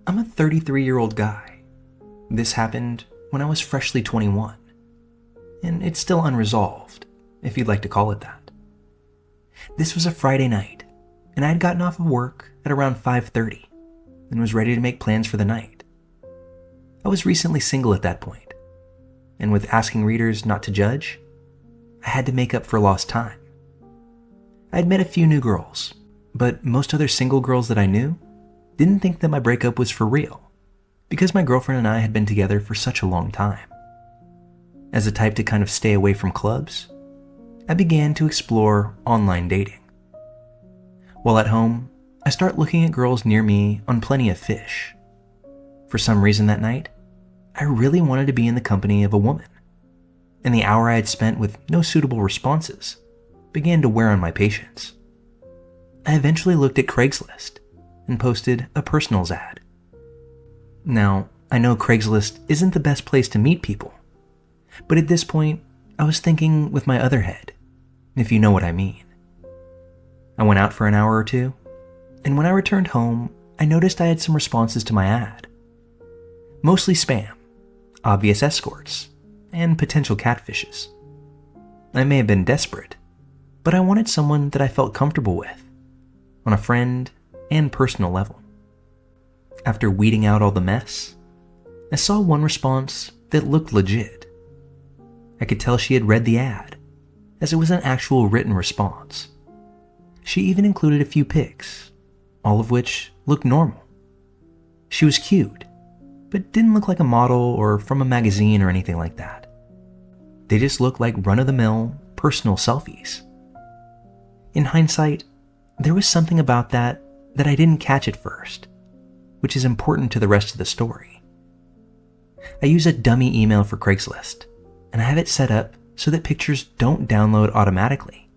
I'm a 33-year-old guy. This happened when I was freshly 21, and it's still unresolved, if you'd like to call it that. This was a Friday night, and I had gotten off of work at around 5:30 and was ready to make plans for the night. I was recently single at that point, and with asking readers not to judge, I had to make up for lost time. I had met a few new girls, but most other single girls that I knew didn't think that my breakup was for real, because my girlfriend and I had been together for such a long time. As a type to kind of stay away from clubs, I began to explore online dating. While at home, I start looking at girls near me on Plenty of Fish. For some reason that night, I really wanted to be in the company of a woman, and the hour I had spent with no suitable responses began to wear on my patience. I eventually looked at Craigslist and posted a personals ad. Now, I know Craigslist isn't the best place to meet people, but at this point, I was thinking with my other head, if you know what I mean. I went out for an hour or two, and when I returned home, I noticed I had some responses to my ad. Mostly spam, obvious escorts, and potential catfishes. I may have been desperate, but I wanted someone that I felt comfortable with, on a friend and personal level. After weeding out all the mess, I saw one response that looked legit. I could tell she had read the ad, as it was an actual written response. She even included a few pics, all of which looked normal. She was cute, but didn't look like a model or from a magazine or anything like that. They just looked like run-of-the-mill personal selfies. In hindsight, there was something about that I didn't catch at first, which is important to the rest of the story. I use a dummy email for Craigslist, and I have it set up so that pictures don't download automatically.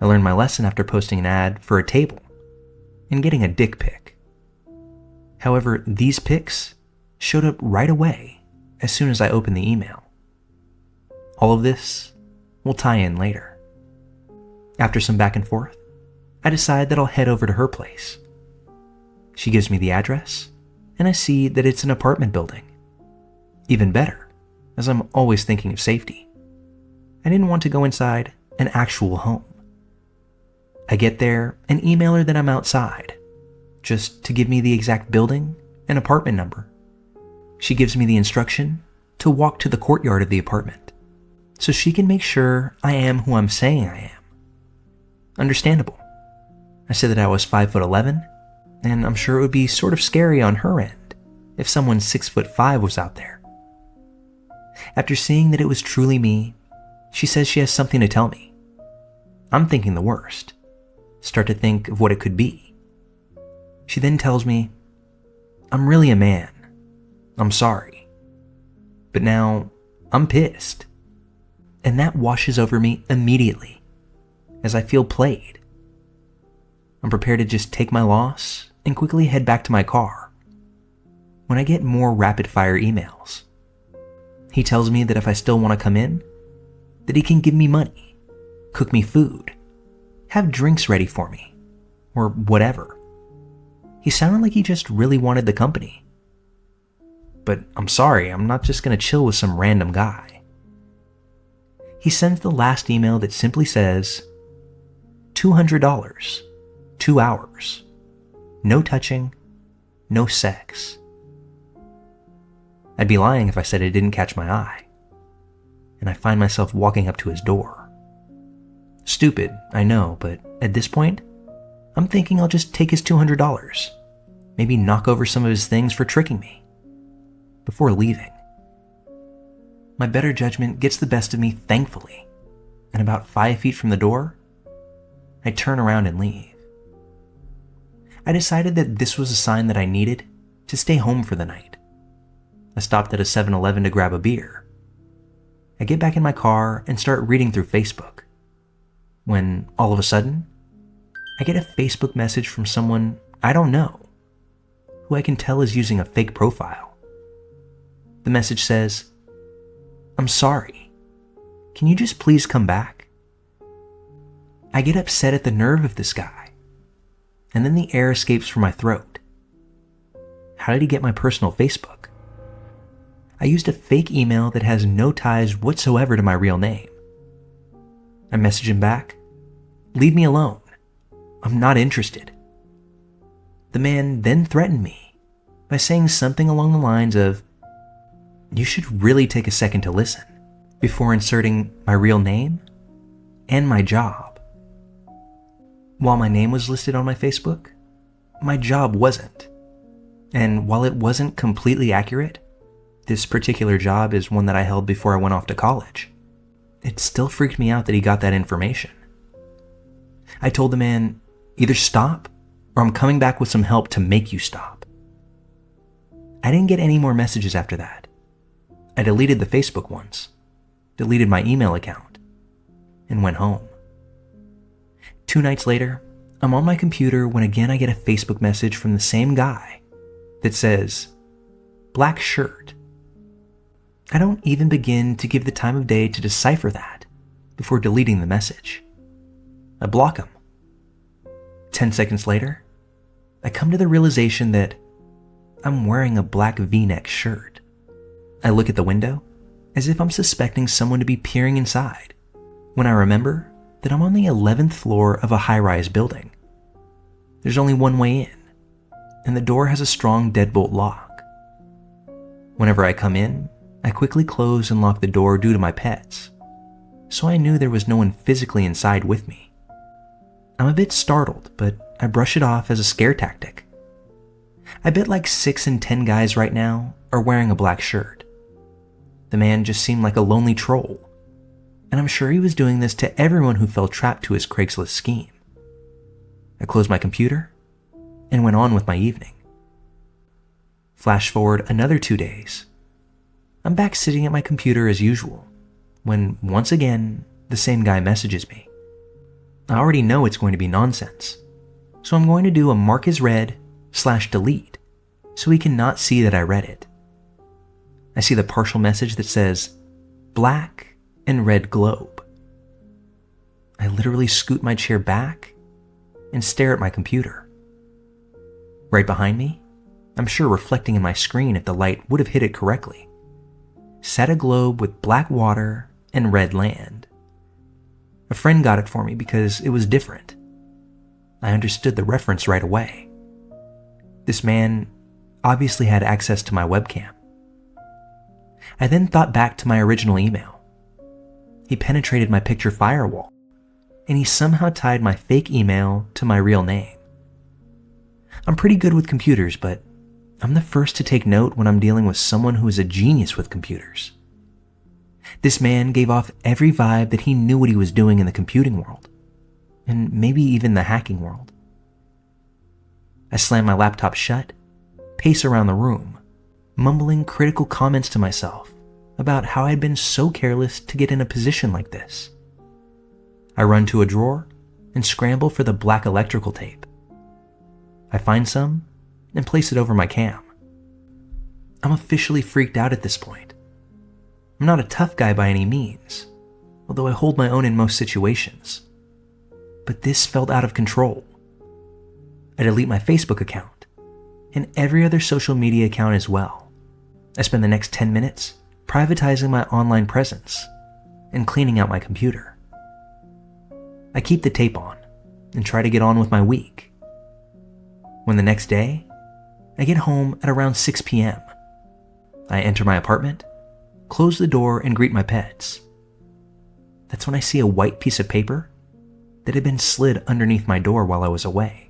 I learned my lesson after posting an ad for a table and getting a dick pic. However, these pics showed up right away as soon as I opened the email. All of this will tie in later. After some back and forth, I decide that I'll head over to her place. She gives me the address, and I see that it's an apartment building. Even better, as I'm always thinking of safety. I didn't want to go inside an actual home. I get there and email her that I'm outside, just to give me the exact building and apartment number. She gives me the instruction to walk to the courtyard of the apartment, so she can make sure I am who I'm saying I am. Understandable. I said that I was 5'11", and I'm sure it would be sort of scary on her end if someone 6'5" was out there. After seeing that it was truly me, she says she has something to tell me. I'm thinking the worst. Start to think of what it could be. She then tells me, "I'm really a man. I'm sorry. But now, I'm pissed." And that washes over me immediately, as I feel played. I'm prepared to just take my loss and quickly head back to my car, when I get more rapid-fire emails. He tells me that if I still want to come in, that he can give me money, cook me food, have drinks ready for me, or whatever. He sounded like he just really wanted the company. But I'm sorry, I'm not just going to chill with some random guy. He sends the last email that simply says, $200, 2 hours, no touching, no sex. I'd be lying if I said it didn't catch my eye, and I find myself walking up to his door. Stupid, I know, but at this point, I'm thinking I'll just take his $200, maybe knock over some of his things for tricking me, before leaving. My better judgment gets the best of me, thankfully, and about 5 feet from the door, I turn around and leave. I decided that this was a sign that I needed to stay home for the night. I stopped at a 7-Eleven to grab a beer. I get back in my car and start reading through Facebook, when all of a sudden, I get a Facebook message from someone I don't know, who I can tell is using a fake profile. The message says, "I'm sorry. Can you just please come back?" I get upset at the nerve of this guy, and then the air escapes from my throat. how did he get my personal Facebook? I used a fake email that has no ties whatsoever to my real name. I messaged him back, "Leave me alone. I'm not interested." The man then threatened me by saying something along the lines of, "You should really take a second to listen," before inserting my real name and my job. While my name was listed on my Facebook, my job wasn't. And while it wasn't completely accurate, this particular job is one that I held before I went off to college, it still freaked me out that he got that information. I told the man, "Either stop, or I'm coming back with some help to make you stop." I didn't get any more messages after that. I deleted the Facebook ones, deleted my email account, and went home. 2 nights later, I'm on my computer when again I get a Facebook message from the same guy that says, "Black shirt." I don't even begin to give the time of day to decipher that before deleting the message. I block him. 10 seconds later, I come to the realization that I'm wearing a black V-neck shirt. I look at the window as if I'm suspecting someone to be peering inside, when I remember that I'm on the 11th floor of a high-rise building. There's only one way in, and the door has a strong deadbolt lock. Whenever I come in, I quickly close and lock the door due to my pets, so I knew there was no one physically inside with me. I'm a bit startled, but I brush it off as a scare tactic. I bet like 6 in 10 guys right now are wearing a black shirt. The man just seemed like a lonely troll, and I'm sure he was doing this to everyone who fell trapped to his Craigslist scheme. I closed my computer and went on with my evening. Flash forward another 2 days. I'm back sitting at my computer as usual, when once again, the same guy messages me. I already know it's going to be nonsense, so I'm going to do a mark as read /delete so he cannot see that I read it. I see the partial message that says, "black and red globe." I literally scoot my chair back and stare at my computer. Right behind me, I'm sure reflecting in my screen if the light would have hit it correctly, sat a globe with black water and red land. A friend got it for me because it was different. I understood the reference right away. This man obviously had access to my webcam. I then thought back to my original email. He penetrated my picture firewall, and he somehow tied my fake email to my real name. I'm pretty good with computers, but I'm the first to take note when I'm dealing with someone who is a genius with computers. This man gave off every vibe that he knew what he was doing in the computing world, and maybe even the hacking world. I slam my laptop shut, pace around the room, mumbling critical comments to myself about how I'd been so careless to get in a position like this. I run to a drawer and scramble for the black electrical tape. I find some and place it over my cam. I'm officially freaked out at this point. I'm not a tough guy by any means, although I hold my own in most situations. But this felt out of control. I delete my Facebook account and every other social media account as well. I spend the next 10 minutes privatizing my online presence and cleaning out my computer. I keep the tape on and try to get on with my week. When the next day, I get home at around 6 p.m. I enter my apartment, close the door, and greet my pets. That's when I see a white piece of paper that had been slid underneath my door while I was away.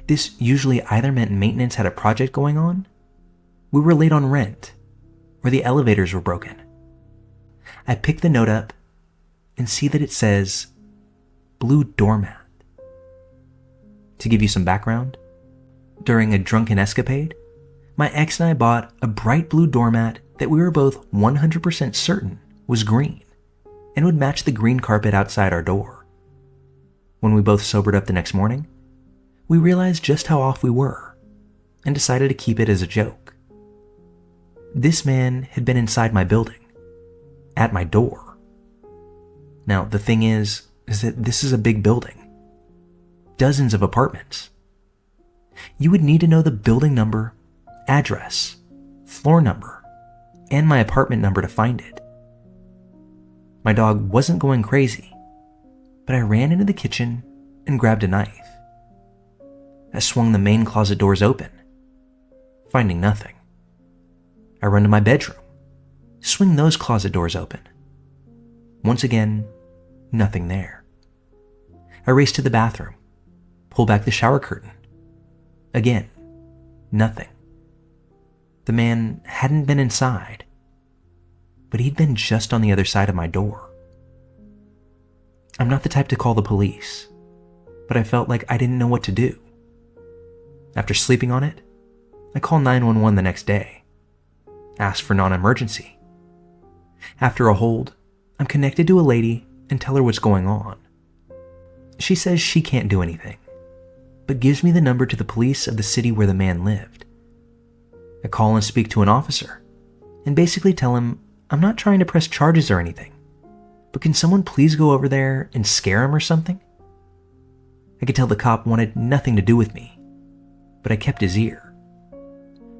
This usually either meant maintenance had a project going on, we were late on rent, or the elevators were broken. I pick the note up and see that it says, "Blue doormat." To give you some background, during a drunken escapade, my ex and I bought a bright blue doormat that we were both 100% certain was green and would match the green carpet outside our door. When we both sobered up the next morning, we realized just how off we were and decided to keep it as a joke. This man had been inside my building, at my door. Now, the thing is that this is a big building. Dozens of apartments. You would need to know the building number, address, floor number, and my apartment number to find it. My dog wasn't going crazy, but I ran into the kitchen and grabbed a knife. I swung the main closet doors open, finding nothing. I run to my bedroom, swing those closet doors open. Once again, nothing there. I race to the bathroom, pull back the shower curtain. Again, nothing. The man hadn't been inside, but he'd been just on the other side of my door. I'm not the type to call the police, but I felt like I didn't know what to do. After sleeping on it, I call 911 the next day, ask for non-emergency. After a hold, I'm connected to a lady and tell her what's going on. She says she can't do anything, but gives me the number to the police of the city where the man lived. I call and speak to an officer, and basically tell him I'm not trying to press charges or anything, but can someone please go over there and scare him or something? I could tell the cop wanted nothing to do with me, but I kept his ear.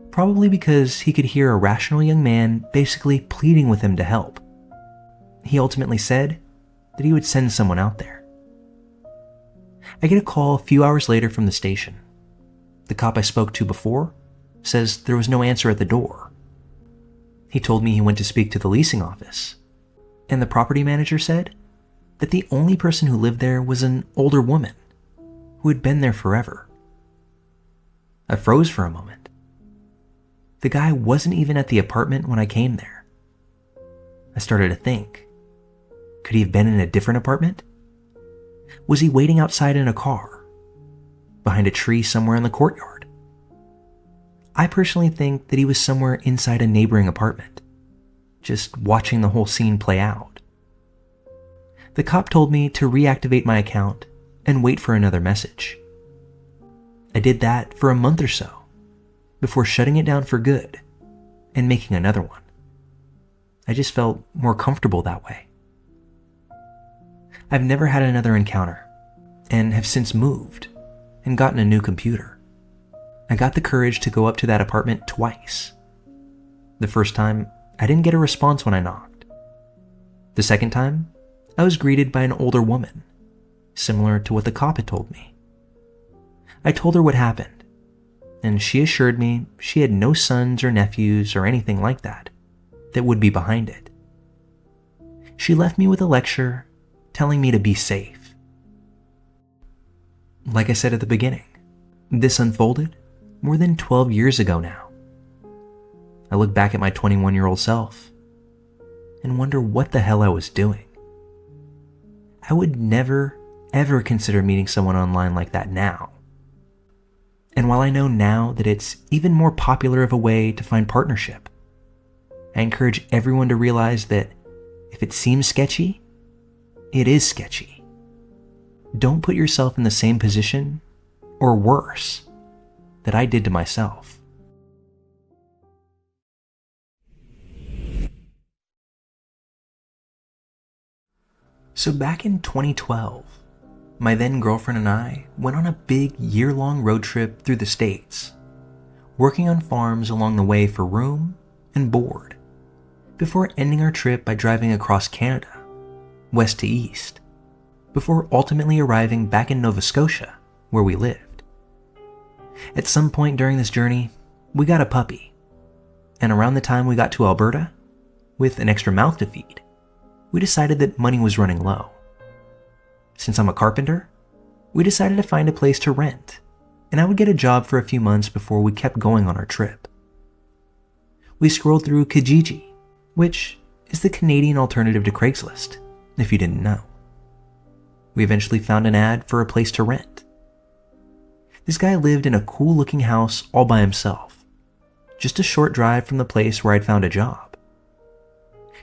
Probably because he could hear a rational young man basically pleading with him to help. He ultimately said that he would send someone out there. I get a call a few hours later from the station. The cop I spoke to before says there was no answer at the door. He told me he went to speak to the leasing office, and the property manager said that the only person who lived there was an older woman who had been there forever. I froze for a moment. The guy wasn't even at the apartment when I came there. I started to think, could he have been in a different apartment? Was he waiting outside in a car, behind a tree somewhere in the courtyard? I personally think that he was somewhere inside a neighboring apartment, just watching the whole scene play out. The cop told me to reactivate my account and wait for another message. I did that for a month or so, before shutting it down for good and making another one. I just felt more comfortable that way. I've never had another encounter, and have since moved and gotten a new computer. I got the courage to go up to that apartment twice. The first time, I didn't get a response when I knocked. The second time, I was greeted by an older woman, similar to what the cop had told me. I told her what happened, and she assured me she had no sons or nephews or anything like that would be behind it. She left me with a lecture telling me to be safe. Like I said at the beginning, this unfolded more than 12 years ago now. I look back at my 21-year-old self and wonder what the hell I was doing. I would never, ever consider meeting someone online like that now. And while I know now that it's even more popular of a way to find partnership, I encourage everyone to realize that if it seems sketchy, it is sketchy. Don't put yourself in the same position, or worse, that I did to myself. So back in 2012, my then girlfriend and I went on a big year-long road trip through the States, working on farms along the way for room and board, before ending our trip by driving across Canada, west to east, before ultimately arriving back in Nova Scotia, where we lived. At some point during this journey, we got a puppy, and around the time we got to Alberta, with an extra mouth to feed, we decided that money was running low. Since I'm a carpenter, we decided to find a place to rent, and I would get a job for a few months before we kept going on our trip. We scrolled through Kijiji, which is the Canadian alternative to Craigslist, if you didn't know. We eventually found an ad for a place to rent. This guy lived in a cool-looking house all by himself, just a short drive from the place where I'd found a job.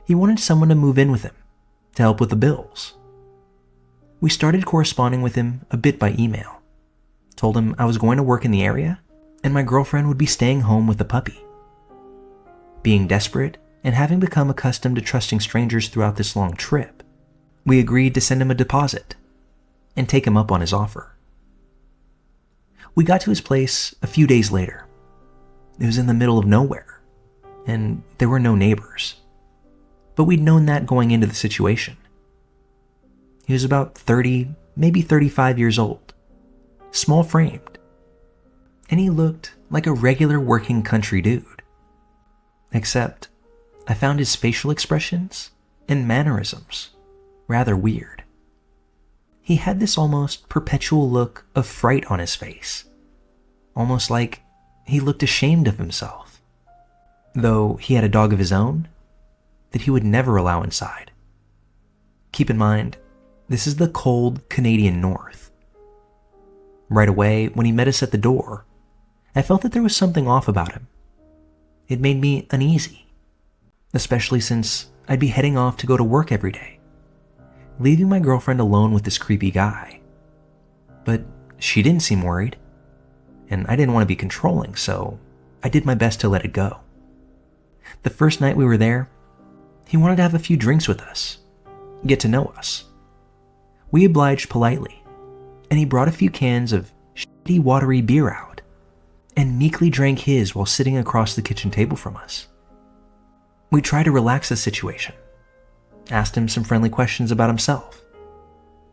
He wanted someone to move in with him, to help with the bills. We started corresponding with him a bit by email, told him I was going to work in the area, and my girlfriend would be staying home with the puppy. Being desperate, and having become accustomed to trusting strangers throughout this long trip, we agreed to send him a deposit and take him up on his offer. We got to his place a few days later. It was in the middle of nowhere, and there were no neighbors. But we'd known that going into the situation. He was about 30, maybe 35 years old, small framed, and he looked like a regular working country dude. Except, I found his facial expressions and mannerisms rather weird. He had this almost perpetual look of fright on his face, almost like he looked ashamed of himself, though he had a dog of his own that he would never allow inside. Keep in mind, this is the cold Canadian North. Right away, when he met us at the door, I felt that there was something off about him. It made me uneasy, especially since I'd be heading off to go to work every day, leaving my girlfriend alone with this creepy guy. But she didn't seem worried, and I didn't want to be controlling, so I did my best to let it go. The first night we were there, he wanted to have a few drinks with us, get to know us. We obliged politely, and he brought a few cans of shitty watery beer out, and meekly drank his while sitting across the kitchen table from us. We tried to relax the situation, asked him some friendly questions about himself,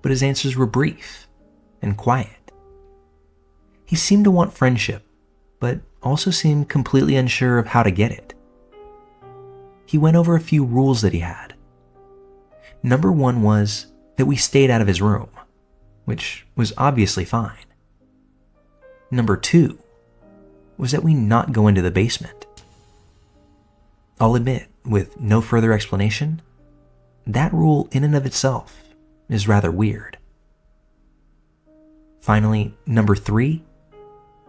but his answers were brief and quiet. He seemed to want friendship, but also seemed completely unsure of how to get it. He went over a few rules that he had. Number 1 was that we stayed out of his room, which was obviously fine. Number 2 was that we not go into the basement. I'll admit, with no further explanation, that rule in and of itself is rather weird. Finally, number 3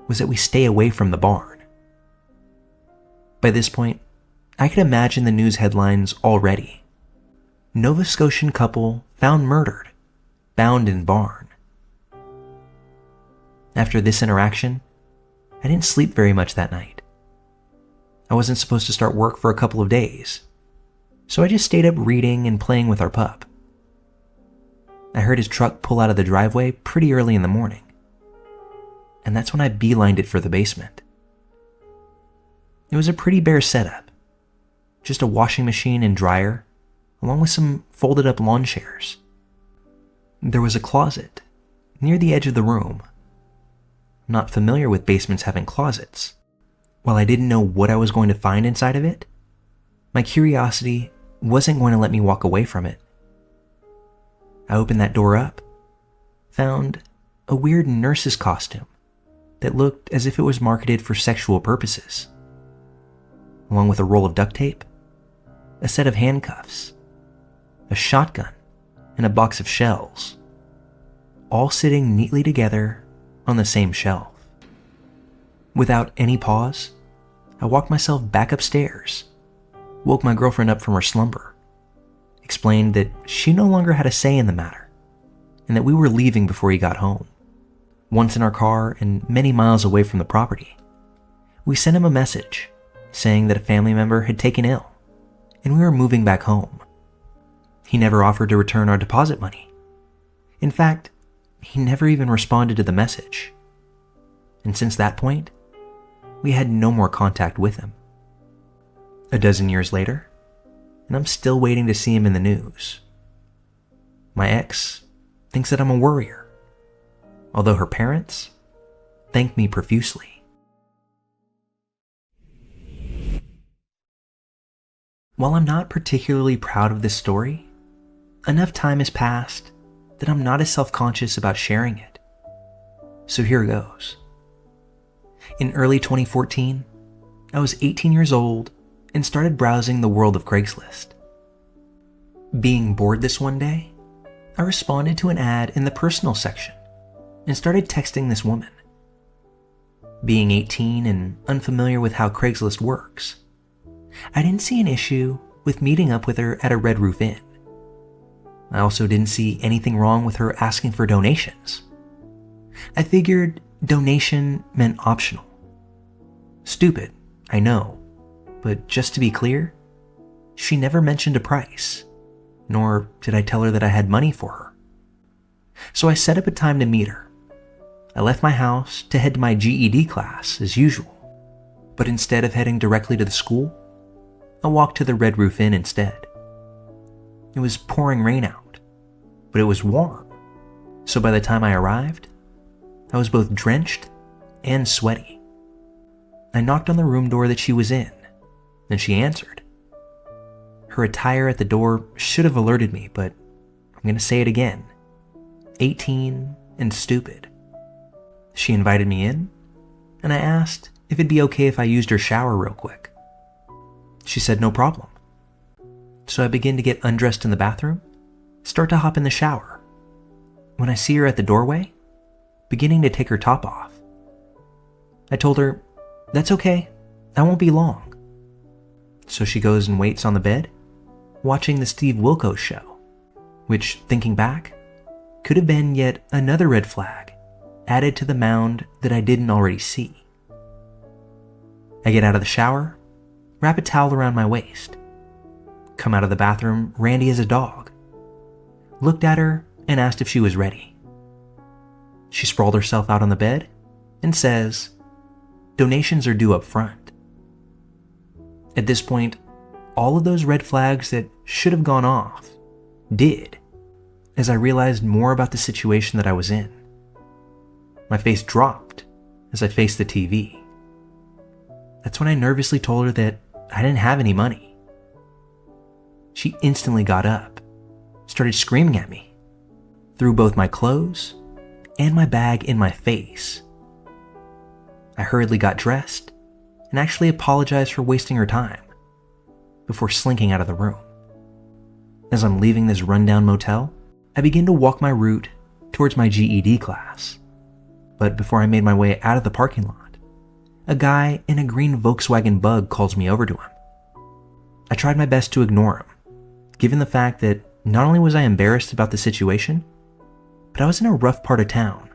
was that we stay away from the barn. By this point, I could imagine the news headlines already. Nova Scotian couple found murdered, bound in barn. After this interaction, I didn't sleep very much that night. I wasn't supposed to start work for a couple of days, so I just stayed up reading and playing with our pup. I heard his truck pull out of the driveway pretty early in the morning, and that's when I beelined it for the basement. It was a pretty bare setup, just a washing machine and dryer, along with some folded up lawn chairs. There was a closet near the edge of the room. I'm not familiar with basements having closets. While I didn't know what I was going to find inside of it, my curiosity wasn't going to let me walk away from it. I opened that door up, found a weird nurse's costume that looked as if it was marketed for sexual purposes, along with a roll of duct tape, a set of handcuffs, a shotgun, and a box of shells, all sitting neatly together on the same shelf. Without any pause, I walked myself back upstairs, woke my girlfriend up from her slumber, explained that she no longer had a say in the matter, and that we were leaving before he got home. Once in our car and many miles away from the property, we sent him a message saying that a family member had taken ill, and we were moving back home. He never offered to return our deposit money. In fact, he never even responded to the message. And since that point, we had no more contact with him. A dozen years later, and I'm still waiting to see him in the news. My ex thinks that I'm a worrier, although her parents thank me profusely. While I'm not particularly proud of this story, enough time has passed that I'm not as self-conscious about sharing it. So here goes. In early 2014, I was 18 years old and started browsing the world of Craigslist. Being bored this one day, I responded to an ad in the personal section and started texting this woman. Being 18 and unfamiliar with how Craigslist works, I didn't see an issue with meeting up with her at a Red Roof Inn. I also didn't see anything wrong with her asking for donations. I figured donation meant optional. Stupid, I know, but just to be clear, she never mentioned a price, nor did I tell her that I had money for her. So I set up a time to meet her. I left my house to head to my GED class as usual, but instead of heading directly to the school, I walked to the Red Roof Inn instead. It was pouring rain out, but it was warm, so by the time I arrived, I was both drenched and sweaty. I knocked on the room door that she was in, and she answered. Her attire at the door should have alerted me, but I'm going to say it again. 18 and stupid. She invited me in, and I asked if it'd be okay if I used her shower real quick. She said no problem. So I begin to get undressed in the bathroom, start to hop in the shower, when I see her at the doorway, beginning to take her top off. I told her, "That's okay, I won't be long." So she goes and waits on the bed, watching the Steve Wilkos show, which, thinking back, could have been yet another red flag added to the mound that I didn't already see. I get out of the shower, wrap a towel around my waist, come out of the bathroom randy as a dog, looked at her and asked if she was ready. She sprawled herself out on the bed and says, "Donations are due up front." At this point, all of those red flags that should have gone off did, as I realized more about the situation that I was in. My face dropped as I faced the TV. That's when I nervously told her that I didn't have any money. She instantly got up, started screaming at me, threw both my clothes and my bag in my face. I hurriedly got dressed and actually apologized for wasting her time before slinking out of the room. As I'm leaving this rundown motel, I begin to walk my route towards my GED class. But before I made my way out of the parking lot, a guy in a green Volkswagen Bug calls me over to him. I tried my best to ignore him, given the fact that not only was I embarrassed about the situation, but I was in a rough part of town,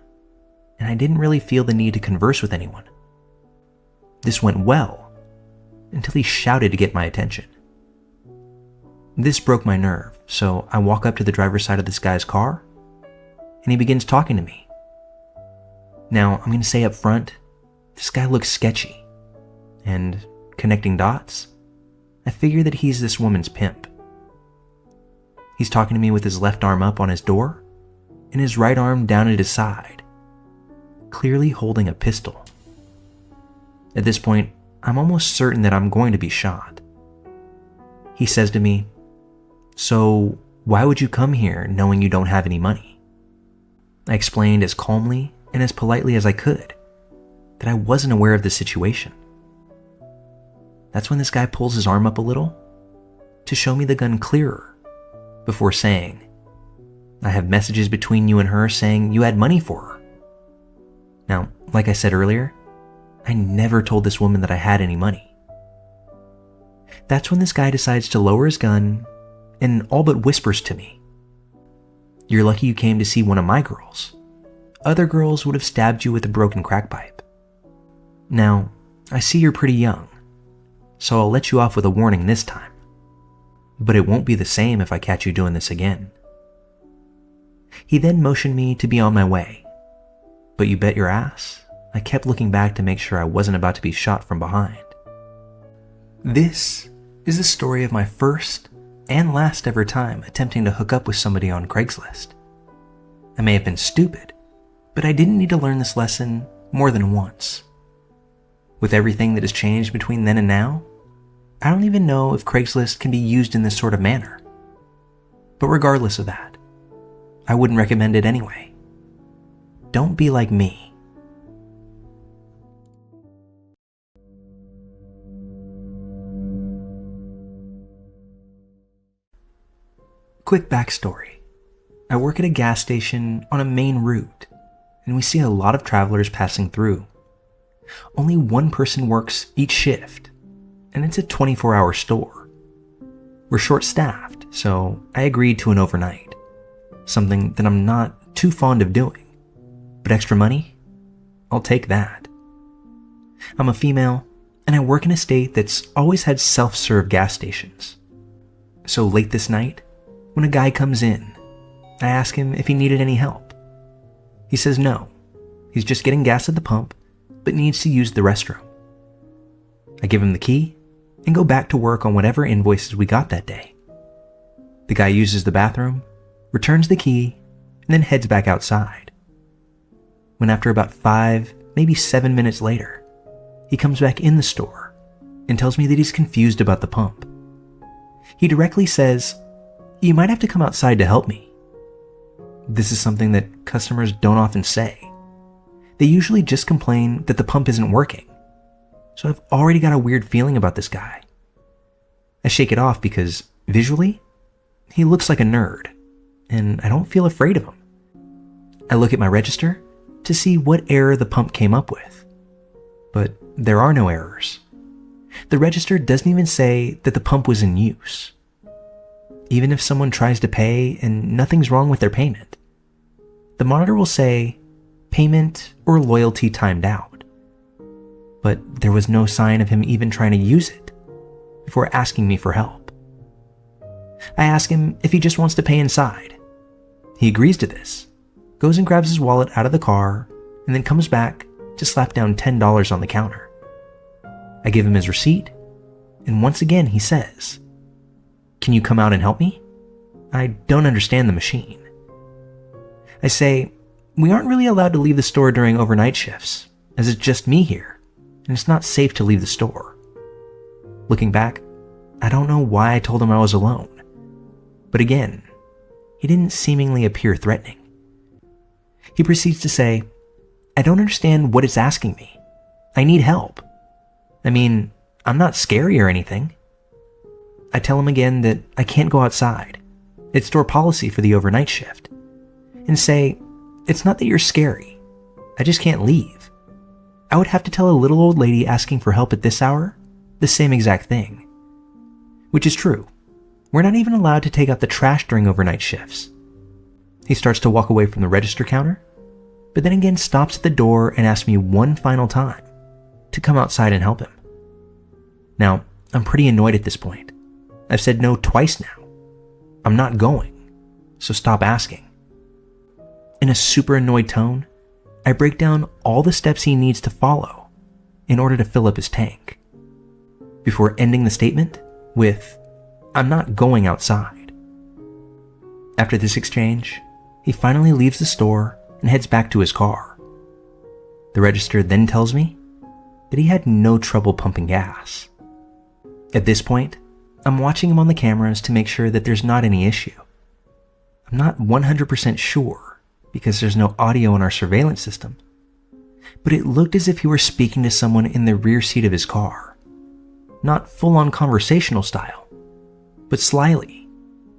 and I didn't really feel the need to converse with anyone. This went well, until he shouted to get my attention. This broke my nerve, so I walk up to the driver's side of this guy's car, and he begins talking to me. Now, I'm going to say up front, this guy looks sketchy, and connecting dots, I figure that he's this woman's pimp. He's talking to me with his left arm up on his door, and his right arm down at his side, clearly holding a pistol. At this point, I'm almost certain that I'm going to be shot. He says to me, "So, why would you come here knowing you don't have any money?" I explained as calmly and as politely as I could that I wasn't aware of the situation. That's when this guy pulls his arm up a little to show me the gun clearer before saying, "I have messages between you and her saying you had money for her." Now, like I said earlier, I never told this woman that I had any money. That's when this guy decides to lower his gun and all but whispers to me, "You're lucky you came to see one of my girls. Other girls would have stabbed you with a broken crack pipe. Now, I see you're pretty young, so I'll let you off with a warning this time. But it won't be the same if I catch you doing this again." He then motioned me to be on my way, but you bet your ass, I kept looking back to make sure I wasn't about to be shot from behind. This is the story of my first and last ever time attempting to hook up with somebody on Craigslist. I may have been stupid, but I didn't need to learn this lesson more than once. With everything that has changed between then and now, I don't even know if Craigslist can be used in this sort of manner. But regardless of that, I wouldn't recommend it anyway. Don't be like me. Quick backstory. I work at a gas station on a main route, and we see a lot of travelers passing through. Only one person works each shift, and it's a 24-hour store. We're short-staffed, so I agreed to an overnight, something that I'm not too fond of doing. But extra money? I'll take that. I'm a female, and I work in a state that's always had self-serve gas stations. So late this night, when a guy comes in, I ask him if he needed any help. He says no, He's just getting gas at the pump, but needs to use the restroom. I give him the key and go back to work on whatever invoices we got that day. The guy uses the bathroom, returns the key, and then heads back outside. When after about 5, maybe 7 minutes later, he comes back in the store and tells me that he's confused about the pump. He directly says, "You might have to come outside to help me." This is something that customers don't often say. They usually just complain that the pump isn't working. So I've already got a weird feeling about this guy. I shake it off because, visually, he looks like a nerd, and I don't feel afraid of him. I look at my register to see what error the pump came up with. But there are no errors. The register doesn't even say that the pump was in use. Even if someone tries to pay and nothing's wrong with their payment, the monitor will say, "Payment or loyalty timed out." But there was no sign of him even trying to use it before asking me for help. I ask him if he just wants to pay inside. He agrees to this, goes and grabs his wallet out of the car, and then comes back to slap down $10 on the counter. I give him his receipt, and once again he says, "Can you come out and help me? I don't understand the machine." I say, "We aren't really allowed to leave the store during overnight shifts, as it's just me here, and it's not safe to leave the store." Looking back, I don't know why I told him I was alone. But again, he didn't seemingly appear threatening. He proceeds to say, "I don't understand what it's asking me. I need help. I mean, I'm not scary or anything." I tell him again that I can't go outside. It's store policy for the overnight shift. And say, "It's not that you're scary. I just can't leave. I would have to tell a little old lady asking for help at this hour the same exact thing." Which is true. We're not even allowed to take out the trash during overnight shifts. He starts to walk away from the register counter, but then again stops at the door and asks me one final time to come outside and help him. Now, I'm pretty annoyed at this point. I've said no twice now. I'm not going, so stop asking. In a super annoyed tone, I break down all the steps he needs to follow in order to fill up his tank, before ending the statement with, "I'm not going outside." After this exchange, he finally leaves the store and heads back to his car. The register then tells me that he had no trouble pumping gas. At this point, I'm watching him on the cameras to make sure that there's not any issue. I'm not 100% sure because there's no audio in our surveillance system, but it looked as if he were speaking to someone in the rear seat of his car. Not full-on conversational style, but slyly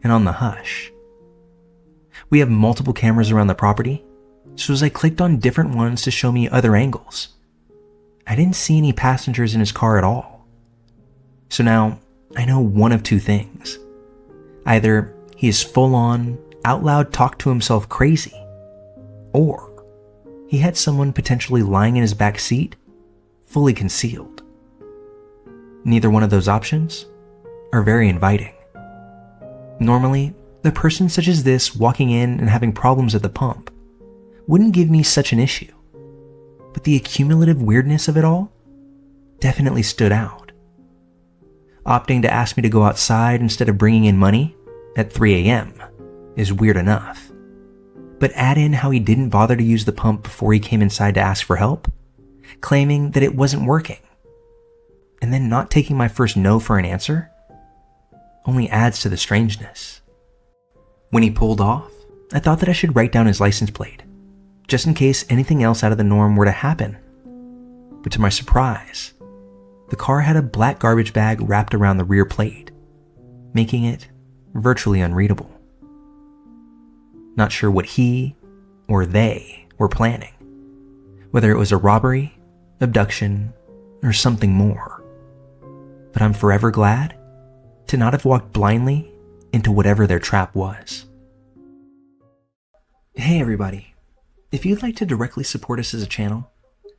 and on the hush. We have multiple cameras around the property, so as I clicked on different ones to show me other angles, I didn't see any passengers in his car at all. So now I know one of two things. Either he is full-on, out loud talk to himself crazy, or he had someone potentially lying in his back seat, fully concealed. Neither one of those options are very inviting. Normally, a person such as this walking in and having problems at the pump wouldn't give me such an issue, but the accumulative weirdness of it all definitely stood out. Opting to ask me to go outside instead of bringing in money at 3 a.m. is weird enough, but add in how he didn't bother to use the pump before he came inside to ask for help, claiming that it wasn't working, and then not taking my first no for an answer only adds to the strangeness. When he pulled off, I thought that I should write down his license plate, just in case anything else out of the norm were to happen. But to my surprise, the car had a black garbage bag wrapped around the rear plate, making it virtually unreadable. Not sure what he or they were planning, whether it was a robbery, abduction, or something more. But I'm forever glad to not have walked blindly into whatever their trap was. Hey everybody, if you'd like to directly support us as a channel,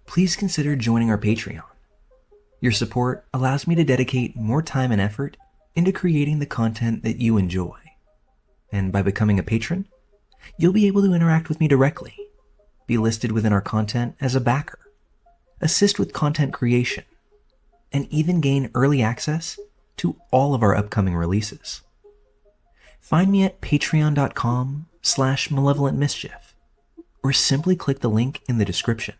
please consider joining our Patreon. Your support allows me to dedicate more time and effort into creating the content that you enjoy. And by becoming a patron, you'll be able to interact with me directly, be listed within our content as a backer, assist with content creation, and even gain early access to all of our upcoming releases. Find me at patreon.com/malevolentmischief, or simply click the link in the description.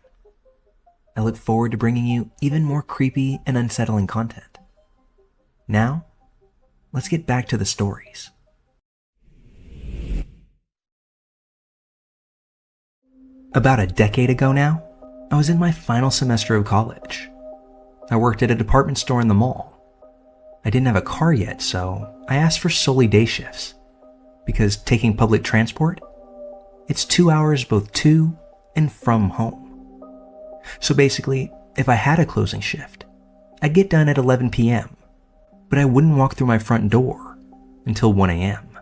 I look forward to bringing you even more creepy and unsettling content. Now, let's get back to the stories. About a decade ago now, I was in my final semester of college. I worked at a department store in the mall. I didn't have a car yet, so I asked for solely day shifts, because taking public transport, it's 2 hours both to and from home. So basically, if I had a closing shift, I'd get done at 11 p.m., but I wouldn't walk through my front door until 1 a.m.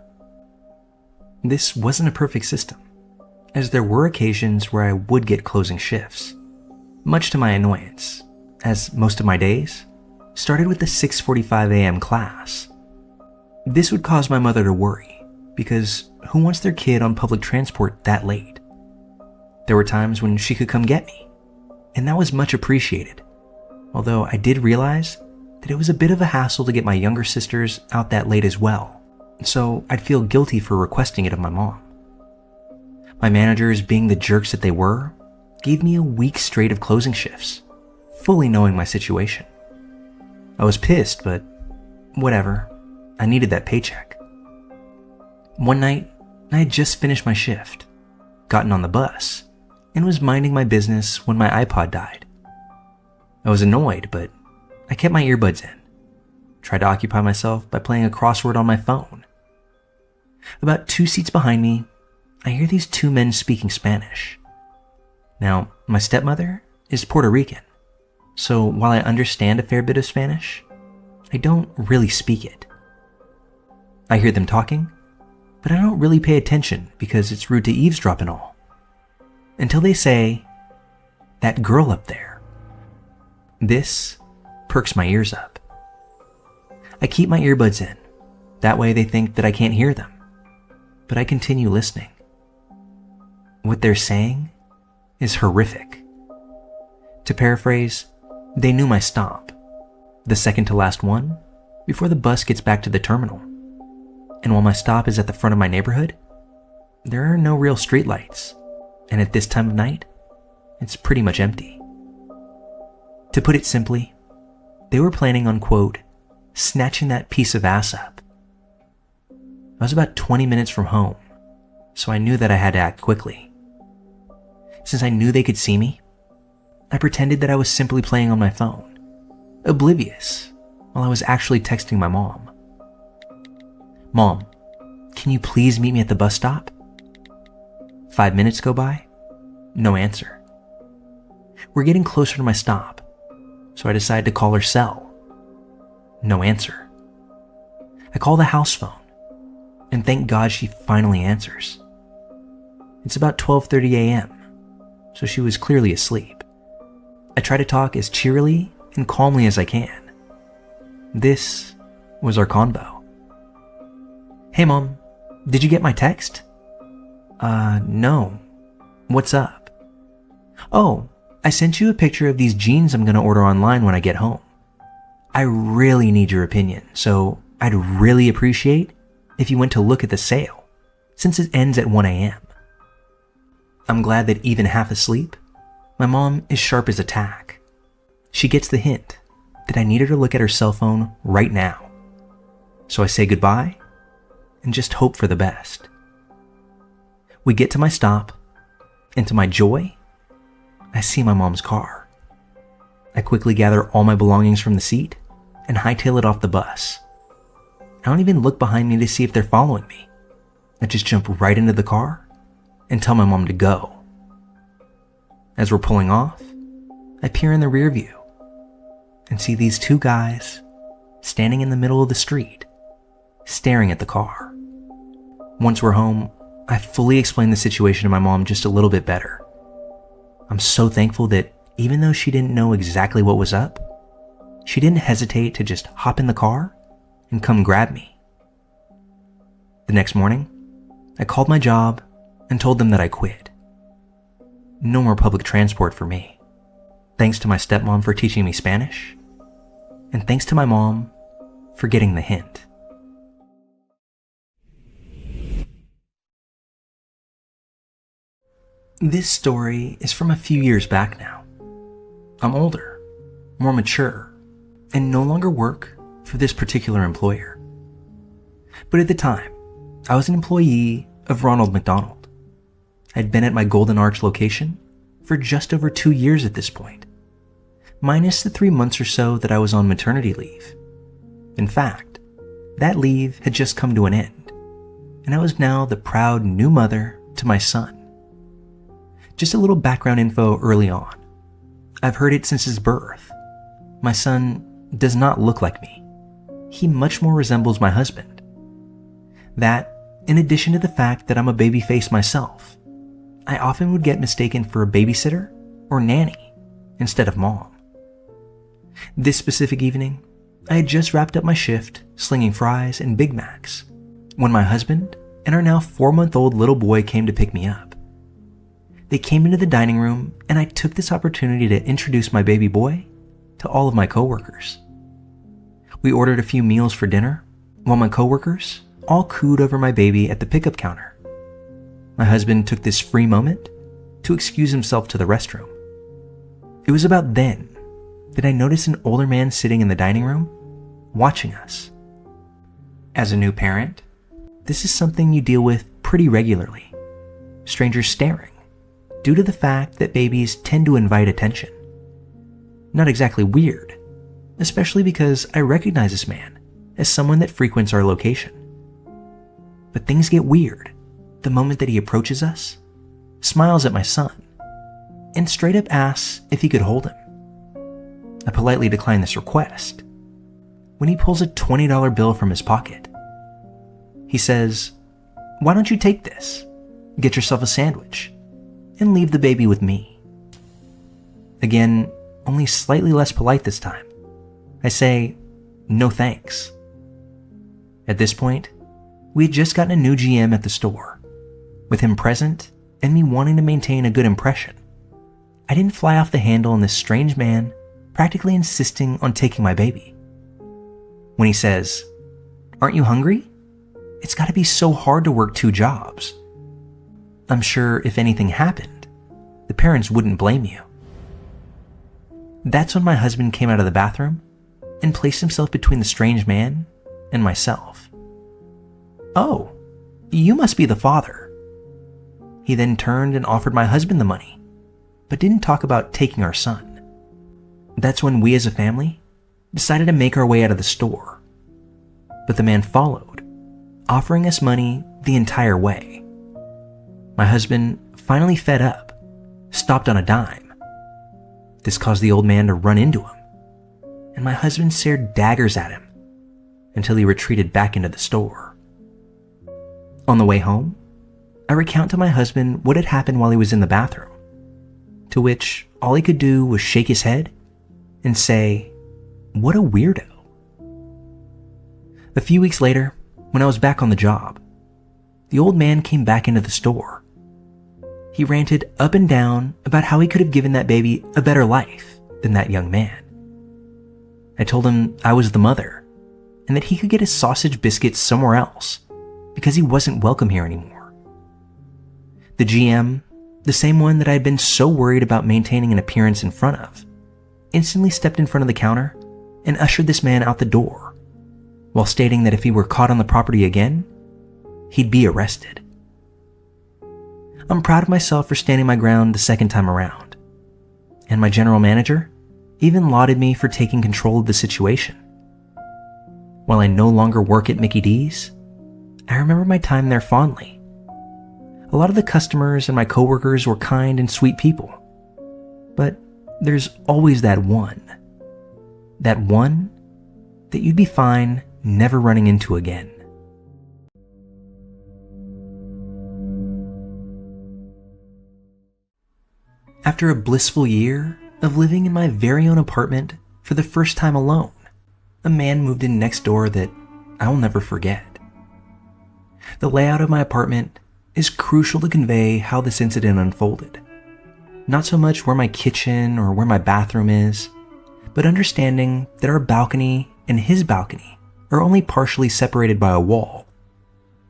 This wasn't a perfect system, as there were occasions where I would get closing shifts, much to my annoyance, as most of my days started with the 6:45 a.m. class. This would cause my mother to worry, because who wants their kid on public transport that late? There were times when she could come get me, and that was much appreciated, although I did realize that it was a bit of a hassle to get my younger sisters out that late as well, so I'd feel guilty for requesting it of my mom. My managers, being the jerks that they were, gave me a week straight of closing shifts, fully knowing my situation. I was pissed, but whatever. I needed that paycheck. One night, I had just finished my shift, gotten on the bus, and was minding my business when my iPod died. I was annoyed, but I kept my earbuds in, tried to occupy myself by playing a crossword on my phone. About 2 seats behind me, I hear these 2 men speaking Spanish. Now, my stepmother is Puerto Rican, so while I understand a fair bit of Spanish, I don't really speak it. I hear them talking, but I don't really pay attention because it's rude to eavesdrop and all. Until they say, "That girl up there." This perks my ears up. I keep my earbuds in, that way they think that I can't hear them, but I continue listening. What they're saying is horrific. To paraphrase, they knew my stop, the second to last one, before the bus gets back to the terminal. And while my stop is at the front of my neighborhood, there are no real streetlights, and at this time of night, it's pretty much empty. To put it simply, they were planning on, quote, snatching that piece of ass up. I was about 20 minutes from home, so I knew that I had to act quickly. Since I knew they could see me, I pretended that I was simply playing on my phone, oblivious, while I was actually texting my mom. "Mom, can you please meet me at the bus stop?" 5 minutes go by, no answer. We're getting closer to my stop, so I decide to call her cell. No answer. I call the house phone, and thank God she finally answers. It's about 12:30 a.m., so she was clearly asleep. I try to talk as cheerily and calmly as I can. This was our convo. "Hey Mom, did you get my text?" No. What's up?" "Oh, I sent you a picture of these jeans I'm gonna order online when I get home. I really need your opinion, so I'd really appreciate if you went to look at the sale, since it ends at 1 a.m. I'm glad that even half asleep, my mom is sharp as a tack. She gets the hint that I need her to look at her cell phone right now. So I say goodbye and just hope for the best. We get to my stop, and to my joy, I see my mom's car. I quickly gather all my belongings from the seat and hightail it off the bus. I don't even look behind me to see if they're following me. I just jump right into the car and tell my mom to go. As we're pulling off, I peer in the rear view and see these 2 guys standing in the middle of the street, staring at the car. Once we're home, I fully explain the situation to my mom just a little bit better. I'm so thankful that even though she didn't know exactly what was up, she didn't hesitate to just hop in the car and come grab me. The next morning, I called my job and told them that I quit. no more public transport for me. Thanks to my stepmom for teaching me Spanish, and thanks to my mom for getting the hint. This story is from a few years back now. I'm older, more mature, and no longer work for this particular employer. But at the time, I was an employee of Ronald McDonald. I'd been at my Golden Arch location for just over 2 years at this point, minus the 3 months or so that I was on maternity leave. In fact, that leave had just come to an end, and I was now the proud new mother to my son. Just a little background info early on. I've heard it since his birth. My son does not look like me. He much more resembles my husband. That, in addition to the fact that I'm a baby face myself, I often would get mistaken for a babysitter or nanny instead of mom. This specific evening, I had just wrapped up my shift slinging fries and Big Macs when my husband and our now 4-month-old little boy came to pick me up. They came into the dining room, and I took this opportunity to introduce my baby boy to all of my coworkers. We ordered a few meals for dinner, while my coworkers all cooed over my baby at the pickup counter. My husband took this free moment to excuse himself to the restroom. It was about then that I noticed an older man sitting in the dining room, watching us. As a new parent, this is something you deal with pretty regularly. Strangers staring, due to the fact that babies tend to invite attention. Not exactly weird, especially because I recognize this man as someone that frequents our location. But things get weird the moment that he approaches us, smiles at my son, and straight up asks if he could hold him. I politely decline this request when he pulls a $20 bill from his pocket. He says, "Why don't you take this, get yourself a sandwich, and leave the baby with me?" Again, only slightly less polite this time. I say, "No thanks." At this point, we had just gotten a new GM at the store. With him present and me wanting to maintain a good impression, I didn't fly off the handle on this strange man practically insisting on taking my baby. When he says, "Aren't you hungry? It's gotta be so hard to work 2 jobs. I'm sure if anything happened, the parents wouldn't blame you." That's when my husband came out of the bathroom and placed himself between the strange man and myself. "Oh, you must be the father." He then turned and offered my husband the money, but didn't talk about taking our son. That's when we as a family decided to make our way out of the store. But the man followed, offering us money the entire way. My husband, finally fed up, stopped on a dime. This caused the old man to run into him, and my husband stared daggers at him until he retreated back into the store. On the way home, I recount to my husband what had happened while he was in the bathroom, to which all he could do was shake his head and say, "What a weirdo." A few weeks later, when I was back on the job, the old man came back into the store. He ranted up and down about how he could have given that baby a better life than that young man. I told him I was the mother and that he could get his sausage biscuits somewhere else because he wasn't welcome here anymore. The GM, the same one that I had been so worried about maintaining an appearance in front of, instantly stepped in front of the counter and ushered this man out the door, while stating that if he were caught on the property again, he'd be arrested. I'm proud of myself for standing my ground the second time around, and my general manager even lauded me for taking control of the situation. While I no longer work at Mickey D's, I remember my time there fondly. A lot of the customers and my coworkers were kind and sweet people, but there's always that one that you'd be fine never running into again. After a blissful year of living in my very own apartment for the first time alone, a man moved in next door that I'll never forget. The layout of my apartment is crucial to convey how this incident unfolded. not so much where my kitchen or where my bathroom is, but understanding that our balcony and his balcony are only partially separated by a wall.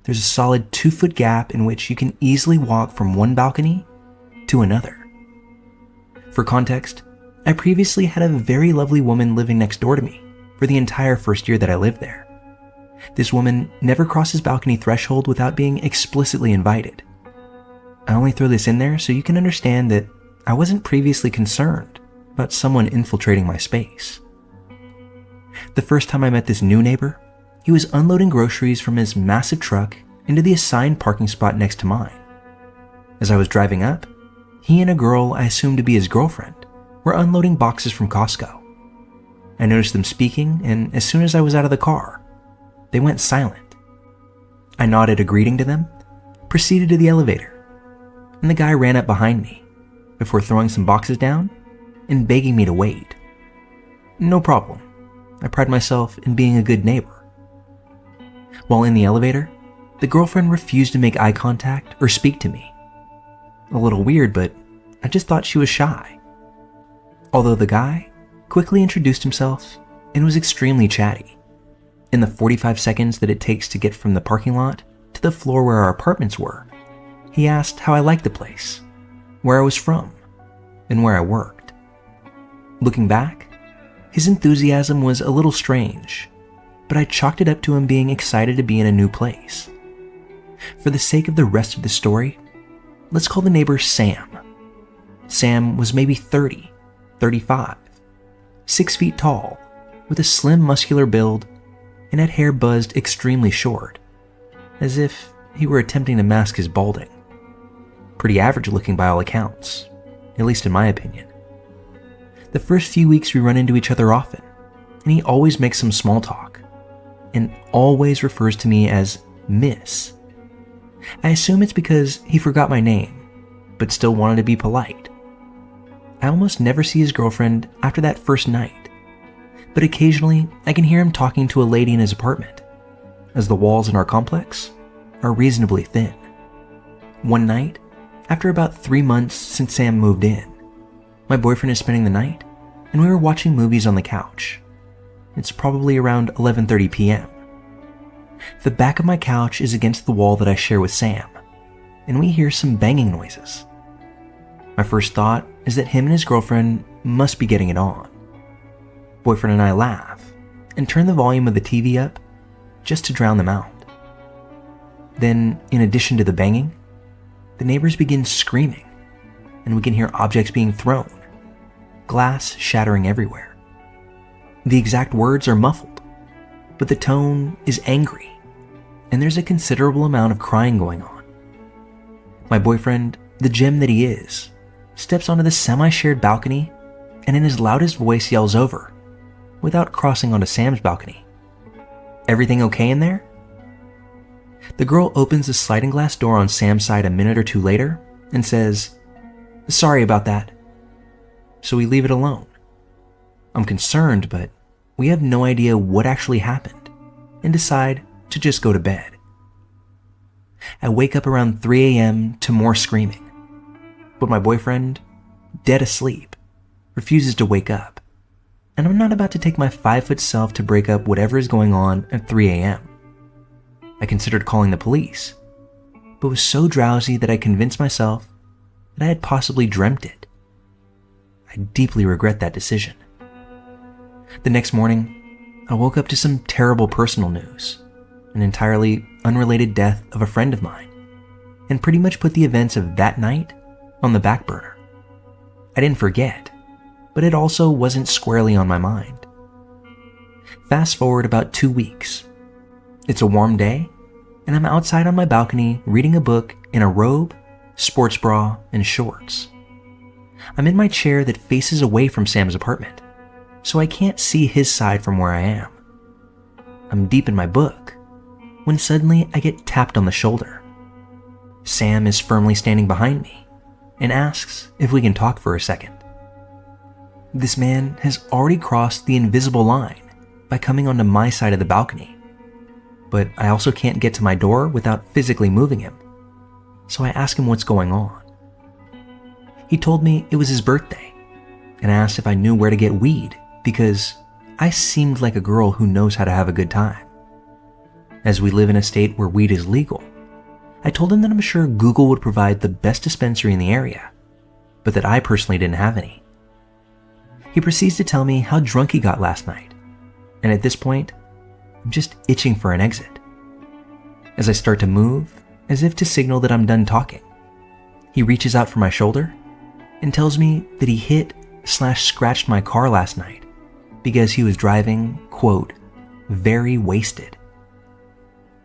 There's a solid 2-foot gap in which you can easily walk from one balcony to another. For context, I previously had a very lovely woman living next door to me for the entire first year that I lived there. This woman never crosses balcony threshold without being explicitly invited. I only throw this in there so you can understand that I wasn't previously concerned about someone infiltrating my space. The first time I met this new neighbor, he was unloading groceries from his massive truck into the assigned parking spot next to mine. As I was driving up, he and a girl I assumed to be his girlfriend were unloading boxes from Costco. I noticed them speaking, and as soon as I was out of the car, they went silent. I nodded a greeting to them, proceeded to the elevator, and the guy ran up behind me before throwing some boxes down and begging me to wait. No problem. I pride myself in being a good neighbor. While in the elevator, the girlfriend refused to make eye contact or speak to me. A little weird, but I just thought she was shy. Although the guy quickly introduced himself and was extremely chatty. In the 45 seconds that it takes to get from the parking lot to the floor where our apartments were, he asked how I liked the place, where I was from, and where I worked. Looking back, his enthusiasm was a little strange, but I chalked it up to him being excited to be in a new place. For the sake of the rest of the story, let's call the neighbor Sam. Sam was maybe 30, 35, 6 feet tall, with a slim muscular build, and had hair buzzed extremely short, as if he were attempting to mask his balding. Pretty average looking by all accounts, at least in my opinion. The first few weeks we run into each other often, and he always makes some small talk, and always refers to me as Miss. I assume it's because he forgot my name, but still wanted to be polite. I almost never see his girlfriend after that first night, but occasionally I can hear him talking to a lady in his apartment, as the walls in our complex are reasonably thin. One night, after about 3 months since Sam moved in, my boyfriend is spending the night, and we were watching movies on the couch. It's probably around 11:30 p.m. The back of my couch is against the wall that I share with Sam, and we hear some banging noises. My first thought is that him and his girlfriend must be getting it on. Boyfriend and I laugh and turn the volume of the TV up just to drown them out. Then, in addition to the banging, the neighbors begin screaming, and we can hear objects being thrown, glass shattering everywhere. The exact words are muffled, but the tone is angry, and there's a considerable amount of crying going on. My boyfriend, the gem that he is, steps onto the semi-shared balcony and in his loudest voice yells over, without crossing onto Sam's balcony, "Everything okay in there?" The girl opens the sliding glass door on Sam's side a minute or two later and says, "Sorry about that." So we leave it alone. I'm concerned, but we have no idea what actually happened and decide to just go to bed. I wake up around 3 a.m. to more screaming, but my boyfriend, dead asleep, refuses to wake up, and I'm not about to take my 5-foot self to break up whatever is going on at 3 a.m. I considered calling the police, but was so drowsy that I convinced myself that I had possibly dreamt it. I deeply regret that decision. The next morning, I woke up to some terrible personal news, an entirely unrelated death of a friend of mine, and pretty much put the events of that night on the back burner. I didn't forget, but it also wasn't squarely on my mind. Fast forward about 2 weeks. It's a warm day, and I'm outside on my balcony reading a book in a robe, sports bra, and shorts. I'm in my chair that faces away from Sam's apartment, so I can't see his side from where I am. I'm deep in my book, when suddenly I get tapped on the shoulder. Sam is firmly standing behind me, and asks if we can talk for a second. This man has already crossed the invisible line by coming onto my side of the balcony, but I also can't get to my door without physically moving him, so I ask him what's going on. He told me it was his birthday and asked if I knew where to get weed because I seemed like a girl who knows how to have a good time. As we live in a state where weed is legal, I told him that I'm sure Google would provide the best dispensary in the area, but that I personally didn't have any. He proceeds to tell me how drunk he got last night, and at this point, I'm just itching for an exit. As I start to move, as if to signal that I'm done talking, he reaches out for my shoulder and tells me that he hit/scratched my car last night because he was driving, quote, very wasted.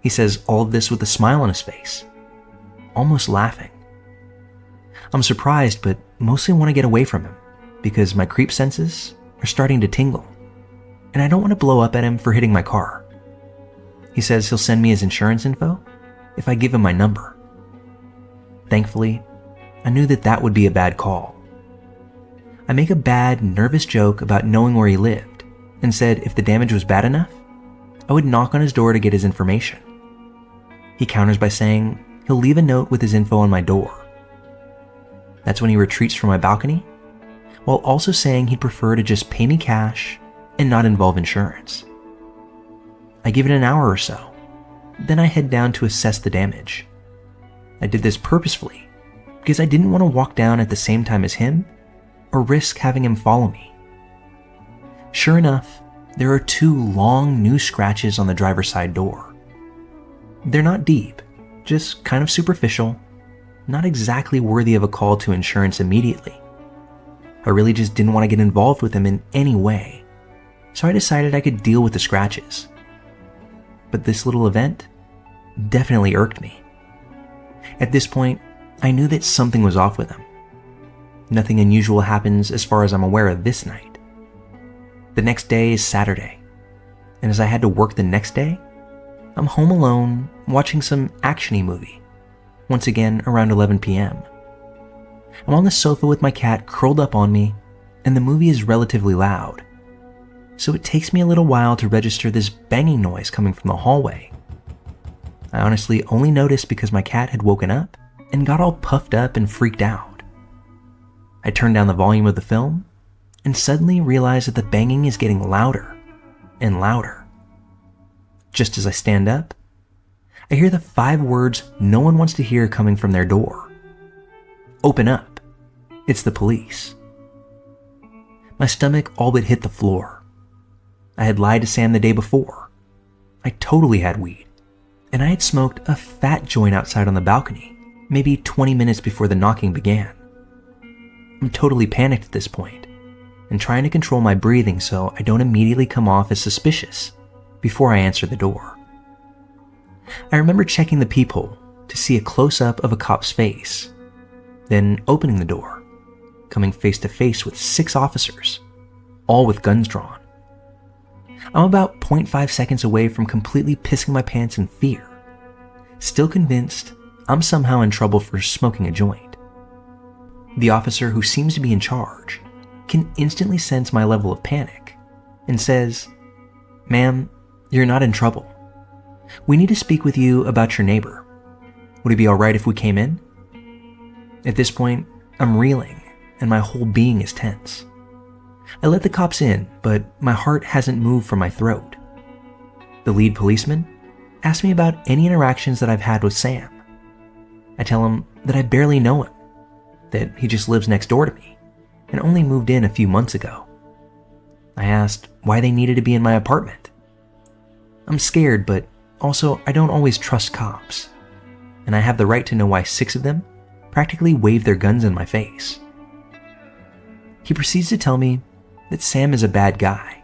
He says all of this with a smile on his face, almost laughing. I'm surprised, but mostly want to get away from him because my creep senses are starting to tingle, and I don't want to blow up at him for hitting my car. He says he'll send me his insurance info if I give him my number. Thankfully, I knew that that would be a bad call. I make a bad, nervous joke about knowing where he lived and said if the damage was bad enough, I would knock on his door to get his information. He counters by saying he'll leave a note with his info on my door. That's when he retreats from my balcony, while also saying he'd prefer to just pay me cash and not involve insurance. I give it an hour or so, then I head down to assess the damage. I did this purposefully because I didn't want to walk down at the same time as him or risk having him follow me. Sure enough, there are 2 long new scratches on the driver's side door. They're not deep, just kind of superficial, not exactly worthy of a call to insurance immediately. I really just didn't want to get involved with him in any way, so I decided I could deal with the scratches. But this little event definitely irked me. At this point, I knew that something was off with him. Nothing unusual happens as far as I'm aware of this night. The next day is Saturday, and as I had to work the next day, I'm home alone watching some action-y movie, once again around 11 p.m. I'm on the sofa with my cat curled up on me, and the movie is relatively loud, so it takes me a little while to register this banging noise coming from the hallway. I honestly only noticed because my cat had woken up and got all puffed up and freaked out. I turned down the volume of the film and suddenly realized that the banging is getting louder and louder. Just as I stand up, I hear the 5 words no one wants to hear coming from their door. Open up. It's the police. My stomach all but hit the floor. I had lied to Sam the day before. I totally had weed, and I had smoked a fat joint outside on the balcony, maybe 20 minutes before the knocking began. I'm totally panicked at this point, and trying to control my breathing so I don't immediately come off as suspicious before I answer the door. I remember checking the peephole to see a close-up of a cop's face, then opening the door, coming face to face with 6 officers, all with guns drawn. I'm about 0.5 seconds away from completely pissing my pants in fear, still convinced I'm somehow in trouble for smoking a joint. The officer who seems to be in charge can instantly sense my level of panic and says, "Ma'am, you're not in trouble. We need to speak with you about your neighbor. Would it be alright if we came in?" At this point, I'm reeling and my whole being is tense. I let the cops in, but my heart hasn't moved from my throat. The lead policeman asked me about any interactions that I've had with Sam. I tell him that I barely know him, that he just lives next door to me and only moved in a few months ago. I asked why they needed to be in my apartment. I'm scared, but also I don't always trust cops, and I have the right to know why 6 of them practically waved their guns in my face. He proceeds to tell me that Sam is a bad guy.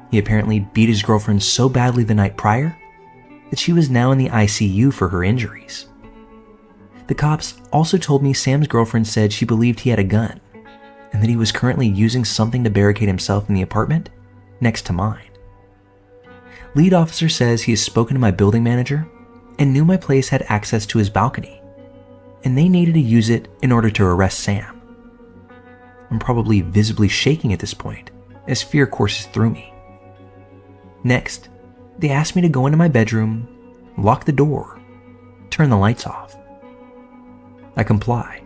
He apparently beat his girlfriend so badly the night prior that she was now in the ICU for her injuries. The cops also told me Sam's girlfriend said she believed he had a gun and that he was currently using something to barricade himself in the apartment next to mine. Lead officer says he has spoken to my building manager and knew my place had access to his balcony, and they needed to use it in order to arrest Sam. I'm probably visibly shaking at this point as fear courses through me. Next, they asked me to go into my bedroom, lock the door, turn the lights off. I comply.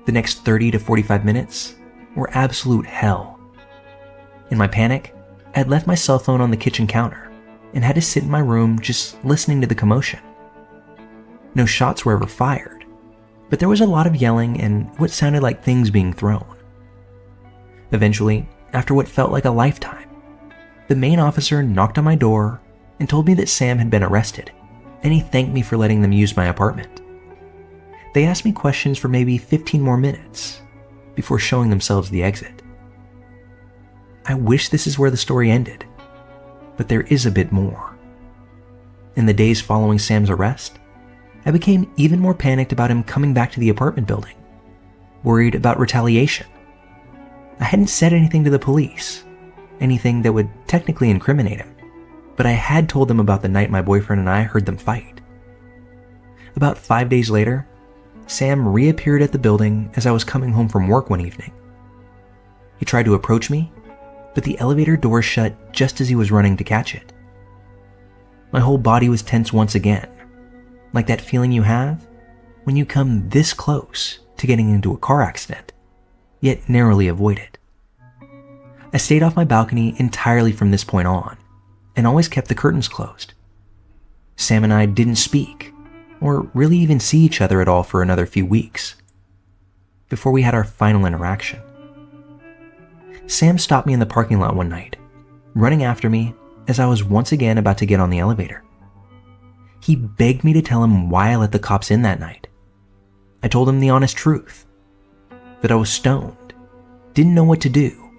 The next 30 to 45 minutes were absolute hell. In my panic, I had left my cell phone on the kitchen counter and had to sit in my room just listening to the commotion. No shots were ever fired, but there was a lot of yelling and what sounded like things being thrown. Eventually, after what felt like a lifetime, the main officer knocked on my door and told me that Sam had been arrested, and he thanked me for letting them use my apartment. They asked me questions for maybe 15 more minutes before showing themselves the exit. I wish this is where the story ended, but there is a bit more. In the days following Sam's arrest, I became even more panicked about him coming back to the apartment building, worried about retaliation. I hadn't said anything to the police, anything that would technically incriminate him, but I had told them about the night my boyfriend and I heard them fight. About 5 days later, Sam reappeared at the building as I was coming home from work one evening. He tried to approach me, but the elevator door shut just as he was running to catch it. My whole body was tense once again, like that feeling you have when you come this close to getting into a car accident, yet narrowly avoid it. I stayed off my balcony entirely from this point on, and always kept the curtains closed. Sam and I didn't speak, or really even see each other at all for another few weeks, before we had our final interaction. Sam stopped me in the parking lot one night, running after me as I was once again about to get on the elevator. He begged me to tell him why I let the cops in that night. I told him the honest truth, that I was stoned, didn't know what to do,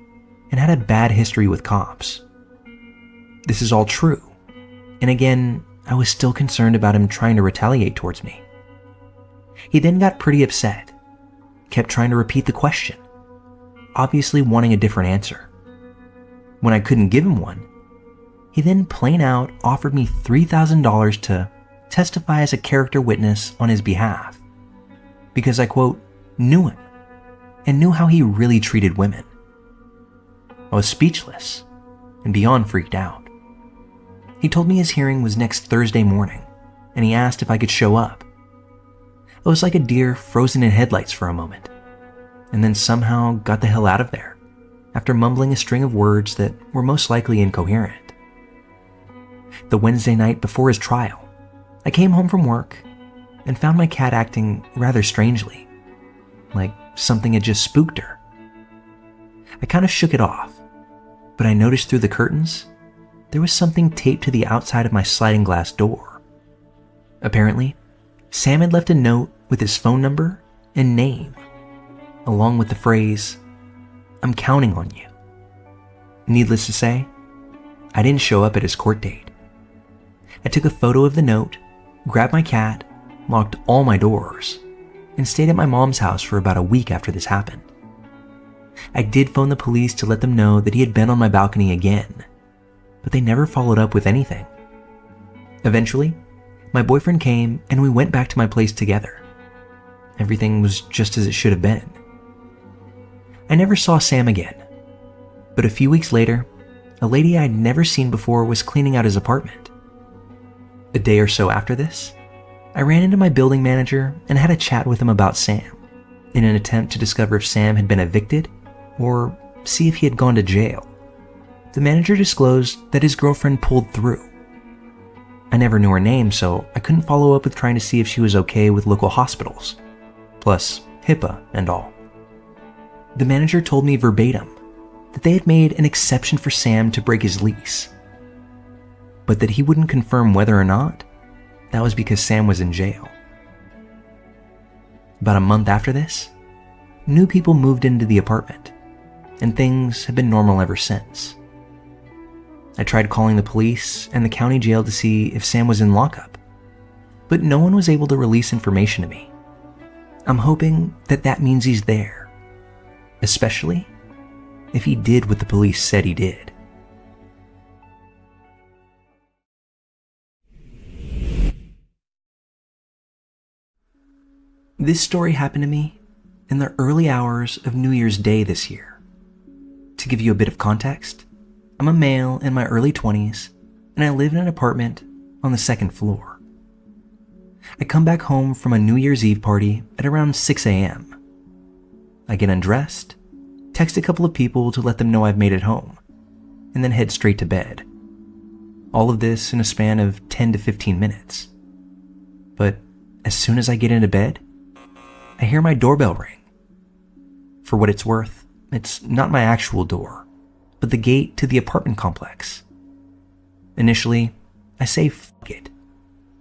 and had a bad history with cops. This is all true, and again, I was still concerned about him trying to retaliate towards me. He then got pretty upset, kept trying to repeat the question, obviously wanting a different answer. When I couldn't give him one, he then plain out offered me $3,000 to testify as a character witness on his behalf, because I, quote, knew him and knew how he really treated women. I was speechless and beyond freaked out. He told me his hearing was next Thursday morning, and he asked if I could show up. I was like a deer frozen in headlights for a moment, and then somehow got the hell out of there, after mumbling a string of words that were most likely incoherent. The Wednesday night before his trial, I came home from work and found my cat acting rather strangely, like something had just spooked her. I kind of shook it off, but I noticed through the curtains there was something taped to the outside of my sliding glass door. Apparently, Sam had left a note with his phone number and name, along with the phrase, "I'm counting on you." Needless to say, I didn't show up at his court date. I took a photo of the note, grabbed my cat, locked all my doors, and stayed at my mom's house for about a week after this happened. I did phone the police to let them know that he had been on my balcony again, but they never followed up with anything. Eventually, my boyfriend came and we went back to my place together. Everything was just as it should have been. I never saw Sam again, but a few weeks later, a lady I'd never seen before was cleaning out his apartment. A day or so after this, I ran into my building manager and had a chat with him about Sam, in an attempt to discover if Sam had been evicted or see if he had gone to jail. The manager disclosed that his girlfriend pulled through. I never knew her name, so I couldn't follow up with trying to see if she was okay with local hospitals, plus HIPAA and all. The manager told me verbatim that they had made an exception for Sam to break his lease, but that he wouldn't confirm whether or not that was because Sam was in jail. About a month after this, new people moved into the apartment, and things have been normal ever since. I tried calling the police and the county jail to see if Sam was in lockup, but no one was able to release information to me. I'm hoping that that means he's there, especially if he did what the police said he did. This story happened to me in the early hours of New Year's Day this year. To give you a bit of context, I'm a male in my early 20s, and I live in an apartment on the second floor. I come back home from a New Year's Eve party at around 6 a.m. I get undressed, text a couple of people to let them know I've made it home, and then head straight to bed. All of this in a span of 10 to 15 minutes. But as soon as I get into bed, I hear my doorbell ring. For what it's worth, it's not my actual door, but the gate to the apartment complex. Initially, I say fuck it.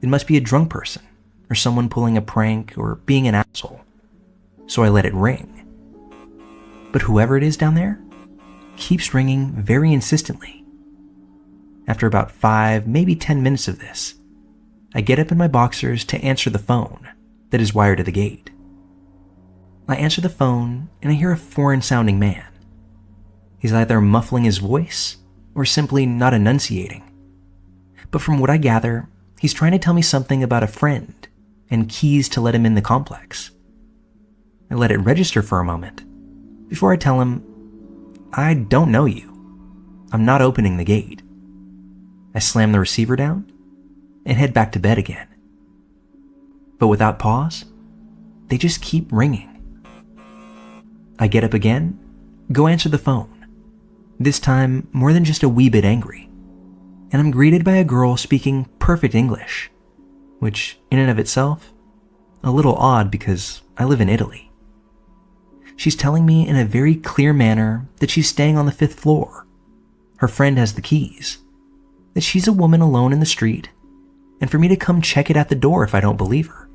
It must be a drunk person, or someone pulling a prank, or being an asshole. So I let it ring. But whoever it is down there keeps ringing very insistently. After about 5, maybe 10 minutes of this, I get up in my boxers to answer the phone that is wired to the gate. I answer the phone and I hear a foreign-sounding man. He's either muffling his voice or simply not enunciating. But from what I gather, he's trying to tell me something about a friend and keys to let him in the complex. I let it register for a moment before I tell him, I don't know you. I'm not opening the gate. I slam the receiver down and head back to bed again. But without pause, they just keep ringing. I get up again, go answer the phone, this time more than just a wee bit angry, and I'm greeted by a girl speaking perfect English, which in and of itself, a little odd because I live in Italy. She's telling me in a very clear manner that she's staying on the 5th floor. Her friend has the keys, that she's a woman alone in the street, and for me to come check it at the door if I don't believe her.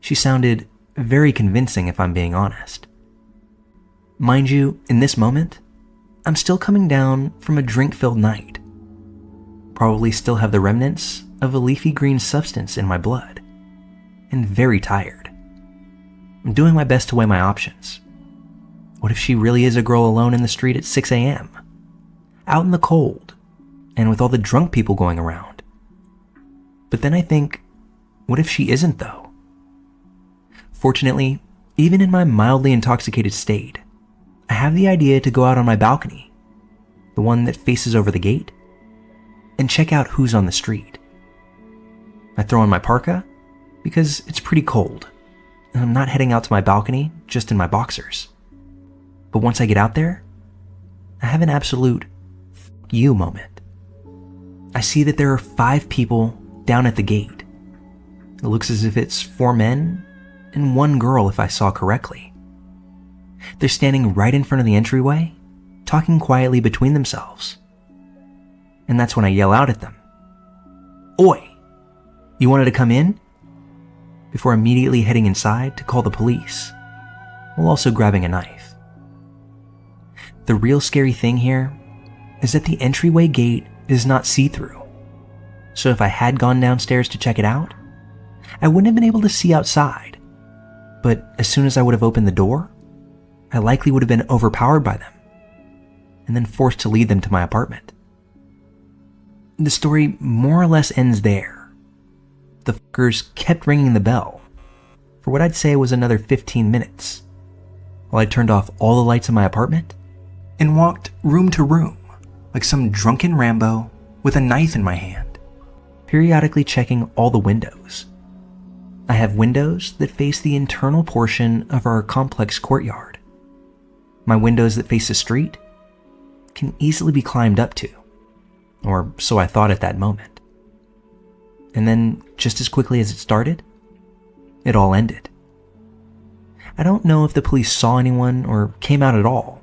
She sounded very convincing if I'm being honest. Mind you, in this moment, I'm still coming down from a drink-filled night. Probably still have the remnants of a leafy green substance in my blood, and very tired. I'm doing my best to weigh my options. What if she really is a girl alone in the street at 6 a.m., out in the cold, and with all the drunk people going around? But then I think, what if she isn't though? Fortunately, even in my mildly intoxicated state, I have the idea to go out on my balcony, the one that faces over the gate, and check out who's on the street. I throw on my parka because it's pretty cold, and I'm not heading out to my balcony just in my boxers. But once I get out there, I have an absolute f*** you moment. I see that there are 5 people down at the gate. It looks as if it's 4 men and 1 girl if I saw correctly. They're standing right in front of the entryway, talking quietly between themselves. And that's when I yell out at them, "Oi, you wanted to come in?" Before immediately heading inside to call the police, while also grabbing a knife. The real scary thing here is that the entryway gate is not see-through. So if I had gone downstairs to check it out, I wouldn't have been able to see outside. But as soon as I would have opened the door, I likely would have been overpowered by them, and then forced to lead them to my apartment. The story more or less ends there. The fuckers kept ringing the bell for what I'd say was another 15 minutes, while I turned off all the lights in my apartment and walked room to room like some drunken Rambo with a knife in my hand, periodically checking all the windows. I have windows that face the internal portion of our complex courtyard. My windows that face the street can easily be climbed up to, or so I thought at that moment. And then, just as quickly as it started, it all ended. I don't know if the police saw anyone or came out at all,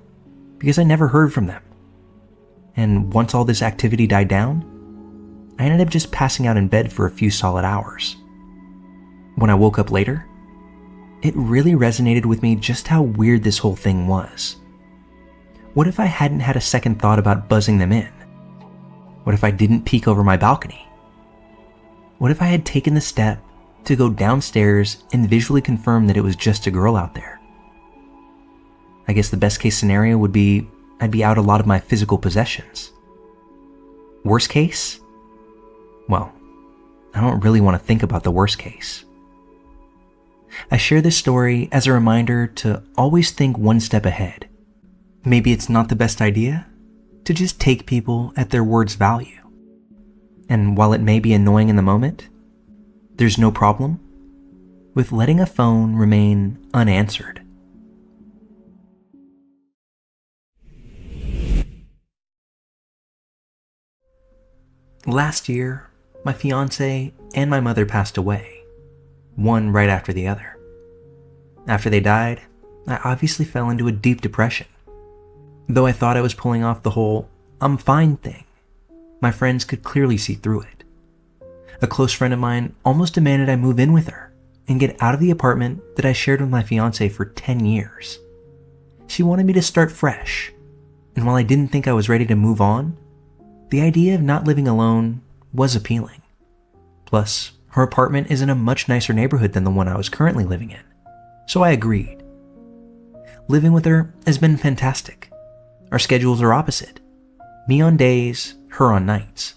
because I never heard from them. And once all this activity died down, I ended up just passing out in bed for a few solid hours. When I woke up later, it really resonated with me just how weird this whole thing was. What if I hadn't had a second thought about buzzing them in? What if I didn't peek over my balcony? What if I had taken the step to go downstairs and visually confirm that it was just a girl out there? I guess the best case scenario would be I'd be out a lot of my physical possessions. Worst case? Well, I don't really want to think about the worst case. I share this story as a reminder to always think one step ahead. Maybe it's not the best idea to just take people at their word's value. And while it may be annoying in the moment, there's no problem with letting a phone remain unanswered. Last year, my fiance and my mother passed away, one right after the other. After they died, I obviously fell into a deep depression. Though I thought I was pulling off the whole "I'm fine" thing, my friends could clearly see through it. A close friend of mine almost demanded I move in with her and get out of the apartment that I shared with my fiance for 10 years. She wanted me to start fresh, and while I didn't think I was ready to move on, the idea of not living alone was appealing. Plus, her apartment is in a much nicer neighborhood than the one I was currently living in, so I agreed. Living with her has been fantastic. Our schedules are opposite. Me on days, her on nights.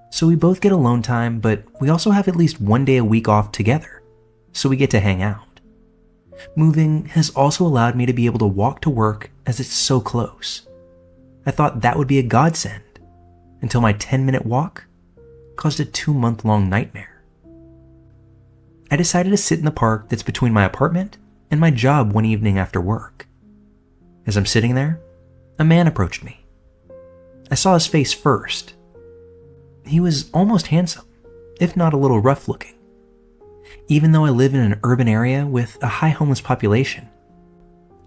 So we both get alone time, but we also have at least one day a week off together, so we get to hang out. Moving has also allowed me to be able to walk to work as it's so close. I thought that would be a godsend, until my 10-minute walk caused a 2-month-long nightmare. I decided to sit in the park that's between my apartment and my job one evening after work. As I'm sitting there, a man approached me. I saw his face first. He was almost handsome, if not a little rough looking. Even though I live in an urban area with a high homeless population,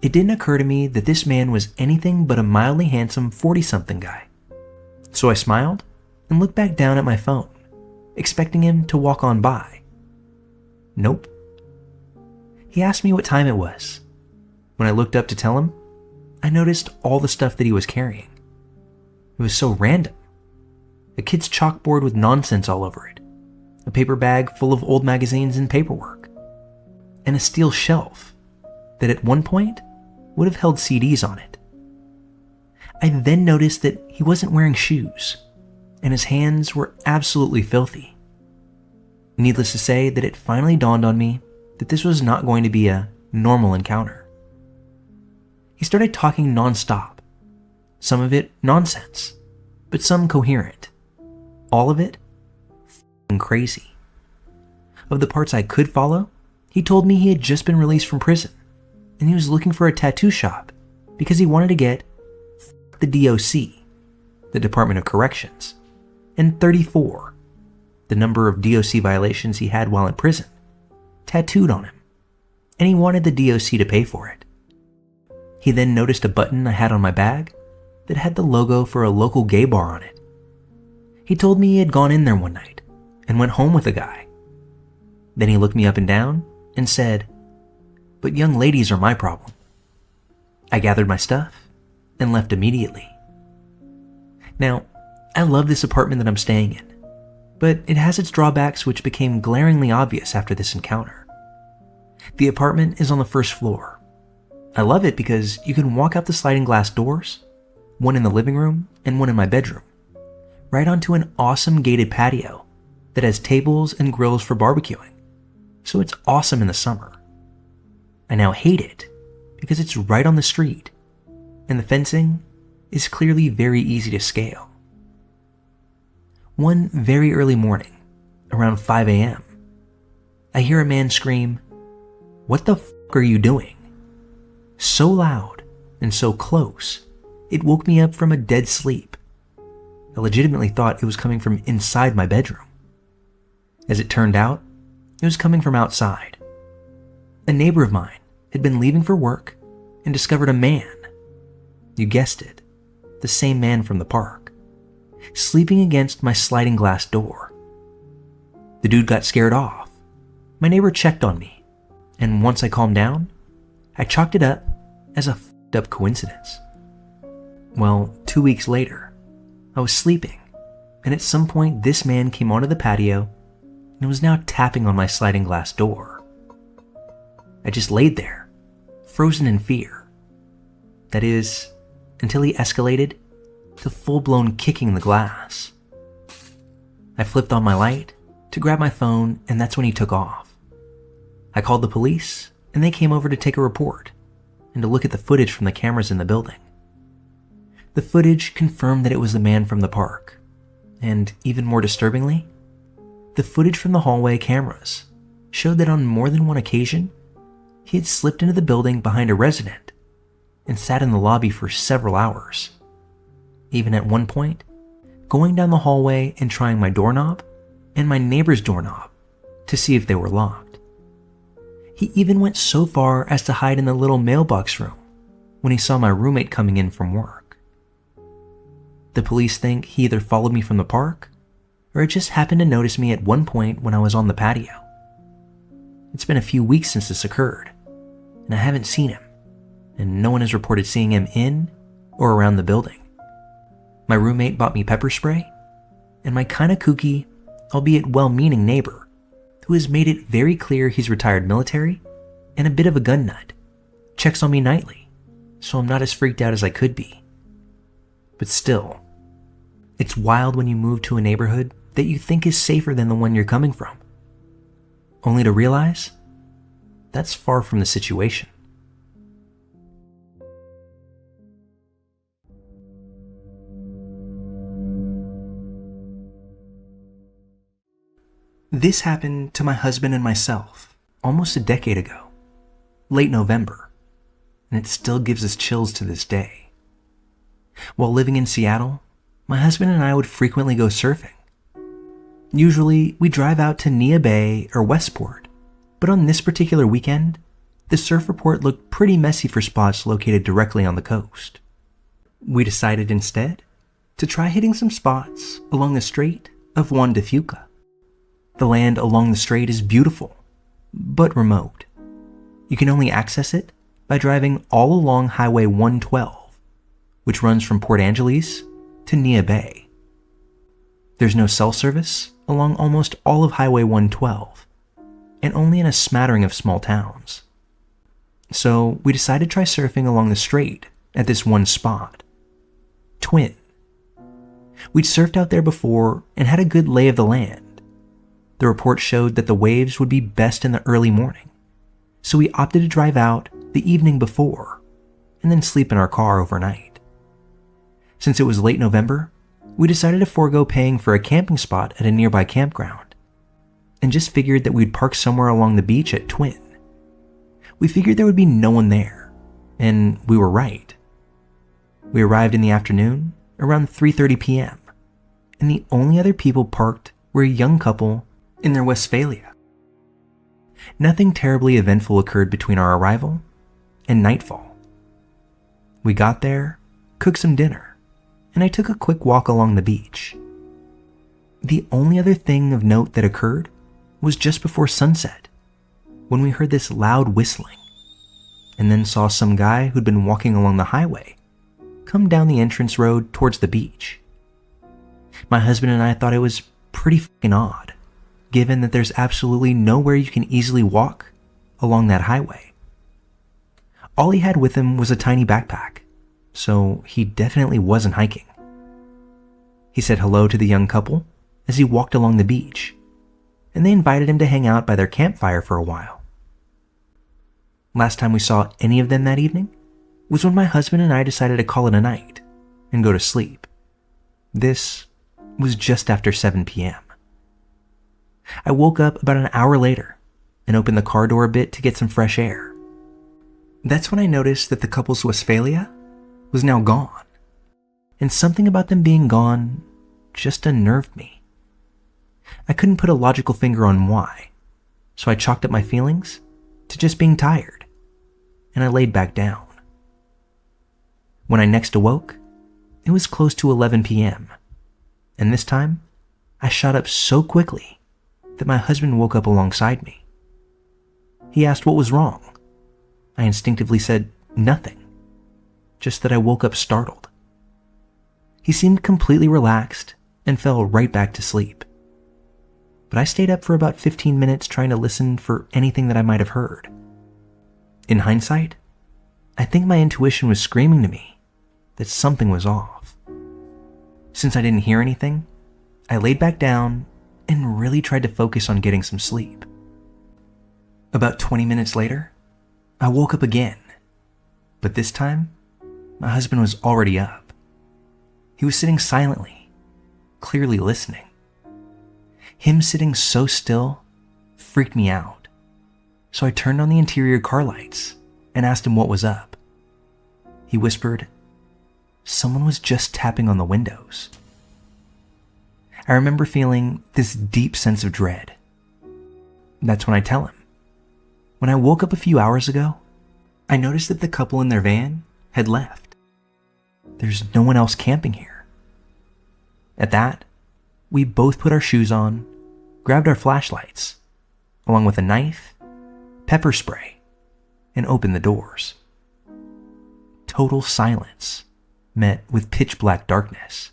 it didn't occur to me that this man was anything but a mildly handsome 40-something guy. So I smiled and looked back down at my phone, expecting him to walk on by. Nope. He asked me what time it was. When I looked up to tell him, I noticed all the stuff that he was carrying. It was so random. A kid's chalkboard with nonsense all over it, a paper bag full of old magazines and paperwork, and a steel shelf that at one point would have held CDs on it. I then noticed that he wasn't wearing shoes, and his hands were absolutely filthy. Needless to say that it finally dawned on me that this was not going to be a normal encounter. He started talking nonstop, some of it nonsense, but some coherent. All of it f***ing crazy. Of the parts I could follow, he told me he had just been released from prison, and he was looking for a tattoo shop because he wanted to get the DOC, the Department of Corrections, and 34, the number of DOC violations he had while in prison, tattooed on him, and he wanted the DOC to pay for it. He then noticed a button I had on my bag that had the logo for a local gay bar on it. He told me he had gone in there one night and went home with a guy. Then he looked me up and down and said, "But young ladies are my problem." I gathered my stuff and left immediately. Now, I love this apartment that I'm staying in, but it has its drawbacks which became glaringly obvious after this encounter. The apartment is on the first floor. I love it because you can walk out the sliding glass doors, one in the living room and one in my bedroom, right onto an awesome gated patio that has tables and grills for barbecuing, so it's awesome in the summer. I now hate it because it's right on the street, and the fencing is clearly very easy to scale. One very early morning, around 5 a.m., I hear a man scream, "What the f*** are you doing?" So loud and so close, it woke me up from a dead sleep. I legitimately thought it was coming from inside my bedroom. As it turned out, it was coming from outside. A neighbor of mine had been leaving for work and discovered a man, you guessed it, the same man from the park, sleeping against my sliding glass door. The dude got scared off. My neighbor checked on me, and once I calmed down, I chalked it up as a f***ed up coincidence. Well, 2 weeks later, I was sleeping, and at some point this man came onto the patio and was now tapping on my sliding glass door. I just laid there, frozen in fear. That is, until he escalated to full-blown kicking the glass. I flipped on my light to grab my phone, and that's when he took off. I called the police, and they came over to take a report and to look at the footage from the cameras in the building. The footage confirmed that it was the man from the park, and even more disturbingly, the footage from the hallway cameras showed that on more than one occasion, he had slipped into the building behind a resident and sat in the lobby for several hours. Even at one point, going down the hallway and trying my doorknob and my neighbor's doorknob to see if they were locked. He even went so far as to hide in the little mailbox room when he saw my roommate coming in from work. The police think he either followed me from the park or just happened to notice me at one point when I was on the patio. It's been a few weeks since this occurred, and I haven't seen him, and no one has reported seeing him in or around the building. My roommate bought me pepper spray, and my kinda kooky, albeit well-meaning neighbor, who has made it very clear he's retired military and a bit of a gun nut, checks on me nightly, so I'm not as freaked out as I could be. But still, it's wild when you move to a neighborhood that you think is safer than the one you're coming from, only to realize that's far from the situation. This happened to my husband and myself almost a decade ago, late November, and it still gives us chills to this day. While living in Seattle, my husband and I would frequently go surfing. Usually, we drive out to Neah Bay or Westport, but on this particular weekend, the surf report looked pretty messy for spots located directly on the coast. We decided instead to try hitting some spots along the Strait of Juan de Fuca. The land along the strait is beautiful, but remote. You can only access it by driving all along Highway 112, which runs from Port Angeles to Neah Bay. There's no cell service along almost all of Highway 112, and only in a smattering of small towns. So we decided to try surfing along the strait at this one spot, Twin. We'd surfed out there before and had a good lay of the land. The report showed that the waves would be best in the early morning, so we opted to drive out the evening before and then sleep in our car overnight. Since it was late November, we decided to forego paying for a camping spot at a nearby campground and just figured that we'd park somewhere along the beach at Twin. We figured there would be no one there, and we were right. We arrived in the afternoon around 3:30 p.m., and the only other people parked were a young couple in their Westphalia. Nothing terribly eventful occurred between our arrival and nightfall. We got there, cooked some dinner, and I took a quick walk along the beach. The only other thing of note that occurred was just before sunset, when we heard this loud whistling, and then saw some guy who'd been walking along the highway come down the entrance road towards the beach. My husband and I thought it was pretty fucking odd, given that there's absolutely nowhere you can easily walk along that highway. All he had with him was a tiny backpack, so he definitely wasn't hiking. He said hello to the young couple as he walked along the beach, and they invited him to hang out by their campfire for a while. Last time we saw any of them that evening was when my husband and I decided to call it a night and go to sleep. This was just after 7 p.m. I woke up about an hour later and opened the car door a bit to get some fresh air. That's when I noticed that the couple's Westphalia was now gone, and something about them being gone just unnerved me. I couldn't put a logical finger on why, so I chalked up my feelings to just being tired, and I laid back down. When I next awoke, it was close to 11 p.m., and this time, I shot up so quickly that my husband woke up alongside me. He asked what was wrong. I instinctively said nothing, just that I woke up startled. He seemed completely relaxed and fell right back to sleep. But I stayed up for about 15 minutes trying to listen for anything that I might have heard. In hindsight, I think my intuition was screaming to me that something was off. Since I didn't hear anything, I laid back down and really tried to focus on getting some sleep. About 20 minutes later, I woke up again, but this time, my husband was already up. He was sitting silently, clearly listening. Him sitting so still freaked me out, so I turned on the interior car lights and asked him what was up. He whispered, "Someone was just tapping on the windows." I remember feeling this deep sense of dread. That's when I tell him. When I woke up a few hours ago, I noticed that the couple in their van had left. There's no one else camping here. At that, we both put our shoes on, grabbed our flashlights, along with a knife, pepper spray, and opened the doors. Total silence met with pitch black darkness.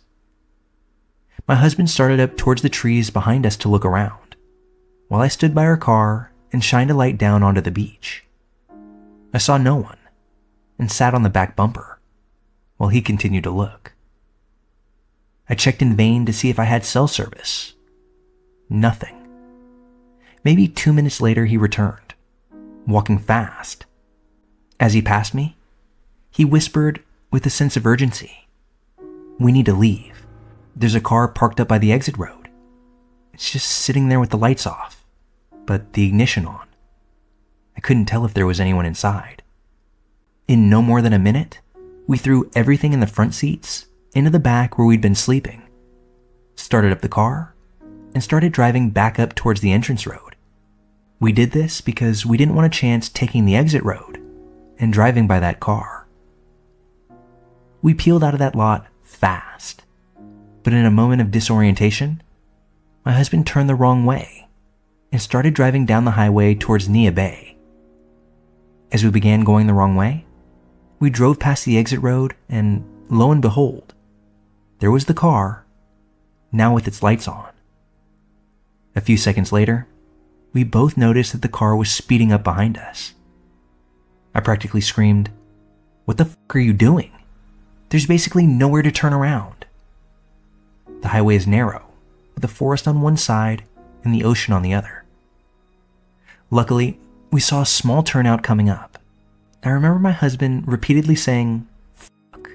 My husband started up towards the trees behind us to look around, while I stood by our car and shined a light down onto the beach. I saw no one and sat on the back bumper while he continued to look. I checked in vain to see if I had cell service. Nothing. Maybe 2 minutes later he returned, walking fast. As he passed me, he whispered with a sense of urgency, "We need to leave. There's a car parked up by the exit road. It's just sitting there with the lights off, but the ignition on. I couldn't tell if there was anyone inside." In no more than a minute, we threw everything in the front seats into the back where we'd been sleeping, started up the car, and started driving back up towards the entrance road. We did this because we didn't want a chance taking the exit road and driving by that car. We peeled out of that lot fast, but in a moment of disorientation, my husband turned the wrong way and started driving down the highway towards Nia Bay. As we began going the wrong way, we drove past the exit road and, lo and behold, there was the car, now with its lights on. A few seconds later, we both noticed that the car was speeding up behind us. I practically screamed, "What the fuck are you doing? There's basically nowhere to turn around." The highway is narrow, with the forest on one side and the ocean on the other. Luckily, we saw a small turnout coming up. I remember my husband repeatedly saying, "Fuck,"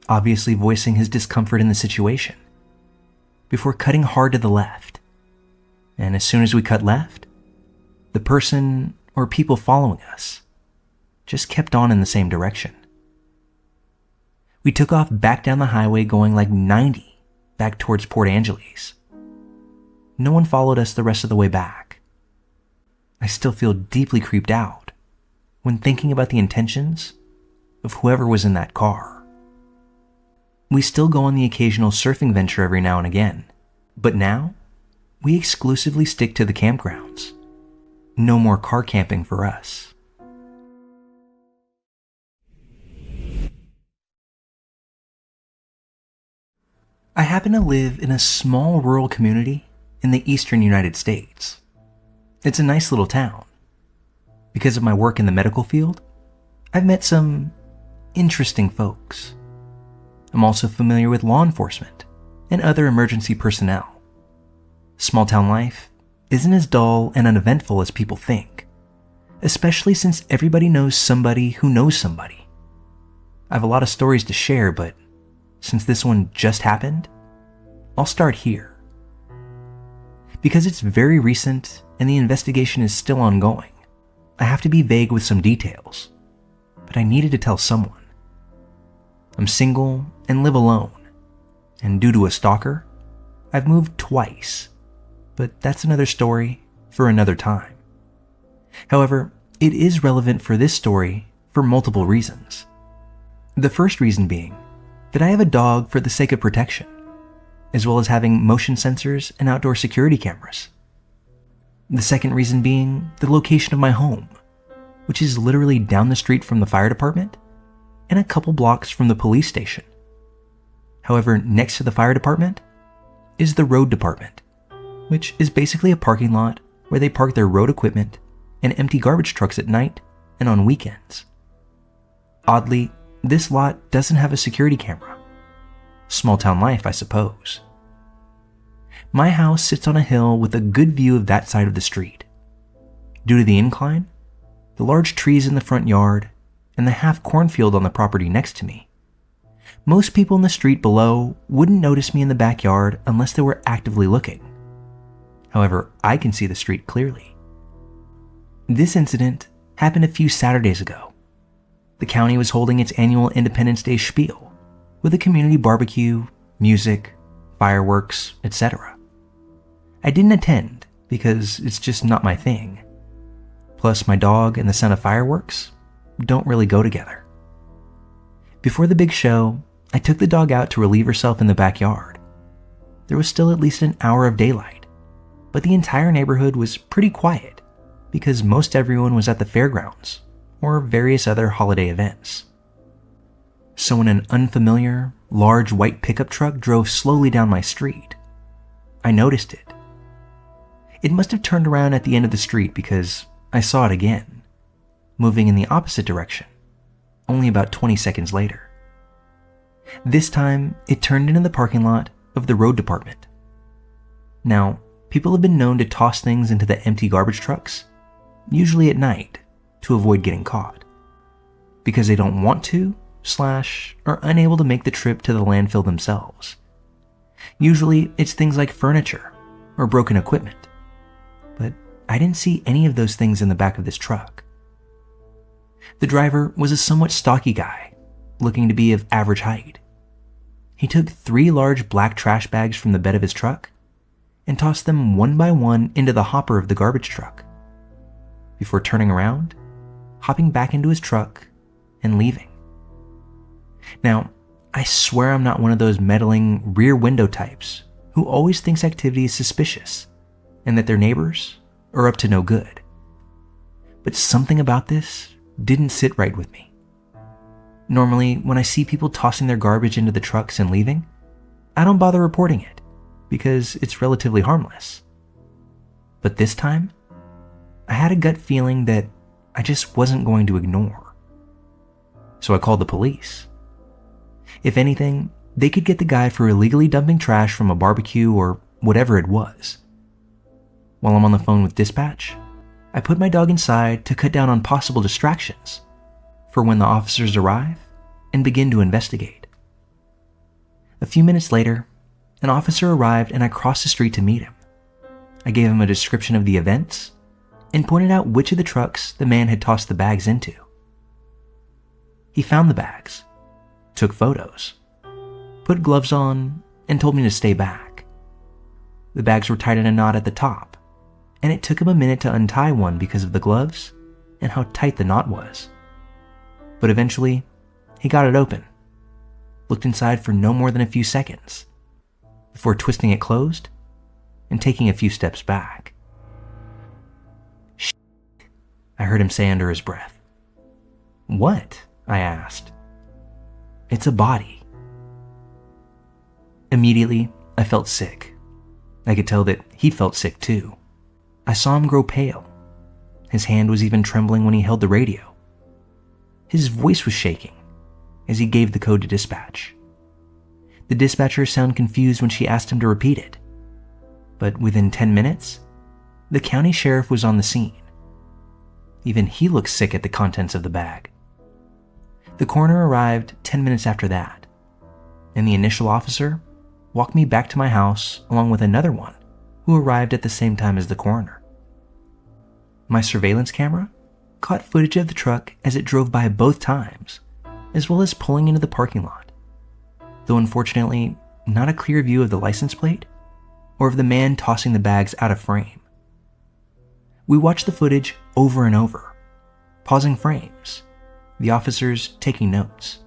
obviously voicing his discomfort in the situation, before cutting hard to the left. And as soon as we cut left, the person or people following us just kept on in the same direction. We took off back down the highway going like 90 back towards Port Angeles. No one followed us the rest of the way back. I still feel deeply creeped out when thinking about the intentions of whoever was in that car. We still go on the occasional surfing venture every now and again, but now we exclusively stick to the campgrounds. No more car camping for us. I happen to live in a small rural community in the eastern United States. It's a nice little town. Because of my work in the medical field, I've met some interesting folks. I'm also familiar with law enforcement and other emergency personnel. Small town life isn't as dull and uneventful as people think, especially since everybody knows somebody who knows somebody. I have a lot of stories to share, but since this one just happened, I'll start here. Because it's very recent and the investigation is still ongoing, I have to be vague with some details, but I needed to tell someone. I'm single and live alone, and due to a stalker, I've moved twice, but that's another story for another time. However, it is relevant for this story for multiple reasons. The first reason being that I have a dog for the sake of protection, as well as having motion sensors and outdoor security cameras. The second reason being the location of my home, which is literally down the street from the fire department and a couple blocks from the police station. However, next to the fire department is the road department, which is basically a parking lot where they park their road equipment and empty garbage trucks at night and on weekends. Oddly, this lot doesn't have a security camera. Small town life, I suppose. My house sits on a hill with a good view of that side of the street. Due to the incline, the large trees in the front yard, and the half cornfield on the property next to me, most people in the street below wouldn't notice me in the backyard unless they were actively looking. However, I can see the street clearly. This incident happened a few Saturdays ago. The county was holding its annual Independence Day spiel with a community barbecue, music, fireworks, etc. I didn't attend because it's just not my thing. Plus, my dog and the sound of fireworks don't really go together. Before the big show, I took the dog out to relieve herself in the backyard. There was still at least an hour of daylight, but the entire neighborhood was pretty quiet because most everyone was at the fairgrounds or various other holiday events. So when an unfamiliar, large white pickup truck drove slowly down my street, I noticed it. It must have turned around at the end of the street because I saw it again, moving in the opposite direction, only about 20 seconds later. This time, it turned into the parking lot of the road department. Now, people have been known to toss things into the empty garbage trucks, usually at night, to avoid getting caught, because they don't want to / are unable to make the trip to the landfill themselves. Usually, it's things like furniture or broken equipment, but I didn't see any of those things in the back of this truck. The driver was a somewhat stocky guy, looking to be of average height. He took 3 large black trash bags from the bed of his truck and tossed them one by one into the hopper of the garbage truck, before turning around, hopping back into his truck, and leaving. Now, I swear I'm not one of those meddling rear window types who always thinks activity is suspicious and that their neighbors are up to no good. But something about this didn't sit right with me. Normally, when I see people tossing their garbage into the trucks and leaving, I don't bother reporting it because it's relatively harmless. But this time, I had a gut feeling that I just wasn't going to ignore. So I called the police. If anything, they could get the guy for illegally dumping trash from a barbecue or whatever it was. While I'm on the phone with dispatch, I put my dog inside to cut down on possible distractions for when the officers arrive and begin to investigate. A few minutes later, an officer arrived and I crossed the street to meet him. I gave him a description of the events and pointed out which of the trucks the man had tossed the bags into. He found the bags, took photos, put gloves on, and told me to stay back. The bags were tied in a knot at the top, and it took him a minute to untie one because of the gloves and how tight the knot was. But eventually, he got it open, looked inside for no more than a few seconds, before twisting it closed and taking a few steps back. "Shit," I heard him say under his breath. "What?" I asked. "It's a body." Immediately, I felt sick. I could tell that he felt sick too. I saw him grow pale. His hand was even trembling when he held the radio. His voice was shaking as he gave the code to dispatch. The dispatcher sounded confused when she asked him to repeat it. But within 10 minutes, the county sheriff was on the scene. Even he looked sick at the contents of the bag. The coroner arrived 10 minutes after that, and the initial officer walked me back to my house along with another one who arrived at the same time as the coroner. My surveillance camera caught footage of the truck as it drove by both times, as well as pulling into the parking lot, though unfortunately not a clear view of the license plate or of the man tossing the bags out of frame. We watched the footage over and over, pausing frames, the officers taking notes.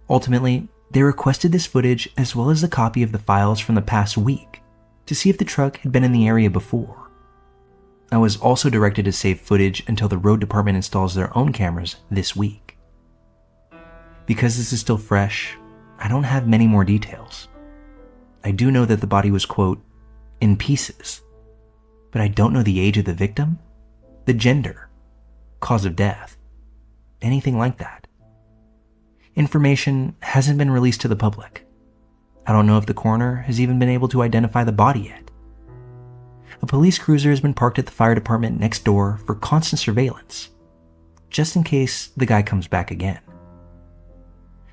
Ultimately, they requested this footage as well as a copy of the files from the past week to see if the truck had been in the area before. I was also directed to save footage until the road department installs their own cameras this week. Because this is still fresh, I don't have many more details. I do know that the body was, quote, in pieces, but I don't know the age of the victim, the gender, cause of death, anything like that. Information hasn't been released to the public. I don't know if the coroner has even been able to identify the body yet. A police cruiser has been parked at the fire department next door for constant surveillance, just in case the guy comes back again.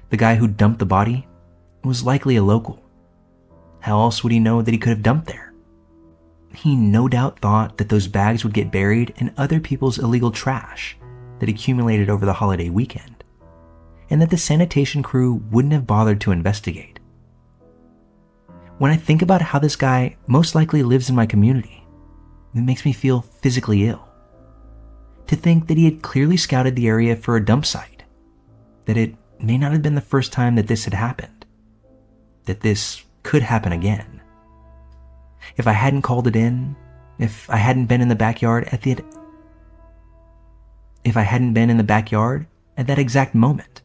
The guy who dumped the body was likely a local. How else would he know that he could have dumped there? He no doubt thought that those bags would get buried in other people's illegal trash that accumulated over the holiday weekend, and that the sanitation crew wouldn't have bothered to investigate. When I think about how this guy most likely lives in my community, it makes me feel physically ill. To think that he had clearly scouted the area for a dump site, that it may not have been the first time that this had happened, that this could happen again. If I hadn't called it in, if I hadn't been in the backyard at that exact moment,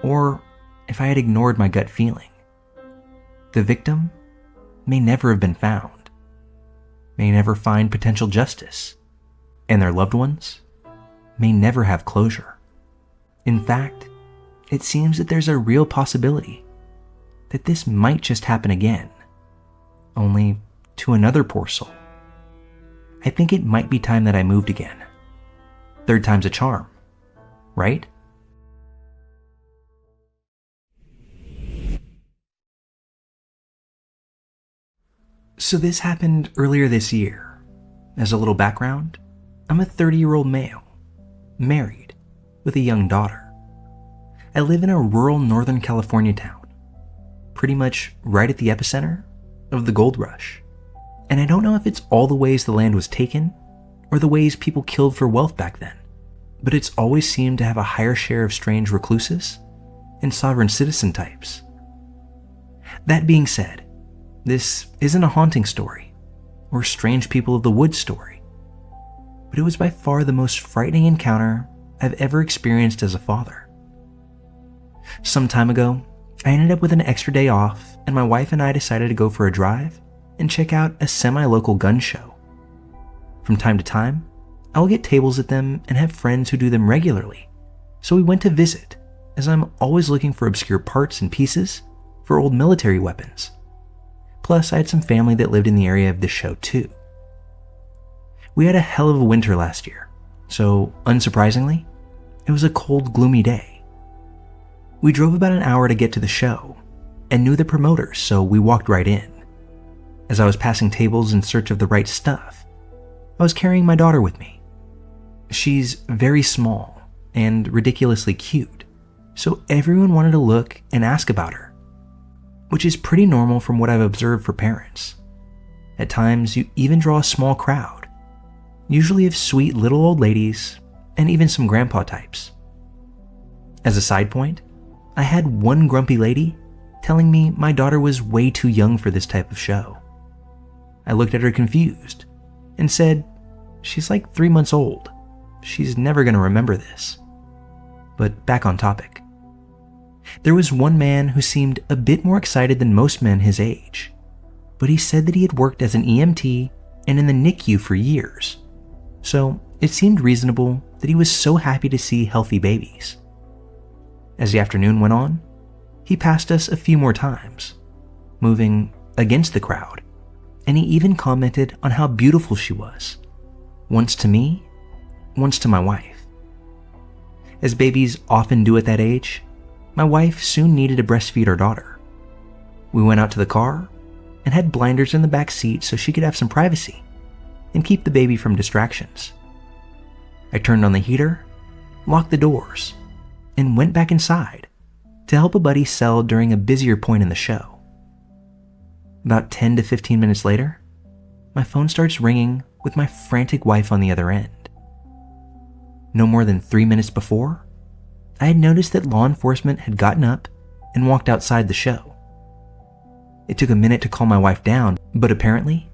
or if I had ignored my gut feeling, the victim may never have been found, may never find potential justice, and their loved ones may never have closure. In fact, it seems that there's a real possibility that this might just happen again, only to another poor soul. I think it might be time that I moved again. Third time's a charm, right? So this happened earlier this year. As a little background, I'm a 30-year-old male, married, with a young daughter. I live in a rural Northern California town, pretty much right at the epicenter of the gold rush. And I don't know if it's all the ways the land was taken or the ways people killed for wealth back then, but it's always seemed to have a higher share of strange recluses and sovereign citizen types. That being said, this isn't a haunting story or strange people of the woods story, but it was by far the most frightening encounter I've ever experienced as a father. Some time ago, I ended up with an extra day off, and my wife and I decided to go for a drive and check out a semi-local gun show. From time to time, I will get tables at them and have friends who do them regularly, so we went to visit, as I'm always looking for obscure parts and pieces for old military weapons. Plus, I had some family that lived in the area of this show too. We had a hell of a winter last year, so unsurprisingly, it was a cold, gloomy day. We drove about an hour to get to the show and knew the promoters, so we walked right in. As I was passing tables in search of the right stuff, I was carrying my daughter with me. She's very small and ridiculously cute, so everyone wanted to look and ask about her, which is pretty normal from what I've observed for parents. At times, you even draw a small crowd, usually of sweet little old ladies and even some grandpa types. As a side point, I had one grumpy lady telling me my daughter was way too young for this type of show. I looked at her confused and said, "She's like 3 months old. She's never going to remember this." But back on topic. There was one man who seemed a bit more excited than most men his age, but he said that he had worked as an EMT and in the NICU for years, so it seemed reasonable that he was so happy to see healthy babies. As the afternoon went on, he passed us a few more times, moving against the crowd, and he even commented on how beautiful she was, once to me, once to my wife. As babies often do at that age, my wife soon needed to breastfeed our daughter. We went out to the car and had blinders in the back seat so she could have some privacy and keep the baby from distractions. I turned on the heater, locked the doors, and went back inside to help a buddy sell during a busier point in the show. About 10 to 15 minutes later, my phone starts ringing with my frantic wife on the other end. No more than 3 minutes before, I had noticed that law enforcement had gotten up and walked outside the show. It took a minute to calm my wife down, but apparently,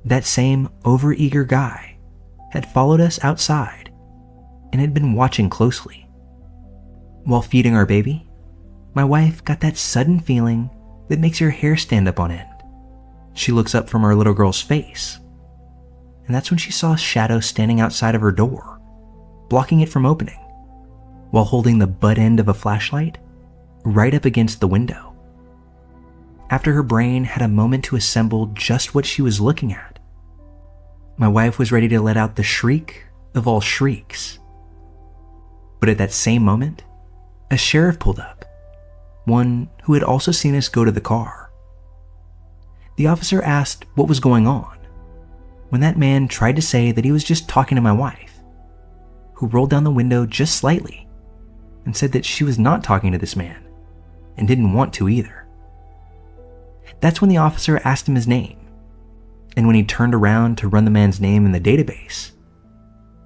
that same overeager guy had followed us outside and had been watching closely. While feeding our baby, my wife got that sudden feeling that makes your hair stand up on end. She looks up from our little girl's face, and that's when she saw a shadow standing outside of her door, blocking it from opening, while holding the butt end of a flashlight right up against the window. After her brain had a moment to assemble just what she was looking at, my wife was ready to let out the shriek of all shrieks. But at that same moment, a sheriff pulled up, one who had also seen us go to the car. The officer asked what was going on, when that man tried to say that he was just talking to my wife, who rolled down the window just slightly and said that she was not talking to this man and didn't want to either. That's when the officer asked him his name. And when he turned around to run the man's name in the database,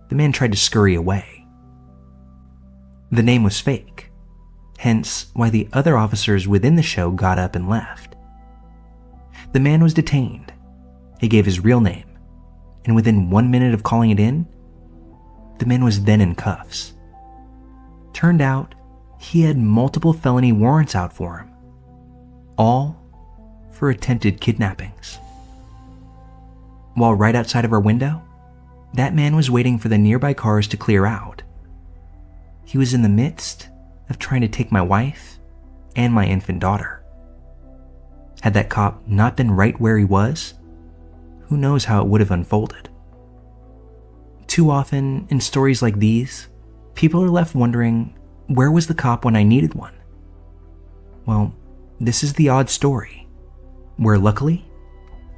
the man tried to scurry away. The name was fake, hence why the other officers within the show got up and left. The man was detained. He gave his real name, and within 1 minute of calling it in, the man was then in cuffs. Turned out, he had multiple felony warrants out for him, all for attempted kidnappings. While right outside of our window, that man was waiting for the nearby cars to clear out. He was in the midst of trying to take my wife and my infant daughter. Had that cop not been right where he was, who knows how it would have unfolded. Too often, in stories like these, people are left wondering, where was the cop when I needed one? Well, this is the odd story, where luckily,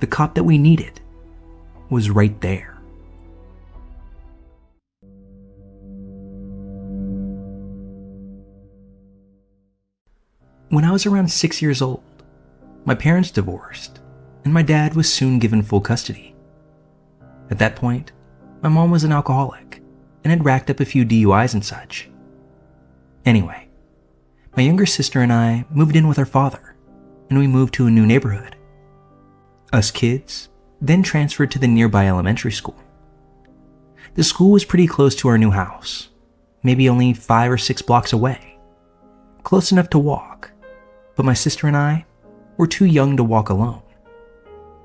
the cop that we needed was right there. When I was around 6 years old, my parents divorced, and my dad was soon given full custody. At that point, my mom was an alcoholic and had racked up a few DUIs and such. Anyway, my younger sister and I moved in with our father, and we moved to a new neighborhood. Us kids then transferred to the nearby elementary school. The school was pretty close to our new house, maybe only 5 or 6 blocks away, close enough to walk, but my sister and I were too young to walk alone.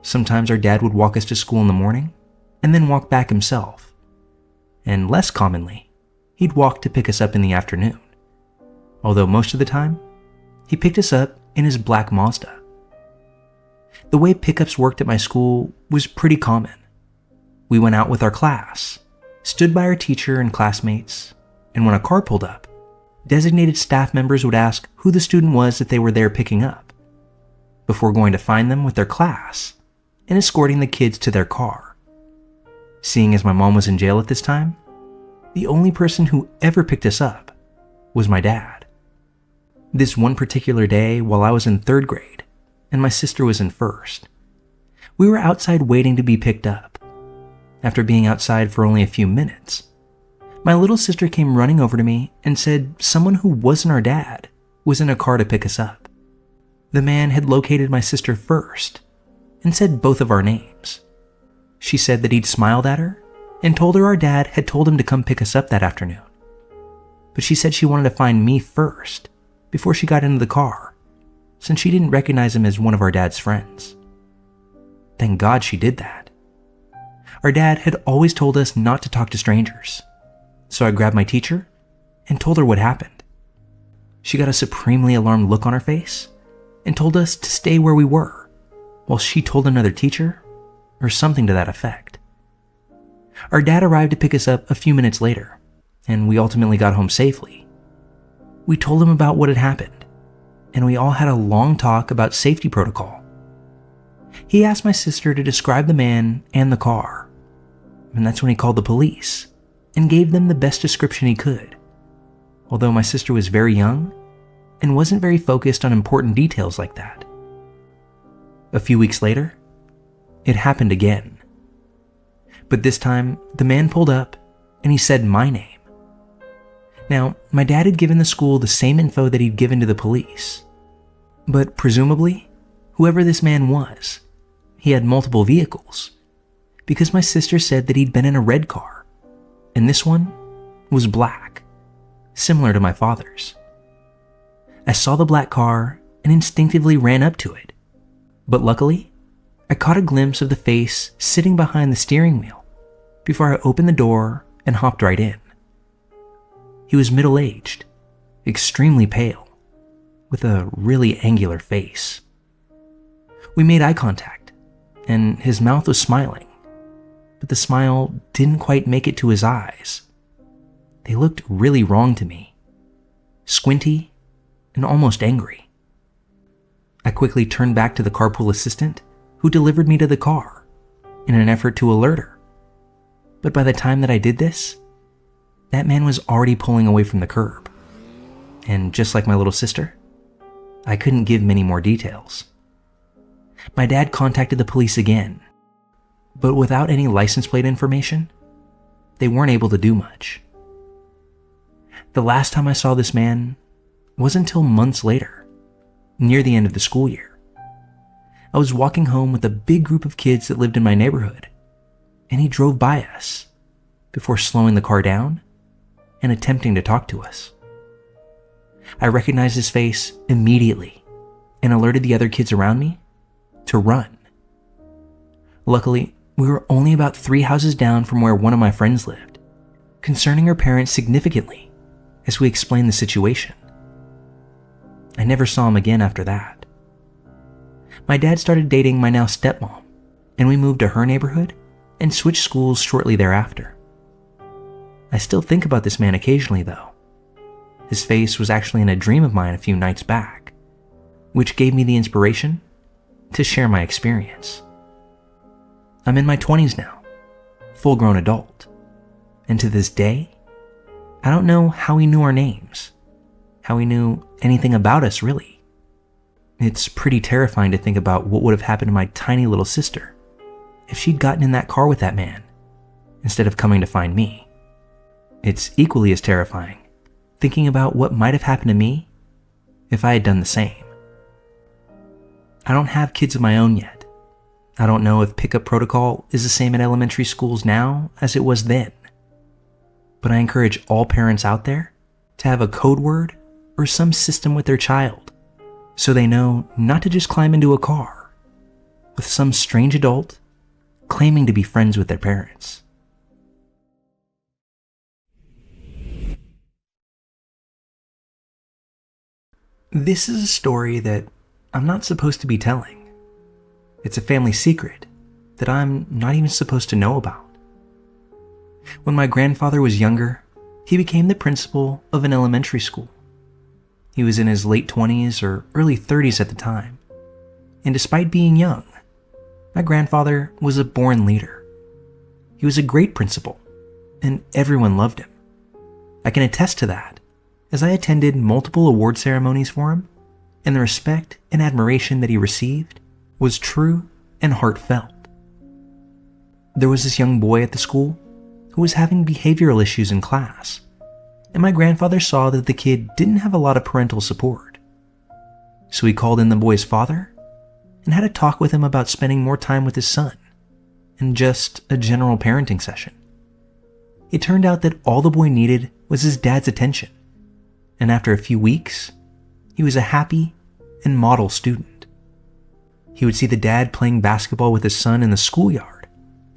Sometimes our dad would walk us to school in the morning and then walk back himself, and less commonly, he'd walk to pick us up in the afternoon, although most of the time, he picked us up in his black Mazda. The way pickups worked at my school was pretty common. We went out with our class, stood by our teacher and classmates, and when a car pulled up, designated staff members would ask who the student was that they were there picking up, before going to find them with their class and escorting the kids to their car. Seeing as my mom was in jail at this time, the only person who ever picked us up was my dad. This one particular day while I was in 3rd grade and my sister was in 1st, we were outside waiting to be picked up. After being outside for only a few minutes, my little sister came running over to me and said someone who wasn't our dad was in a car to pick us up. The man had located my sister first and said both of our names. She said that he'd smiled at her and told her our dad had told him to come pick us up that afternoon. But she said she wanted to find me first before she got into the car, since she didn't recognize him as one of our dad's friends. Thank God she did that. Our dad had always told us not to talk to strangers, so I grabbed my teacher and told her what happened. She got a supremely alarmed look on her face and told us to stay where we were, while she told another teacher, or something to that effect. Our dad arrived to pick us up a few minutes later, and we ultimately got home safely. We told him about what had happened, and we all had a long talk about safety protocol. He asked my sister to describe the man and the car, and that's when he called the police and gave them the best description he could, although my sister was very young and wasn't very focused on important details like that. A few weeks later, it happened again. But this time, the man pulled up and he said my name. Now, my dad had given the school the same info that he'd given to the police, but presumably, whoever this man was, he had multiple vehicles, because my sister said that he'd been in a red car, and this one was black, similar to my father's. I saw the black car and instinctively ran up to it, but luckily, I caught a glimpse of the face sitting behind the steering wheel before I opened the door and hopped right in. He was middle-aged, extremely pale, with a really angular face. We made eye contact, and his mouth was smiling, but the smile didn't quite make it to his eyes. They looked really wrong to me, squinty and almost angry. I quickly turned back to the carpool assistant who delivered me to the car in an effort to alert her. But by the time that I did this, that man was already pulling away from the curb. And just like my little sister, I couldn't give many more details. My dad contacted the police again, but without any license plate information, they weren't able to do much. The last time I saw this man wasn't until months later, near the end of the school year. I was walking home with a big group of kids that lived in my neighborhood, and he drove by us before slowing the car down and attempting to talk to us. I recognized his face immediately and alerted the other kids around me to run. Luckily, we were only about 3 houses down from where one of my friends lived, concerning her parents significantly as we explained the situation. I never saw him again after that. My dad started dating my now stepmom, and we moved to her neighborhood and switched schools shortly thereafter. I still think about this man occasionally, though. His face was actually in a dream of mine a few nights back, which gave me the inspiration to share my experience. I'm in my 20s now, full-grown adult, and to this day, I don't know how he knew our names, how he knew anything about us really. It's pretty terrifying to think about what would have happened to my tiny little sister if she'd gotten in that car with that man instead of coming to find me. It's equally as terrifying thinking about what might have happened to me if I had done the same. I don't have kids of my own yet. I don't know if pickup protocol is the same at elementary schools now as it was then. But I encourage all parents out there to have a code word or some system with their child so they know not to just climb into a car with some strange adult claiming to be friends with their parents. This is a story that I'm not supposed to be telling. It's a family secret that I'm not even supposed to know about. When my grandfather was younger, he became the principal of an elementary school. He was in his late 20s or early 30s at the time, and despite being young, my grandfather was a born leader. He was a great principal, and everyone loved him. I can attest to that, as I attended multiple award ceremonies for him, and the respect and admiration that he received was true and heartfelt. There was this young boy at the school who was having behavioral issues in class, and my grandfather saw that the kid didn't have a lot of parental support. So he called in the boy's father and had a talk with him about spending more time with his son and just a general parenting session. It turned out that all the boy needed was his dad's attention, and after a few weeks, he was a happy and model student. He would see the dad playing basketball with his son in the schoolyard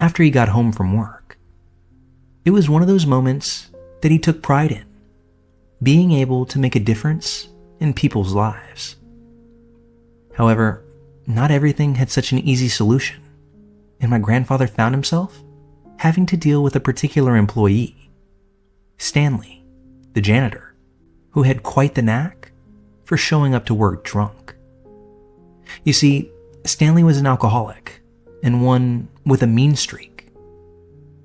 after he got home from work. It was one of those moments that he took pride in, being able to make a difference in people's lives. However, not everything had such an easy solution, and my grandfather found himself having to deal with a particular employee, Stanley, the janitor, who had quite the knack for showing up to work drunk. You see, Stanley was an alcoholic, and one with a mean streak.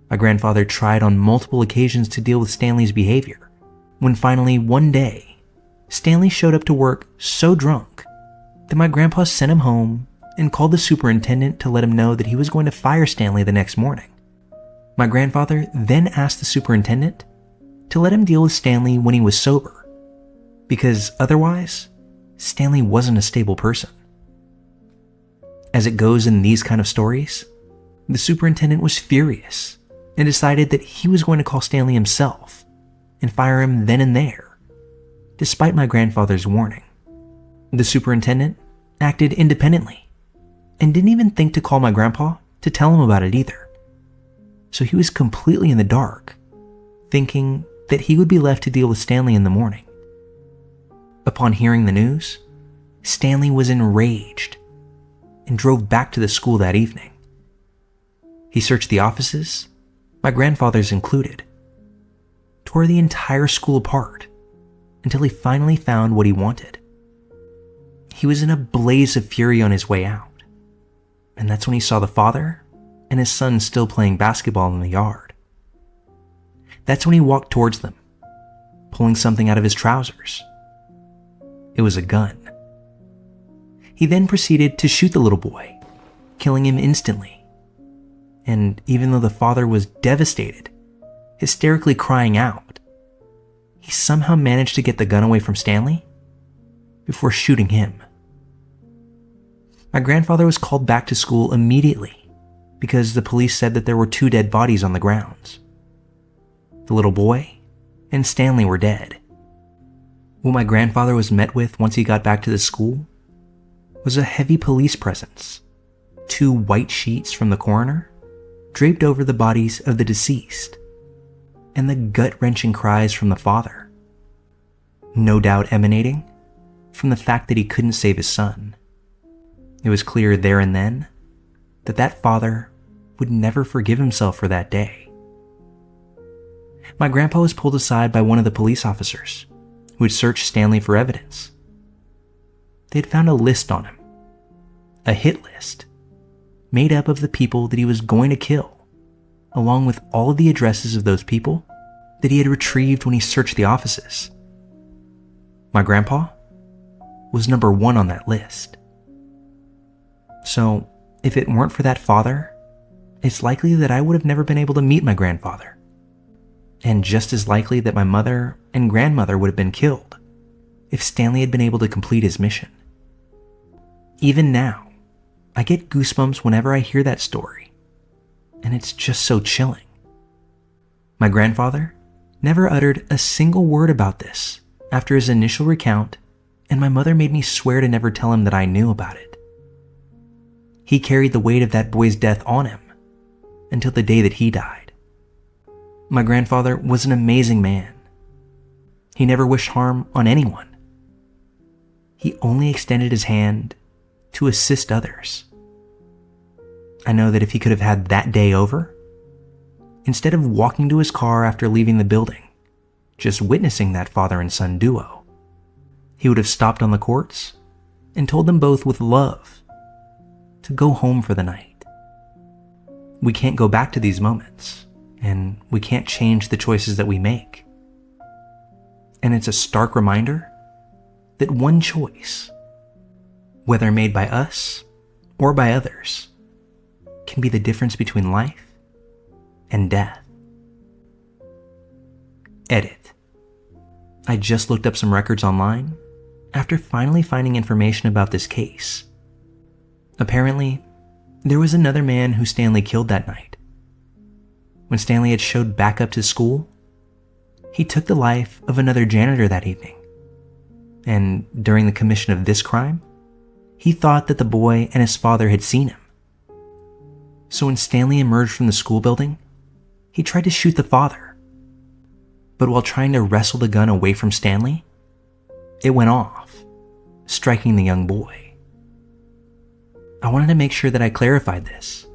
My grandfather tried on multiple occasions to deal with Stanley's behavior, when finally one day, Stanley showed up to work so drunk that my grandpa sent him home and called the superintendent to let him know that he was going to fire Stanley the next morning. My grandfather then asked the superintendent to let him deal with Stanley when he was sober, because otherwise, Stanley wasn't a stable person. As it goes in these kind of stories, the superintendent was furious and decided that he was going to call Stanley himself and fire him then and there, despite my grandfather's warning. The superintendent acted independently and didn't even think to call my grandpa to tell him about it either. So he was completely in the dark, thinking that he would be left to deal with Stanley in the morning. Upon hearing the news, Stanley was enraged and drove back to the school that evening. He searched the offices, my grandfather's included, tore the entire school apart until he finally found what he wanted. He was in a blaze of fury on his way out, and that's when he saw the father and his son still playing basketball in the yard. That's when he walked towards them, pulling something out of his trousers. It was a gun. He He then proceeded to shoot the little boy, killing him instantly. And even though the father was devastated, hysterically crying out, he somehow managed to get the gun away from Stanley before shooting him. My grandfather was called back to school immediately because the police said that there were 2 dead bodies on the grounds. The little boy and Stanley were dead. What my grandfather was met with once he got back to the school was a heavy police presence, 2 white sheets from the coroner draped over the bodies of the deceased, and the gut-wrenching cries from the father, no doubt emanating from the fact that he couldn't save his son. It was clear there and then that that father would never forgive himself for that day. My grandpa was pulled aside by one of the police officers who had searched Stanley for evidence. They had found a list on him, a hit list, made up of the people that he was going to kill, along with all of the addresses of those people that he had retrieved when he searched the offices. My grandpa was number 1 on that list. So, if it weren't for that father, it's likely that I would have never been able to meet my grandfather. And just as likely that my mother and grandmother would have been killed if Stanley had been able to complete his mission. Even now, I get goosebumps whenever I hear that story, and it's just so chilling. My grandfather never uttered a single word about this after his initial recount, and my mother made me swear to never tell him that I knew about it. He carried the weight of that boy's death on him until the day that he died. My grandfather was an amazing man. He never wished harm on anyone. He only extended his hand to assist others. I know that if he could have had that day over, instead of walking to his car after leaving the building, just witnessing that father and son duo, he would have stopped on the courts and told them both with love to go home for the night. We can't go back to these moments, and we can't change the choices that we make. And it's a stark reminder that one choice, whether made by us or by others, can be the difference between life and death. Edit. I just looked up some records online after finally finding information about this case. Apparently, there was another man who Stanley killed that night. When Stanley had showed back up to school, he took the life of another janitor that evening. And during the commission of this crime, he thought that the boy and his father had seen him. So when Stanley emerged from the school building, he tried to shoot the father. But while trying to wrestle the gun away from Stanley, it went off, striking the young boy. I wanted to make sure that I clarified this,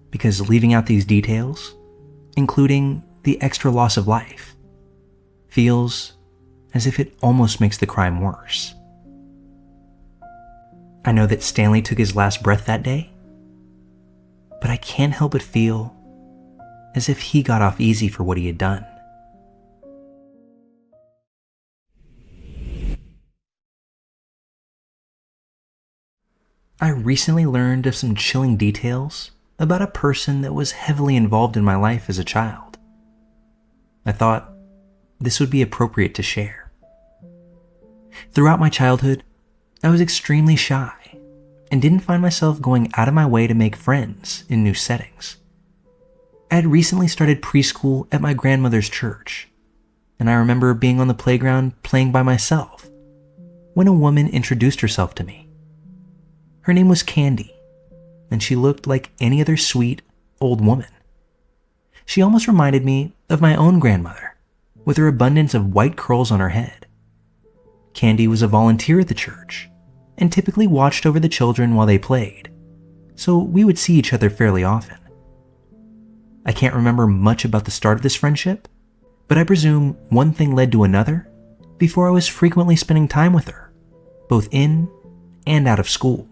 because leaving out these details, including the extra loss of life, feels as if it almost makes the crime worse. I know that Stanley took his last breath that day, but I can't help but feel as if he got off easy for what he had done. I recently learned of some chilling details about a person that was heavily involved in my life as a child. I thought this would be appropriate to share. Throughout my childhood, I was extremely shy and didn't find myself going out of my way to make friends in new settings. I had recently started preschool at my grandmother's church, and I remember being on the playground playing by myself when a woman introduced herself to me. Her name was Candy, and she looked like any other sweet, old woman. She almost reminded me of my own grandmother, with her abundance of white curls on her head. Candy was a volunteer at the church, and typically watched over the children while they played, so we would see each other fairly often. I can't remember much about the start of this friendship, but I presume one thing led to another before I was frequently spending time with her, both in and out of school.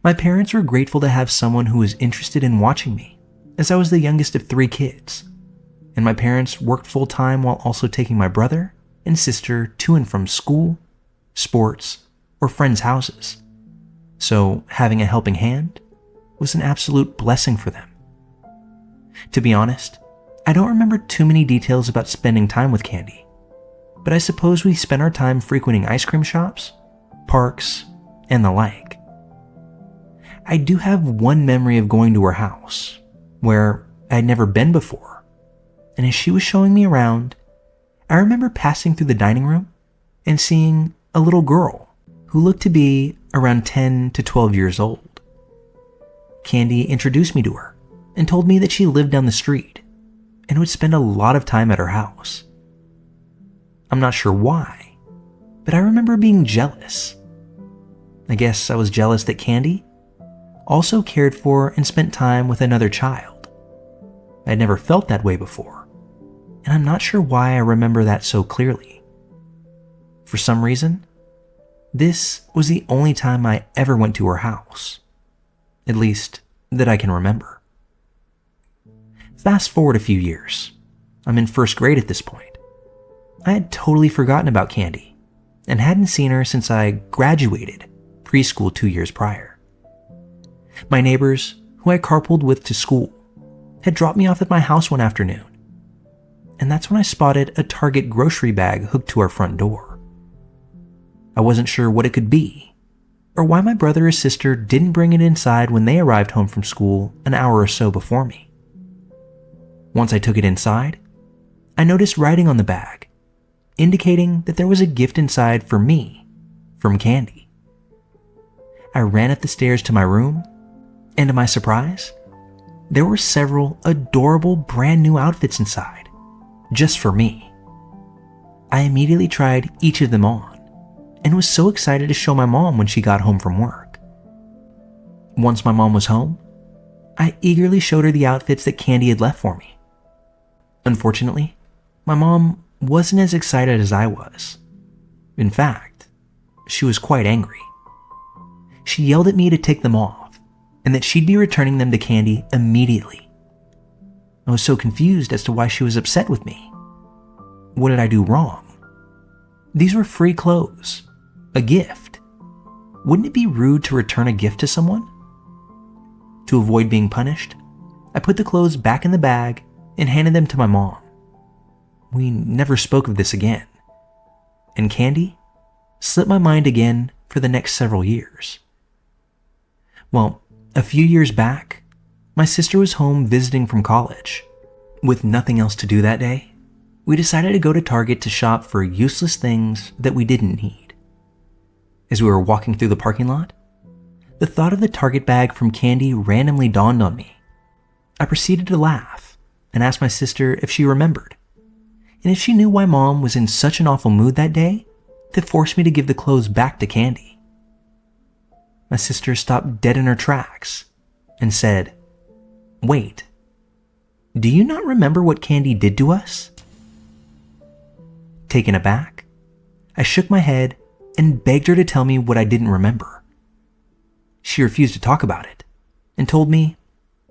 My parents were grateful to have someone who was interested in watching me, as I was the youngest of 3 kids, and my parents worked full-time while also taking my brother and sister to and from school, sports, or friends' houses, so having a helping hand was an absolute blessing for them. To be honest, I don't remember too many details about spending time with Candy, but I suppose we spent our time frequenting ice cream shops, parks, and the like. I do have one memory of going to her house, where I'd never been before, and as she was showing me around, I remember passing through the dining room and seeing a little girl who looked to be around 10 to 12 years old. Candy introduced me to her and told me that she lived down the street and would spend a lot of time at her house. I'm not sure why, but I remember being jealous. I guess I was jealous that Candy also cared for and spent time with another child. I'd never felt that way before, and I'm not sure why I remember that so clearly. For some reason, this was the only time I ever went to her house, at least that I can remember. Fast forward a few years. I'm in first grade at this point. I had totally forgotten about Candy and hadn't seen her since I graduated preschool 2 years prior. My neighbors, who I carpooled with to school, had dropped me off at my house one afternoon, and that's when I spotted a Target grocery bag hooked to our front door. I wasn't sure what it could be, or why my brother or sister didn't bring it inside when they arrived home from school an hour or so before me. Once I took it inside, I noticed writing on the bag, indicating that there was a gift inside for me from Candy. I ran up the stairs to my room, and to my surprise, there were several adorable brand new outfits inside, just for me. I immediately tried each of them on, and was so excited to show my mom when she got home from work. Once my mom was home, I eagerly showed her the outfits that Candy had left for me. Unfortunately, my mom wasn't as excited as I was. In fact, she was quite angry. She yelled at me to take them off, and that she'd be returning them to Candy immediately. I was so confused as to why she was upset with me. What did I do wrong? These were free clothes, a gift. Wouldn't it be rude to return a gift to someone? To avoid being punished, I put the clothes back in the bag and handed them to my mom. We never spoke of this again, and Candy slipped my mind again for the next several years. Well, a few years back, my sister was home visiting from college. With nothing else to do that day, we decided to go to Target to shop for useless things that we didn't need. As we were walking through the parking lot, the thought of the Target bag from Candy randomly dawned on me. I proceeded to laugh and asked my sister if she remembered, and if she knew why Mom was in such an awful mood that day that forced me to give the clothes back to Candy. My sister stopped dead in her tracks and said, "Wait, do you not remember what Candy did to us?" Taken aback, I shook my head and begged her to tell me what I didn't remember. She refused to talk about it and told me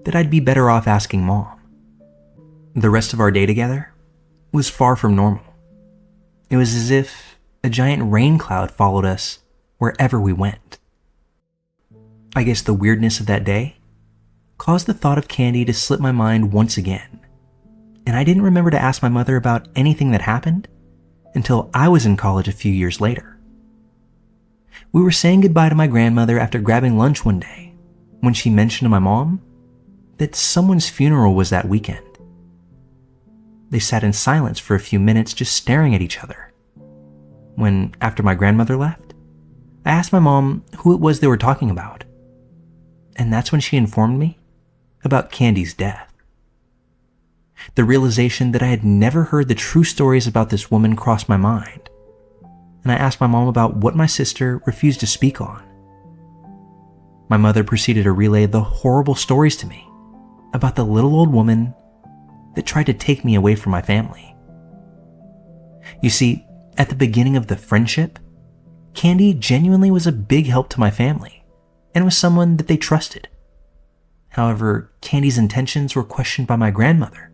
that I'd be better off asking Mom. The rest of our day together was far from normal. It was as if a giant rain cloud followed us wherever we went. I guess the weirdness of that day caused the thought of Candy to slip my mind once again, and I didn't remember to ask my mother about anything that happened until I was in college a few years later. We were saying goodbye to my grandmother after grabbing lunch one day when she mentioned to my mom that someone's funeral was that weekend. They sat in silence for a few minutes just staring at each other. When, after my grandmother left, I asked my mom who it was they were talking about, and that's when she informed me about Candy's death. The realization that I had never heard the true stories about this woman crossed my mind, and I asked my mom about what my sister refused to speak on. My mother proceeded to relay the horrible stories to me about the little old woman that tried to take me away from my family. You see, at the beginning of the friendship, Candy genuinely was a big help to my family and was someone that they trusted. However, Candy's intentions were questioned by my grandmother,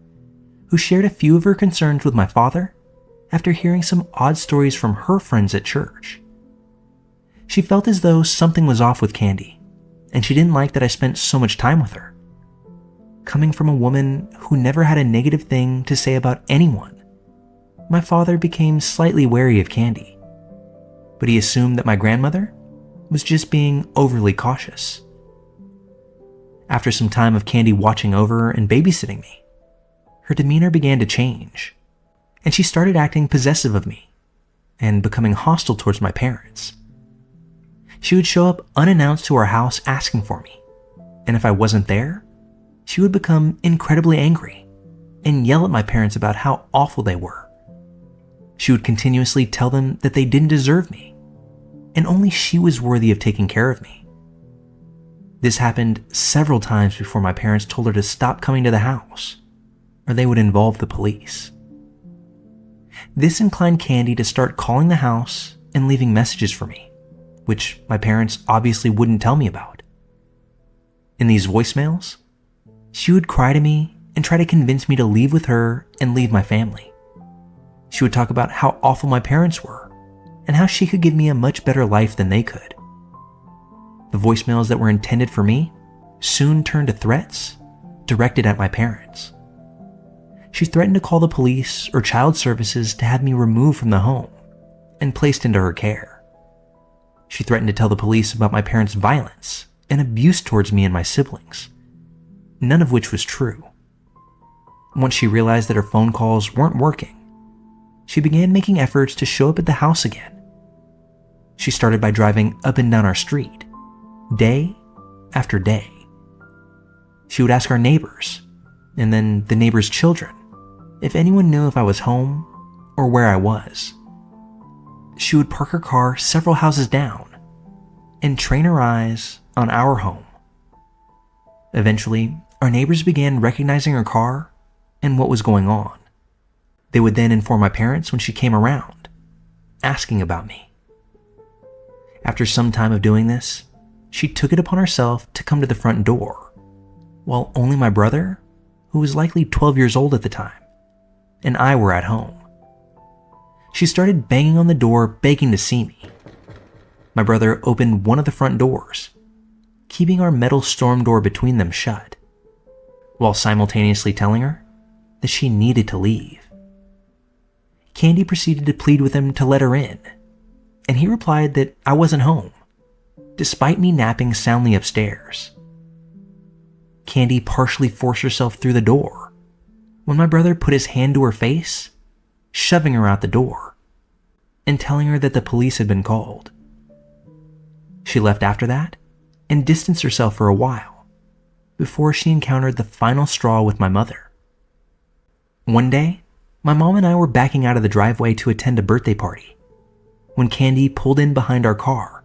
who shared a few of her concerns with my father after hearing some odd stories from her friends at church. She felt as though something was off with Candy, and she didn't like that I spent so much time with her. Coming from a woman who never had a negative thing to say about anyone, my father became slightly wary of Candy, but he assumed that my grandmother was just being overly cautious. After some time of Candy watching over and babysitting me, her demeanor began to change, and she started acting possessive of me and becoming hostile towards my parents. She would show up unannounced to our house asking for me, and if I wasn't there, she would become incredibly angry and yell at my parents about how awful they were. She would continuously tell them that they didn't deserve me, and only she was worthy of taking care of me. This happened several times before my parents told her to stop coming to the house, or they would involve the police. This inclined Candy to start calling the house and leaving messages for me, which my parents obviously wouldn't tell me about. In these voicemails, she would cry to me and try to convince me to leave with her and leave my family. She would talk about how awful my parents were and how she could give me a much better life than they could. The voicemails that were intended for me soon turned to threats directed at my parents. She threatened to call the police or child services to have me removed from the home and placed into her care. She threatened to tell the police about my parents' violence and abuse towards me and my siblings, none of which was true. Once she realized that her phone calls weren't working, she began making efforts to show up at the house again. She started by driving up and down our street, day after day. She would ask our neighbors, and then the neighbors' children, if anyone knew if I was home or where I was. She would park her car several houses down and train her eyes on our home. Eventually, our neighbors began recognizing her car and what was going on. They would then inform my parents when she came around, asking about me. After some time of doing this, she took it upon herself to come to the front door, while only my brother, who was likely 12 years old at the time, and I were at home. She started banging on the door, begging to see me. My brother opened one of the front doors, keeping our metal storm door between them shut, while simultaneously telling her that she needed to leave. Candy proceeded to plead with him to let her in, and he replied that I wasn't home, despite me napping soundly upstairs. Candy partially forced herself through the door when my brother put his hand to her face, shoving her out the door and telling her that the police had been called. She left after that and distanced herself for a while before she encountered the final straw with my mother. One day, my mom and I were backing out of the driveway to attend a birthday party when Candy pulled in behind our car,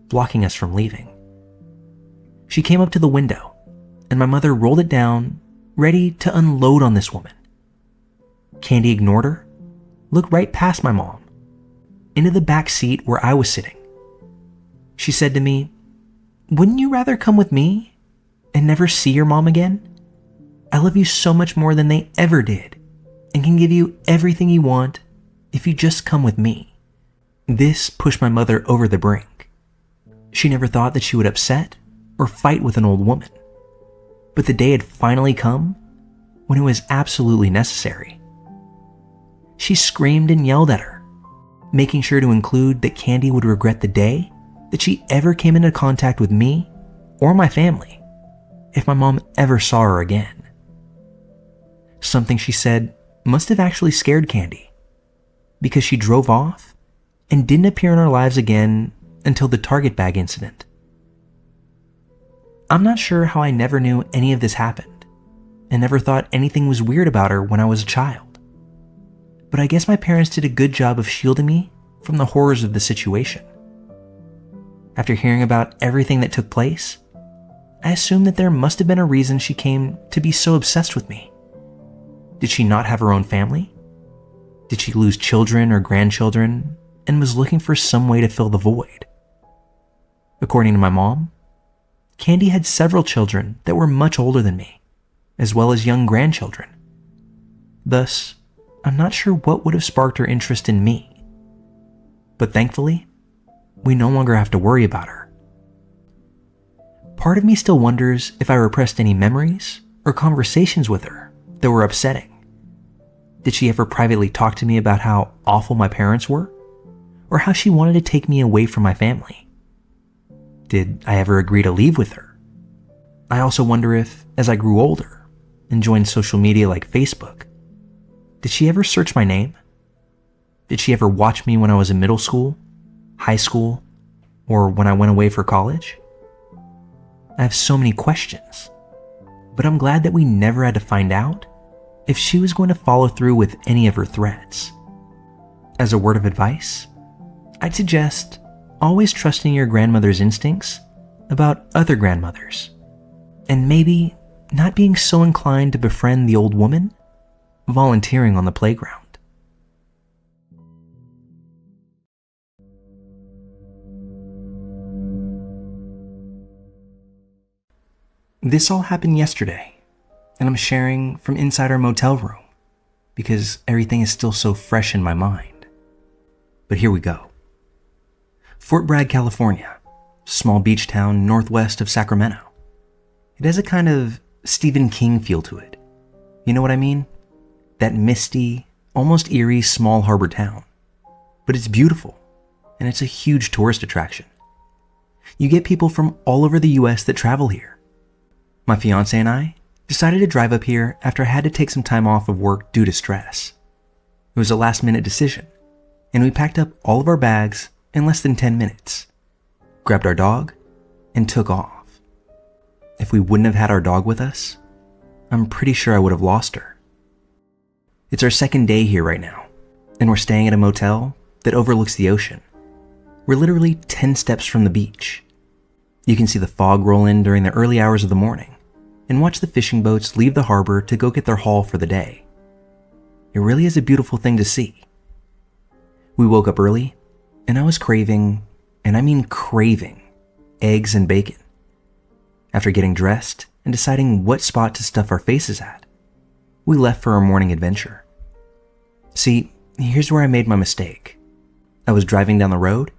blocking us from leaving. She came up to the window, and my mother rolled it down, ready to unload on this woman. Candy ignored her, looked right past my mom, into the back seat where I was sitting. She said to me, "Wouldn't you rather come with me and never see your mom again? I love you so much more than they ever did and can give you everything you want if you just come with me." This pushed my mother over the brink. She never thought that she would upset or fight with an old woman, but the day had finally come when it was absolutely necessary. She screamed and yelled at her, making sure to include that Candy would regret the day that she ever came into contact with me or my family if my mom ever saw her again. Something she said must have actually scared Candy, because she drove off and didn't appear in our lives again until the Target bag incident. I'm not sure how I never knew any of this happened and never thought anything was weird about her when I was a child. But I guess my parents did a good job of shielding me from the horrors of the situation. After hearing about everything that took place, I assumed that there must have been a reason she came to be so obsessed with me. Did she not have her own family? Did she lose children or grandchildren and was looking for some way to fill the void? According to my mom, Candy had several children that were much older than me, as well as young grandchildren. Thus, I'm not sure what would have sparked her interest in me. But thankfully, we no longer have to worry about her. Part of me still wonders if I repressed any memories or conversations with her that were upsetting. Did she ever privately talk to me about how awful my parents were? Or how she wanted to take me away from my family? Did I ever agree to leave with her? I also wonder if, as I grew older and joined social media like Facebook, did she ever search my name? Did she ever watch me when I was in middle school, high school, or when I went away for college? I have so many questions, but I'm glad that we never had to find out if she was going to follow through with any of her threats. As a word of advice, I'd suggest always trusting your grandmother's instincts about other grandmothers, and maybe not being so inclined to befriend the old woman volunteering on the playground. This all happened yesterday, and I'm sharing from inside our motel room because everything is still so fresh in my mind. But here we go. Fort Bragg, California, small beach town northwest of Sacramento. It has a kind of Stephen King feel to it. You know what I mean? That misty, almost eerie small harbor town. But it's beautiful, and it's a huge tourist attraction. You get people from all over the US that travel here. My fiance and I decided to drive up here after I had to take some time off of work due to stress. It was a last-minute decision, and we packed up all of our bags in less than 10 minutes, grabbed our dog, and took off. If we wouldn't have had our dog with us, I'm pretty sure I would have lost her. It's our second day here right now, and we're staying at a motel that overlooks the ocean. We're literally 10 steps from the beach. You can see the fog roll in during the early hours of the morning and watch the fishing boats leave the harbor to go get their haul for the day. It really is a beautiful thing to see. We woke up early, and I was craving, and I mean craving, eggs and bacon. After getting dressed and deciding what spot to stuff our faces at, we left for our morning adventure. See, here's where I made my mistake. I was driving down the road,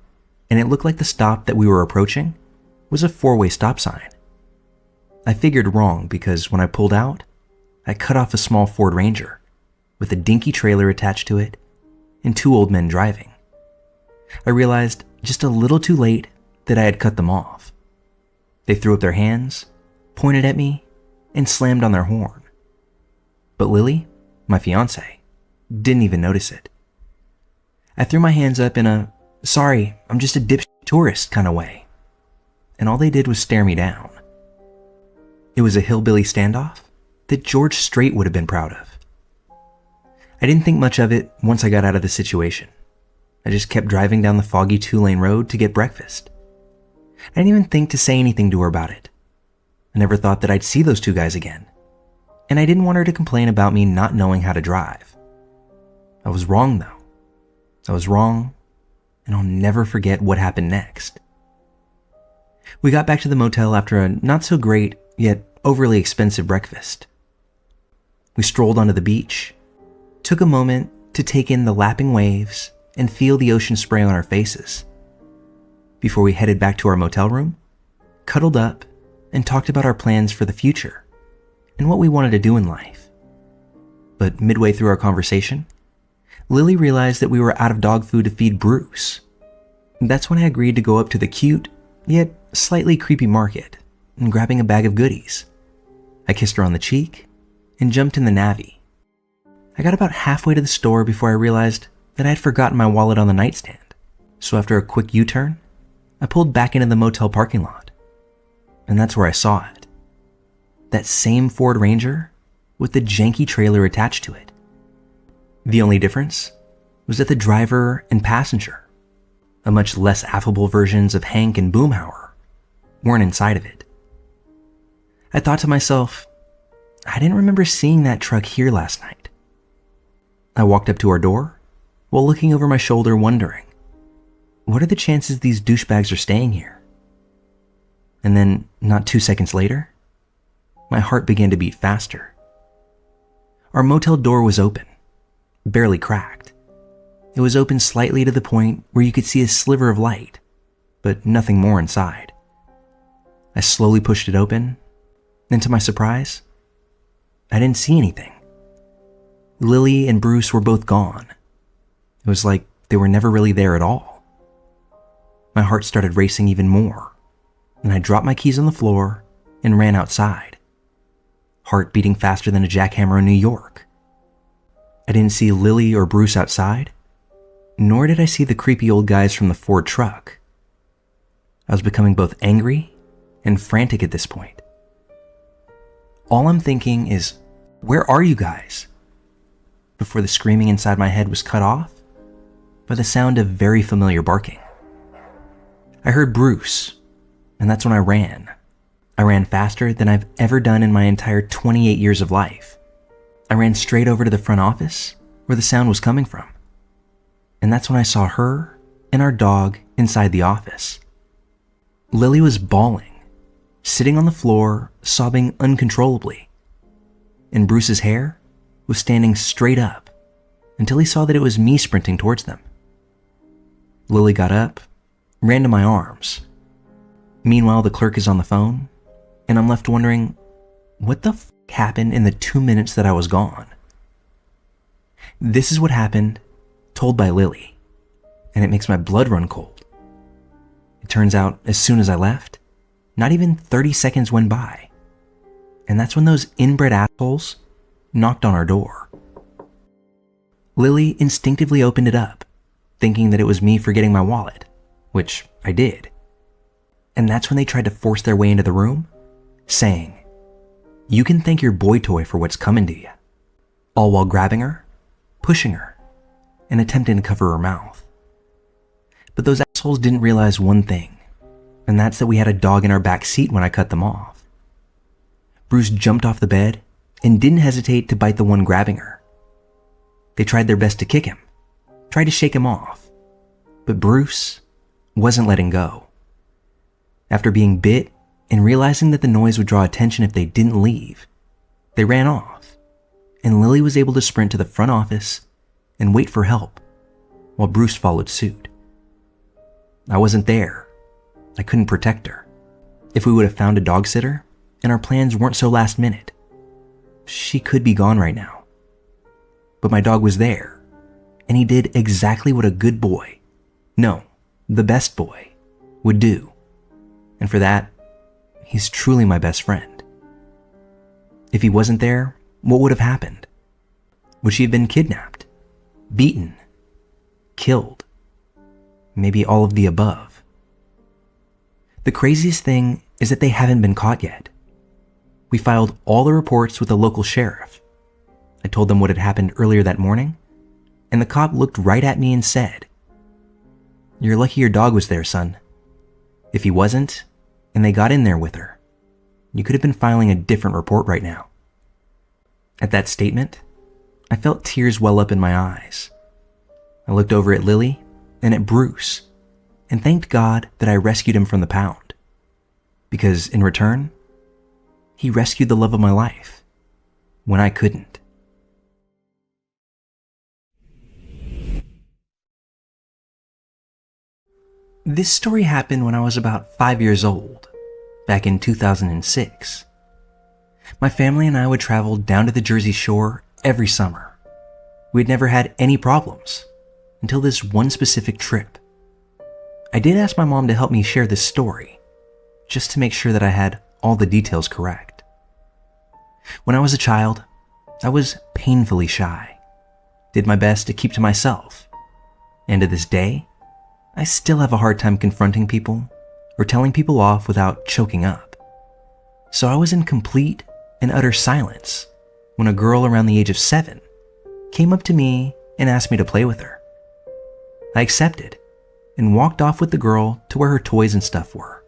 and it looked like the stop that we were approaching was a four-way stop sign. I figured wrong because when I pulled out, I cut off a small Ford Ranger with a dinky trailer attached to it and two old men driving. I realized just a little too late that I had cut them off. They threw up their hands, pointed at me, and slammed on their horn. But Lily, my fiance, didn't even notice it. I threw my hands up in a, sorry, I'm just a dipshit tourist kind of way, and all they did was stare me down. It was a hillbilly standoff that George Strait would have been proud of. I didn't think much of it once I got out of the situation. I just kept driving down the foggy two-lane road to get breakfast. I didn't even think to say anything to her about it. I never thought that I'd see those two guys again, and I didn't want her to complain about me not knowing how to drive. I was wrong though. I was wrong, and I'll never forget what happened next. We got back to the motel after a not-so-great, yet overly expensive breakfast. We strolled onto the beach, took a moment to take in the lapping waves and feel the ocean spray on our faces, before we headed back to our motel room, cuddled up, and talked about our plans for the future and what we wanted to do in life. But midway through our conversation, Lily realized that we were out of dog food to feed Bruce. That's when I agreed to go up to the cute, yet slightly creepy market and grabbing a bag of goodies. I kissed her on the cheek and jumped in the Navy. I got about halfway to the store before I realized that I had forgotten my wallet on the nightstand. So after a quick U-turn, I pulled back into the motel parking lot. And that's where I saw it. That same Ford Ranger with the janky trailer attached to it. The only difference was that the driver and passenger, a much less affable versions of Hank and Boomhauer, weren't inside of it. I thought to myself, I didn't remember seeing that truck here last night. I walked up to our door while looking over my shoulder wondering, what are the chances these douchebags are staying here? And then, not 2 seconds later, my heart began to beat faster. Our motel door was open, barely cracked. It was open slightly to the point where you could see a sliver of light but nothing more inside. I slowly pushed it open, and to my surprise, I didn't see anything. Lily and Bruce were both gone. It was like they were never really there at all. My heart started racing even more, and I dropped my keys on the floor and ran outside, heart beating faster than a jackhammer in New York. I didn't see Lily or Bruce outside, nor did I see the creepy old guys from the Ford truck. I was becoming both angry and frantic at this point. All I'm thinking is, where are you guys? Before the screaming inside my head was cut off by the sound of very familiar barking. I heard Bruce, and that's when I ran. I ran faster than I've ever done in my entire 28 years of life. I ran straight over to the front office where the sound was coming from. And that's when I saw her and our dog inside the office. Lily was bawling, sitting on the floor, sobbing uncontrollably. And Bruce's hair was standing straight up until he saw that it was me sprinting towards them. Lily got up, ran to my arms. Meanwhile, the clerk is on the phone, and I'm left wondering, what the f happened in the 2 minutes that I was gone? This is what happened, told by Lily, and it makes my blood run cold. It turns out, as soon as I left, not even 30 seconds went by, and that's when those inbred assholes knocked on our door. Lily instinctively opened it up, thinking that it was me forgetting my wallet, which I did. And that's when they tried to force their way into the room, saying, "You can thank your boy toy for what's coming to you," all while grabbing her, pushing her, and attempting to cover her mouth. But those assholes didn't realize one thing, and that's that we had a dog in our back seat when I cut them off. Bruce jumped off the bed and didn't hesitate to bite the one grabbing her. They tried their best to kick him, tried to shake him off, but Bruce wasn't letting go. After being bit and realizing that the noise would draw attention if they didn't leave, they ran off, and Lily was able to sprint to the front office and wait for help, while Bruce followed suit. I wasn't there. I couldn't protect her. If we would have found a dog sitter, and our plans weren't so last minute, she could be gone right now. But my dog was there, and he did exactly what a good boy, no, the best boy, would do. And for that, he's truly my best friend. If he wasn't there, what would have happened? Would she have been kidnapped, beaten, killed? Maybe all of the above. The craziest thing is that they haven't been caught yet. We filed all the reports with the local sheriff. I told them what had happened earlier that morning, and the cop looked right at me and said, "You're lucky your dog was there, son. If he wasn't, and they got in there with her, you could have been filing a different report right now." At that statement, I felt tears well up in my eyes. I looked over at Lily and at Bruce and thanked God that I rescued him from the pound, because in return, he rescued the love of my life when I couldn't. This story happened when I was about 5 years old, back in 2006. My family and I would travel down to the Jersey Shore every summer. We'd never had any problems until this one specific trip. I did ask my mom to help me share this story, just to make sure that I had all the details correct. When I was a child, I was painfully shy, did my best to keep to myself, and to this day, I still have a hard time confronting people or telling people off without choking up. So I was in complete and utter silence when a girl around the age of 7 came up to me and asked me to play with her. I accepted and walked off with the girl to where her toys and stuff were.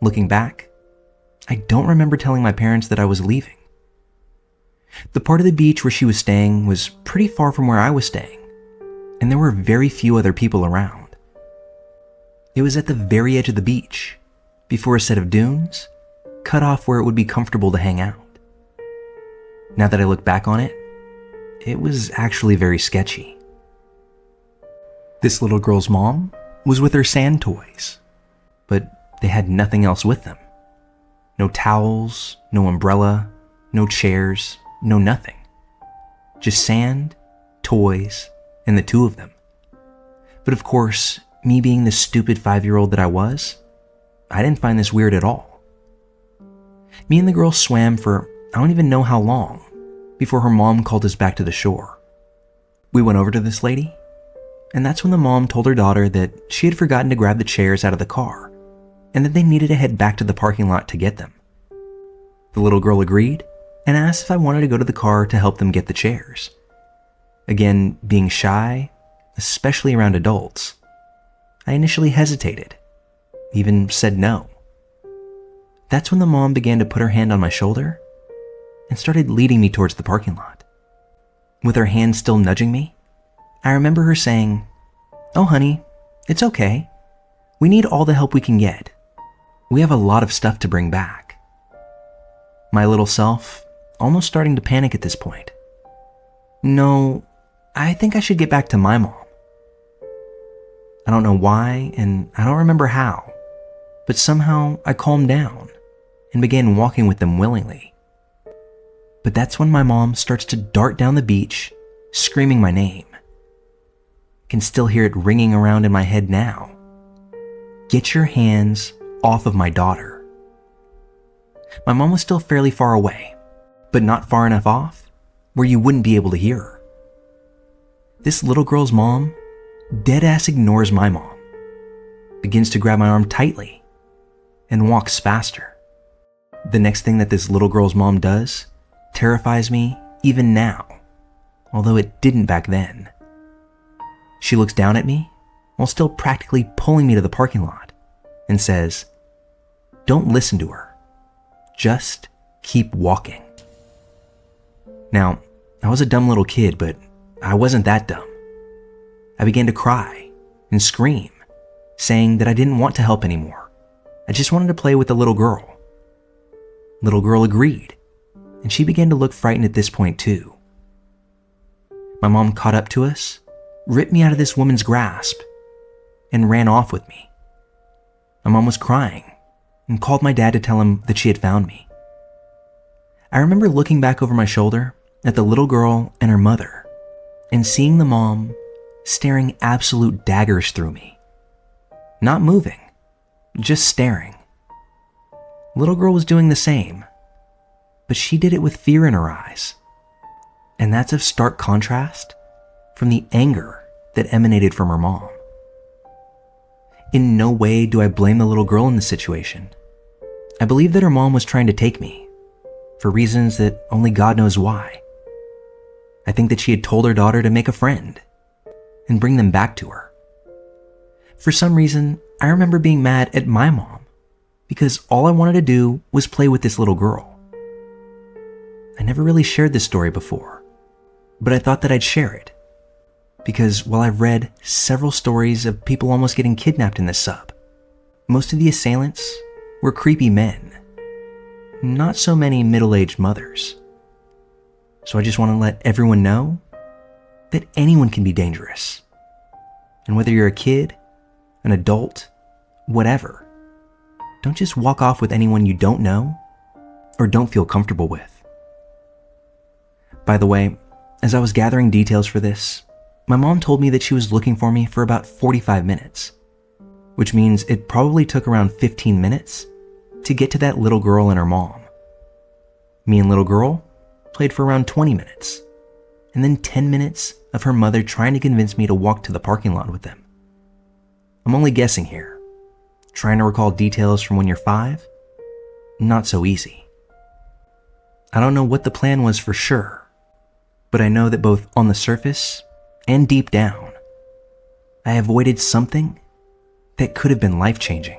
Looking back, I don't remember telling my parents that I was leaving. The part of the beach where she was staying was pretty far from where I was staying, and there were very few other people around. It was at the very edge of the beach, before a set of dunes, cut off where it would be comfortable to hang out. Now that I look back on it, it was actually very sketchy. This little girl's mom was with her sand toys, but they had nothing else with them. No towels, no umbrella, no chairs, no nothing. Just sand, toys, and the two of them. But of course, me being the stupid 5-year-old that I was, I didn't find this weird at all. Me and the girl swam for I don't even know how long before her mom called us back to the shore. We went over to this lady, and that's when the mom told her daughter that she had forgotten to grab the chairs out of the car and that they needed to head back to the parking lot to get them. The little girl agreed and asked if I wanted to go to the car to help them get the chairs. Again, being shy, especially around adults, I initially hesitated, even said no. That's when the mom began to put her hand on my shoulder and started leading me towards the parking lot. With her hand still nudging me, I remember her saying, "Oh honey, it's okay. We need all the help we can get. We have a lot of stuff to bring back." My little self almost starting to panic at this point. No, I think I should get back to my mom. I don't know why, and I don't remember how, but somehow I calmed down and began walking with them willingly. But that's when my mom starts to dart down the beach, screaming my name. I can still hear it ringing around in my head now. "Get your hands off of my daughter." My mom was still fairly far away, but not far enough off where you wouldn't be able to hear her. This little girl's mom dead-ass ignores my mom, begins to grab my arm tightly, and walks faster. The next thing that this little girl's mom does terrifies me even now, although it didn't back then. She looks down at me while still practically pulling me to the parking lot and says, "Don't listen to her. Just keep walking." Now, I was a dumb little kid, but I wasn't that dumb. I began to cry and scream, saying that I didn't want to help anymore. I just wanted to play with the little girl. Little girl agreed, and she began to look frightened at this point too. My mom caught up to us, ripped me out of this woman's grasp, and ran off with me. My mom was crying and called my dad to tell him that she had found me. I remember looking back over my shoulder at the little girl and her mother and seeing the mom staring absolute daggers through me. Not moving, just staring. Little girl was doing the same, but she did it with fear in her eyes. And that's a stark contrast from the anger that emanated from her mom. In no way do I blame the little girl in this situation. I believe that her mom was trying to take me, for reasons that only God knows why. I think that she had told her daughter to make a friend and bring them back to her. For some reason, I remember being mad at my mom because all I wanted to do was play with this little girl. I never really shared this story before, but I thought that I'd share it because while I've read several stories of people almost getting kidnapped in this sub, most of the assailants were creepy men, not so many middle-aged mothers. So I just want to let everyone know that anyone can be dangerous. And whether you're a kid, an adult, whatever, don't just walk off with anyone you don't know or don't feel comfortable with. By the way, as I was gathering details for this, my mom told me that she was looking for me for about 45 minutes, which means it probably took around 15 minutes to get to that little girl and her mom. Me and little girl played for around 20 minutes, and then 10 minutes of her mother trying to convince me to walk to the parking lot with them. I'm only guessing here. Trying to recall details from when you're 5? Not so easy. I don't know what the plan was for sure, but I know that both on the surface and deep down, I avoided something that could have been life-changing.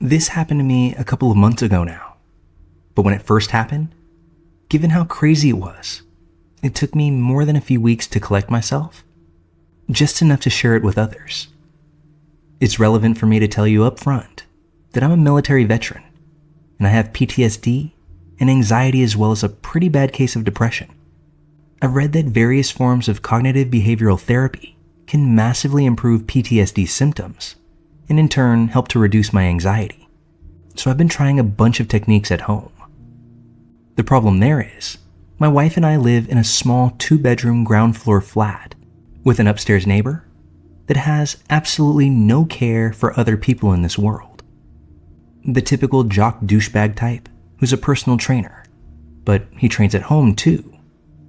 This happened to me a couple of months ago now, but when it first happened, given how crazy it was, it took me more than a few weeks to collect myself, just enough to share it with others. It's relevant for me to tell you up front that I'm a military veteran, and I have PTSD and anxiety as well as a pretty bad case of depression. I've read that various forms of cognitive behavioral therapy can massively improve PTSD symptoms and in turn help to reduce my anxiety. So I've been trying a bunch of techniques at home. The problem there is, my wife and I live in a small 2-bedroom ground floor flat with an upstairs neighbor that has absolutely no care for other people in this world. The typical jock douchebag type who's a personal trainer, but he trains at home too,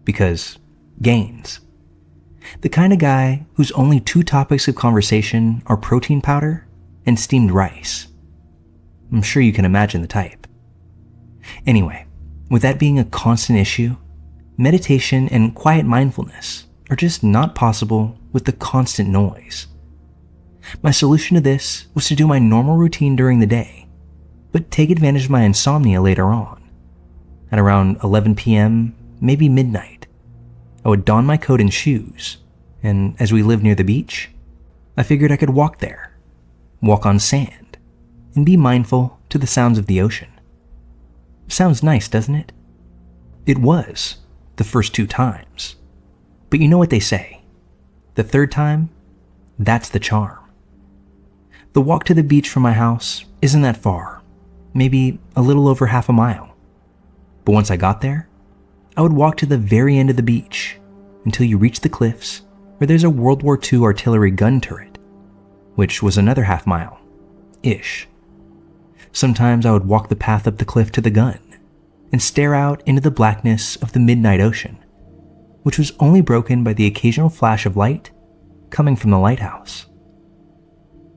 because gains. The kind of guy whose only 2 topics of conversation are protein powder and steamed rice. I'm sure you can imagine the type. Anyway, with that being a constant issue, meditation and quiet mindfulness are just not possible with the constant noise. My solution to this was to do my normal routine during the day, but take advantage of my insomnia later on. At around 11 p.m., maybe midnight, I would don my coat and shoes, and as we lived near the beach, I figured I could walk there, walk on sand, and be mindful to the sounds of the ocean. Sounds nice, doesn't it? It was, the first 2 times. But you know what they say. The 3rd time, that's the charm. The walk to the beach from my house isn't that far, maybe a little over half a mile. But once I got there, I would walk to the very end of the beach until you reach the cliffs where there's a World War II artillery gun turret, which was another half mile-ish. Sometimes I would walk the path up the cliff to the gun and stare out into the blackness of the midnight ocean, which was only broken by the occasional flash of light coming from the lighthouse.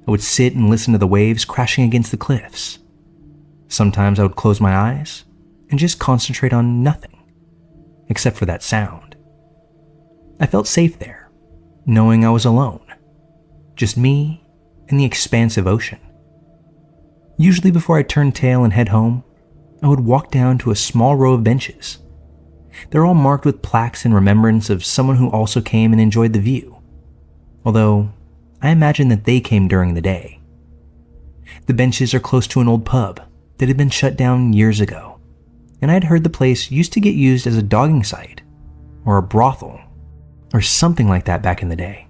I would sit and listen to the waves crashing against the cliffs. Sometimes I would close my eyes and just concentrate on nothing, except for that sound. I felt safe there, knowing I was alone, just me and the expansive ocean. Usually before I turned tail and head home, I would walk down to a small row of benches. They're all marked with plaques in remembrance of someone who also came and enjoyed the view, although I imagine that they came during the day. The benches are close to an old pub that had been shut down years ago, and I'd heard the place used to get used as a dogging site, or a brothel, or something like that back in the day.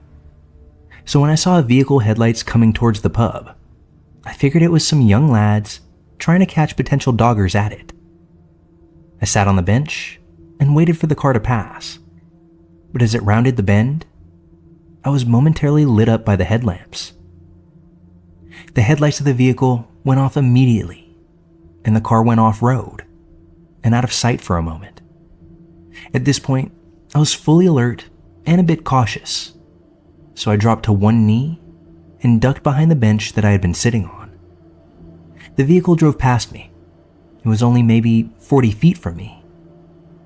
So when I saw a vehicle headlights coming towards the pub, I figured it was some young lads trying to catch potential doggers at it. I sat on the bench and waited for the car to pass, but as it rounded the bend, I was momentarily lit up by the headlamps. The headlights of the vehicle went off immediately, and the car went off-road and out of sight for a moment. At this point, I was fully alert and a bit cautious, so I dropped to one knee and ducked behind the bench that I had been sitting on. The vehicle drove past me. It was only maybe 40 feet from me,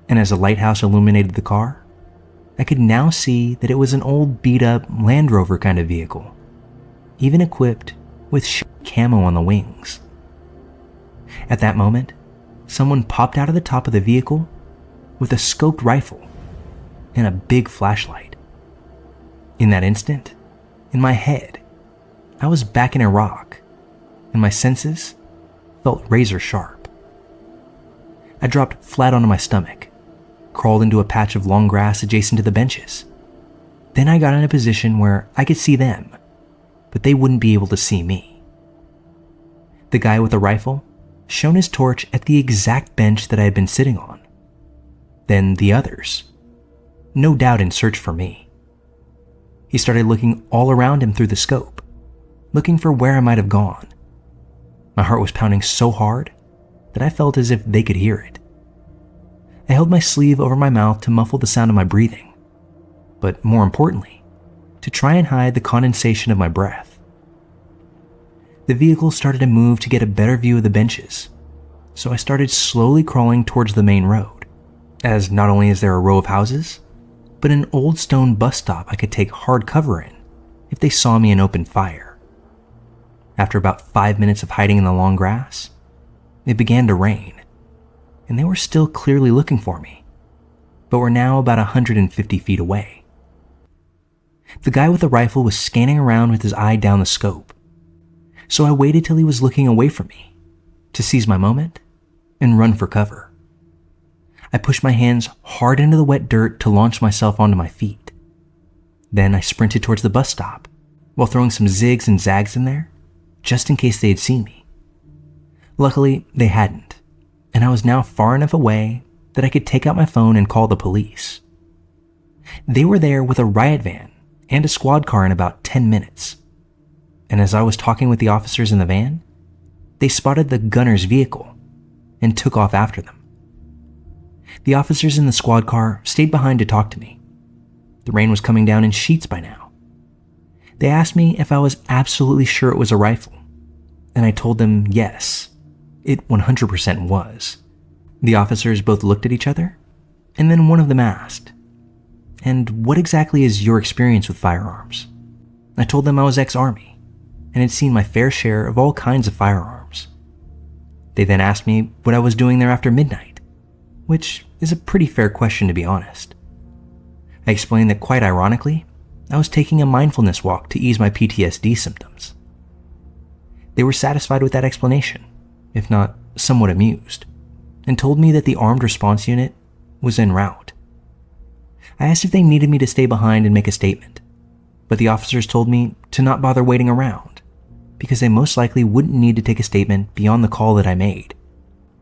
and as a lighthouse illuminated the car, I could now see that it was an old beat-up Land Rover kind of vehicle, even equipped with camo on the wings. At that moment, someone popped out of the top of the vehicle with a scoped rifle and a big flashlight. In that instant, in my head, I was back in Iraq, and my senses felt razor sharp. I dropped flat onto my stomach, crawled into a patch of long grass adjacent to the benches. Then I got in a position where I could see them, but they wouldn't be able to see me. The guy with the rifle shone his torch at the exact bench that I had been sitting on. Then the others, no doubt in search for me. He started looking all around him through the scope, looking for where I might have gone. My heart was pounding so hard that I felt as if they could hear it. I held my sleeve over my mouth to muffle the sound of my breathing, but more importantly, to try and hide the condensation of my breath. The vehicle started to move to get a better view of the benches, so I started slowly crawling towards the main road, as not only is there a row of houses, but an old stone bus stop I could take hard cover in if they saw me and opened fire. After about 5 minutes of hiding in the long grass, it began to rain, and they were still clearly looking for me, but were now about 150 feet away. The guy with the rifle was scanning around with his eye down the scope, so I waited till he was looking away from me to seize my moment and run for cover. I pushed my hands hard into the wet dirt to launch myself onto my feet. Then I sprinted towards the bus stop while throwing some zigs and zags in there, just in case they had seen me. Luckily, they hadn't, and I was now far enough away that I could take out my phone and call the police. They were there with a riot van and a squad car in about 10 minutes, and as I was talking with the officers in the van, they spotted the gunner's vehicle and took off after them. The officers in the squad car stayed behind to talk to me. The rain was coming down in sheets by now. They asked me if I was absolutely sure it was a rifle, and I told them yes, it 100% was. The officers both looked at each other, and then one of them asked, "And what exactly is your experience with firearms?" I told them I was ex-Army and had seen my fair share of all kinds of firearms. They then asked me what I was doing there after midnight, which is a pretty fair question to be honest. I explained that quite ironically, I was taking a mindfulness walk to ease my PTSD symptoms. They were satisfied with that explanation, if not somewhat amused, and told me that the armed response unit was en route. I asked if they needed me to stay behind and make a statement, but the officers told me to not bother waiting around because they most likely wouldn't need to take a statement beyond the call that I made.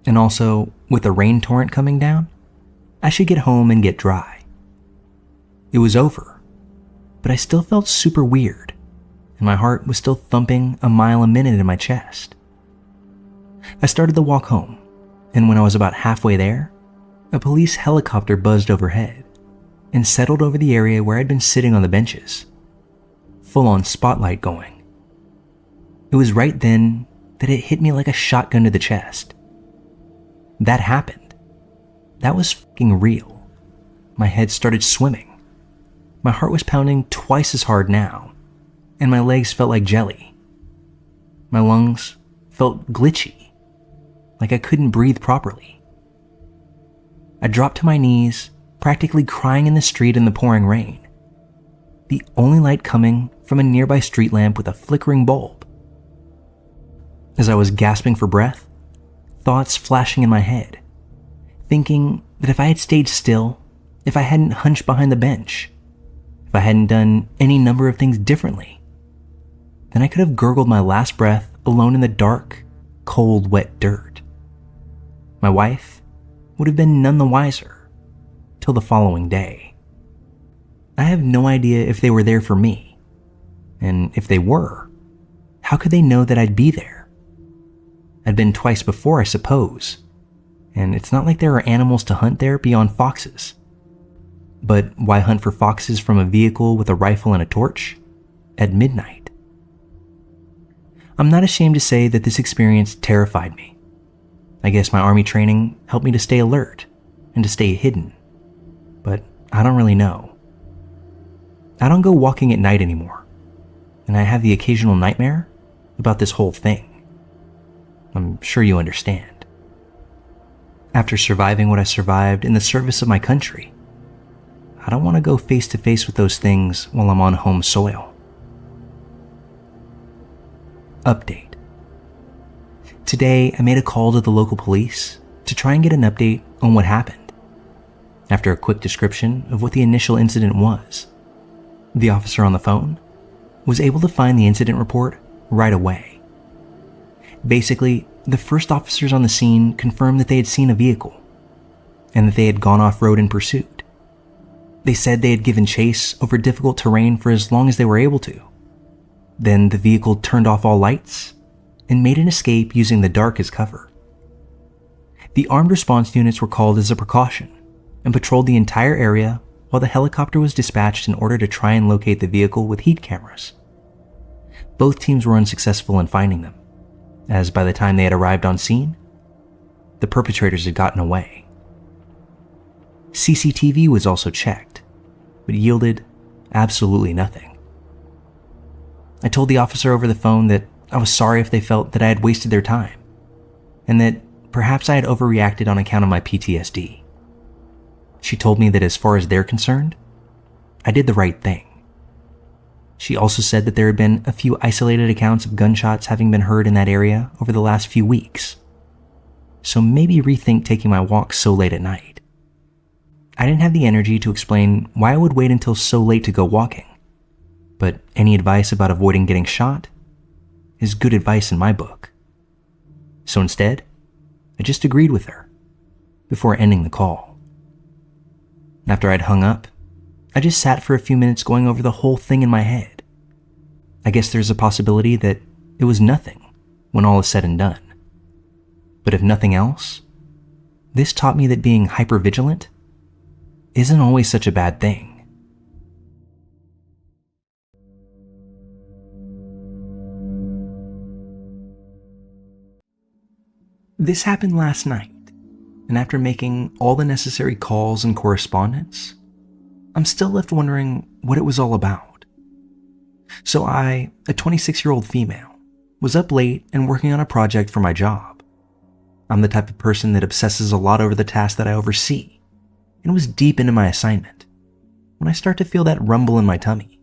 And also, with the rain torrent coming down, I should get home and get dry. It was over, but I still felt super weird, and my heart was still thumping a mile a minute in my chest. I started the walk home, and when I was about halfway there, a police helicopter buzzed overhead and settled over the area where I'd been sitting on the benches. Full-on spotlight going. It was right then that it hit me like a shotgun to the chest. That happened. That was fucking real. My head started swimming. My heart was pounding twice as hard now, and my legs felt like jelly. My lungs felt glitchy, like I couldn't breathe properly. I dropped to my knees, practically crying in the street in the pouring rain, the only light coming from a nearby street lamp with a flickering bulb. As I was gasping for breath, thoughts flashing in my head, thinking that if I had stayed still, if I hadn't hunched behind the bench, if I hadn't done any number of things differently, then I could have gurgled my last breath alone in the dark, cold, wet dirt. My wife would have been none the wiser till the following day. I have no idea if they were there for me, and if they were, how could they know that I'd be there? I'd been twice before, I suppose, and it's not like there are animals to hunt there beyond foxes. But why hunt for foxes from a vehicle with a rifle and a torch at midnight? I'm not ashamed to say that this experience terrified me. I guess my Army training helped me to stay alert and to stay hidden, but I don't really know. I don't go walking at night anymore, and I have the occasional nightmare about this whole thing. I'm sure you understand. After surviving what I survived in the service of my country, I don't want to go face to face with those things while I'm on home soil. Update. Today, I made a call to the local police to try and get an update on what happened. After a quick description of what the initial incident was, the officer on the phone was able to find the incident report right away. Basically, the first officers on the scene confirmed that they had seen a vehicle and that they had gone off-road in pursuit. They said they had given chase over difficult terrain for as long as they were able to. Then the vehicle turned off all lights and made an escape using the dark as cover. The armed response units were called as a precaution and patrolled the entire area while the helicopter was dispatched in order to try and locate the vehicle with heat cameras. Both teams were unsuccessful in finding them, as by the time they had arrived on scene, the perpetrators had gotten away. CCTV was also checked, but yielded absolutely nothing. I told the officer over the phone that I was sorry if they felt that I had wasted their time, and that perhaps I had overreacted on account of my PTSD. She told me that as far as they're concerned, I did the right thing. She also said that there had been a few isolated accounts of gunshots having been heard in that area over the last few weeks, so maybe rethink taking my walks so late at night. I didn't have the energy to explain why I would wait until so late to go walking, but any advice about avoiding getting shot is good advice in my book. So instead, I just agreed with her before ending the call. After I'd hung up, I just sat for a few minutes going over the whole thing in my head. I guess there's a possibility that it was nothing when all is said and done. But if nothing else, this taught me that being hypervigilant isn't always such a bad thing. This happened last night, and after making all the necessary calls and correspondence, I'm still left wondering what it was all about. So I, a 26-year-old female, was up late and working on a project for my job. I'm the type of person that obsesses a lot over the task that I oversee, and was deep into my assignment when I start to feel that rumble in my tummy.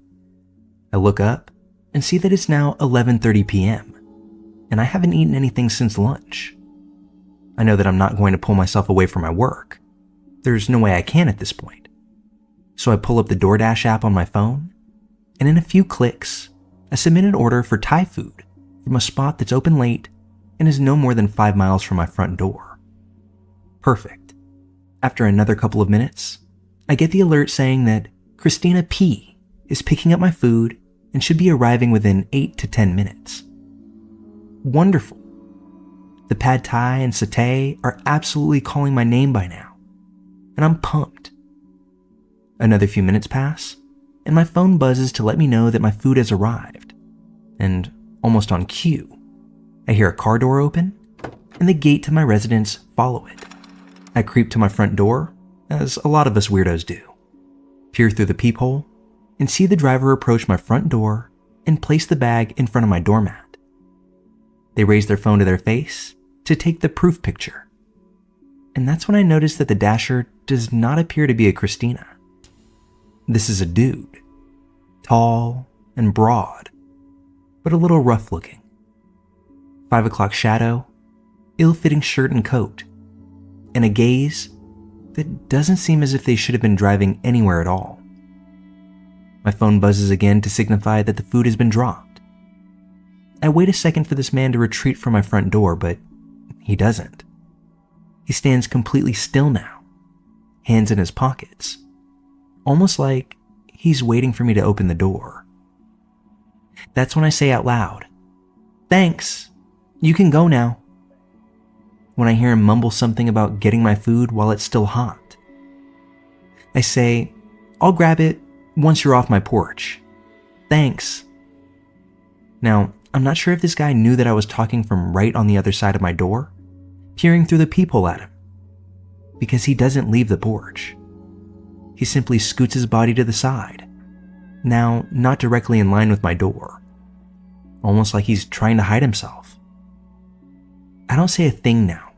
I look up and see that it's now 11:30 p.m., and I haven't eaten anything since lunch. I know that I'm not going to pull myself away from my work. There's no way I can at this point. So I pull up the DoorDash app on my phone, and in a few clicks, I submit an order for Thai food from a spot that's open late and is no more than 5 miles from my front door. Perfect. After another couple of minutes, I get the alert saying that Christina P. is picking up my food and should be arriving within 8 to 10 minutes. Wonderful. The pad thai and satay are absolutely calling my name by now, and I'm pumped. Another few minutes pass, and my phone buzzes to let me know that my food has arrived, and almost on cue, I hear a car door open, and the gate to my residence follow it. I creep to my front door, as a lot of us weirdos do, peer through the peephole, and see the driver approach my front door and place the bag in front of my doormat. They raise their phone to their face to take the proof picture, and that's when I notice that the dasher does not appear to be a Christina. This is a dude, tall and broad, but a little rough looking. 5 o'clock shadow, ill-fitting shirt and coat, and a gaze that doesn't seem as if they should have been driving anywhere at all. My phone buzzes again to signify that the food has been dropped. I wait a second for this man to retreat from my front door, but he doesn't. He stands completely still now, hands in his pockets, almost like he's waiting for me to open the door. That's when I say out loud, "Thanks, you can go now," when I hear him mumble something about getting my food while it's still hot. I say, "I'll grab it once you're off my porch. Thanks." Now, I'm not sure if this guy knew that I was talking from right on the other side of my door, peering through the peephole at him, because he doesn't leave the porch. He simply scoots his body to the side, now not directly in line with my door, almost like he's trying to hide himself. I don't say a thing now.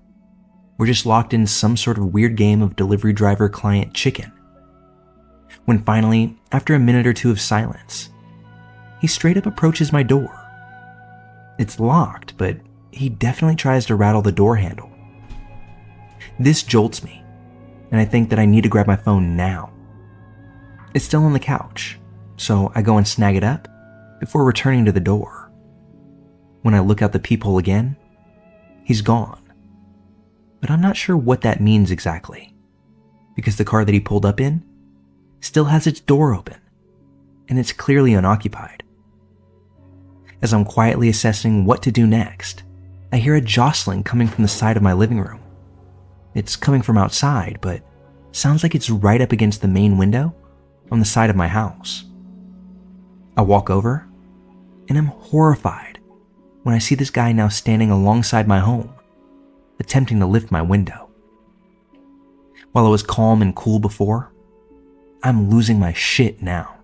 We're just locked in some sort of weird game of delivery driver client chicken. When finally, after a minute or two of silence, he straight up approaches my door. It's locked, but he definitely tries to rattle the door handle. This jolts me, and I think that I need to grab my phone now. It's still on the couch, so I go and snag it up before returning to the door. When I look out the peephole again, he's gone. But I'm not sure what that means exactly, because the car that he pulled up in still has its door open, and it's clearly unoccupied. As I'm quietly assessing what to do next, I hear a jostling coming from the side of my living room. It's coming from outside, but sounds like it's right up against the main window on the side of my house. I walk over, and I'm horrified when I see this guy now standing alongside my home, attempting to lift my window. While I was calm and cool before, I'm losing my shit now.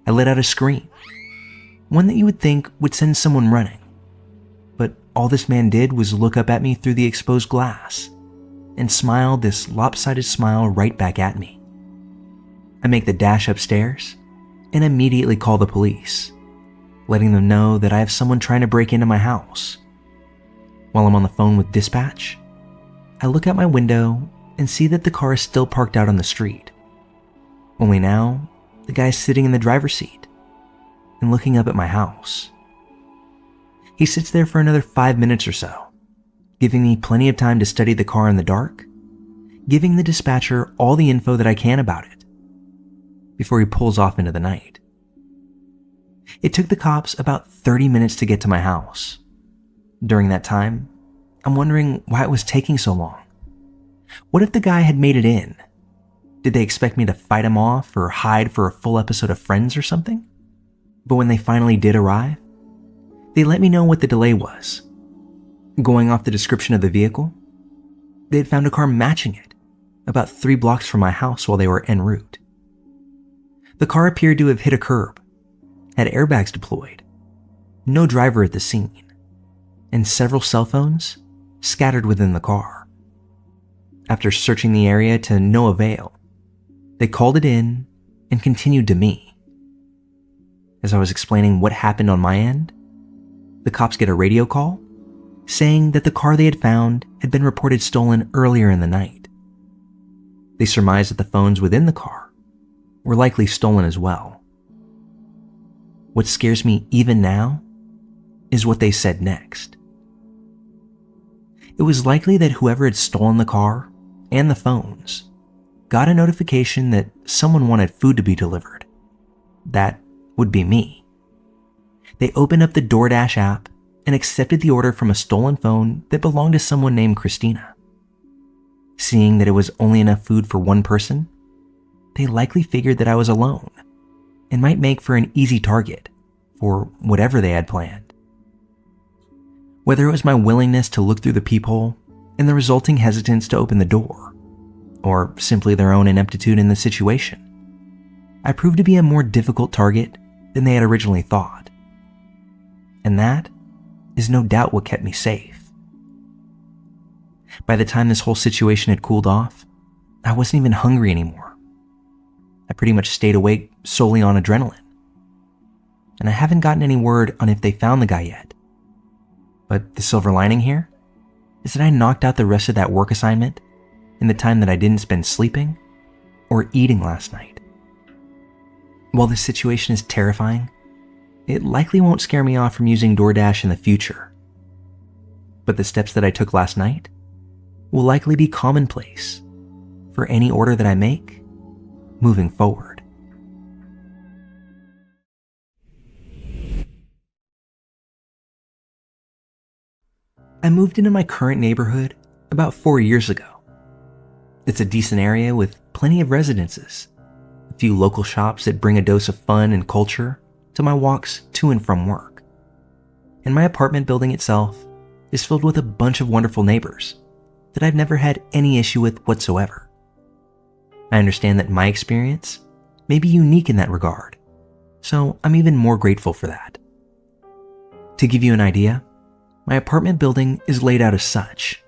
I let out a scream, one that you would think would send someone running, but all this man did was look up at me through the exposed glass and smile this lopsided smile right back at me. I make the dash upstairs and immediately call the police, letting them know that I have someone trying to break into my house. While I'm on the phone with dispatch, I look out my window and see that the car is still parked out on the street. Only now, the guy's sitting in the driver's seat and looking up at my house. He sits there for another 5 minutes or so, giving me plenty of time to study the car in the dark, giving the dispatcher all the info that I can about it, before he pulls off into the night. It took the cops about 30 minutes to get to my house. During that time, I'm wondering why it was taking so long. What if the guy had made it in? Did they expect me to fight him off or hide for a full episode of Friends or something? But when they finally did arrive, they let me know what the delay was. Going off the description of the vehicle, they had found a car matching it about 3 blocks from my house while they were en route. The car appeared to have hit a curb, had airbags deployed, no driver at the scene, and several cell phones scattered within the car. After searching the area to no avail, they called it in and continued to me. As I was explaining what happened on my end, the cops get a radio call saying that the car they had found had been reported stolen earlier in the night. They surmised that the phones within the car were likely stolen as well. What scares me even now is what they said next. It was likely that whoever had stolen the car and the phones got a notification that someone wanted food to be delivered. That would be me. They opened up the DoorDash app and accepted the order from a stolen phone that belonged to someone named Christina. Seeing that it was only enough food for one person, they likely figured that I was alone and might make for an easy target for whatever they had planned. Whether it was my willingness to look through the peephole and the resulting hesitance to open the door, or simply their own ineptitude in the situation, I proved to be a more difficult target than they had originally thought. And that is no doubt what kept me safe. By the time this whole situation had cooled off, I wasn't even hungry anymore. I pretty much stayed awake solely on adrenaline. And I haven't gotten any word on if they found the guy yet. But the silver lining here is that I knocked out the rest of that work assignment in the time that I didn't spend sleeping or eating last night. While this situation is terrifying, it likely won't scare me off from using DoorDash in the future. But the steps that I took last night will likely be commonplace for any order that I make moving forward. I moved into my current neighborhood about 4 years ago. It's a decent area with plenty of residences, a few local shops that bring a dose of fun and culture to my walks to and from work. And my apartment building itself is filled with a bunch of wonderful neighbors that I've never had any issue with whatsoever. I understand that my experience may be unique in that regard, so I'm even more grateful for that. To give you an idea, my apartment building is laid out as such: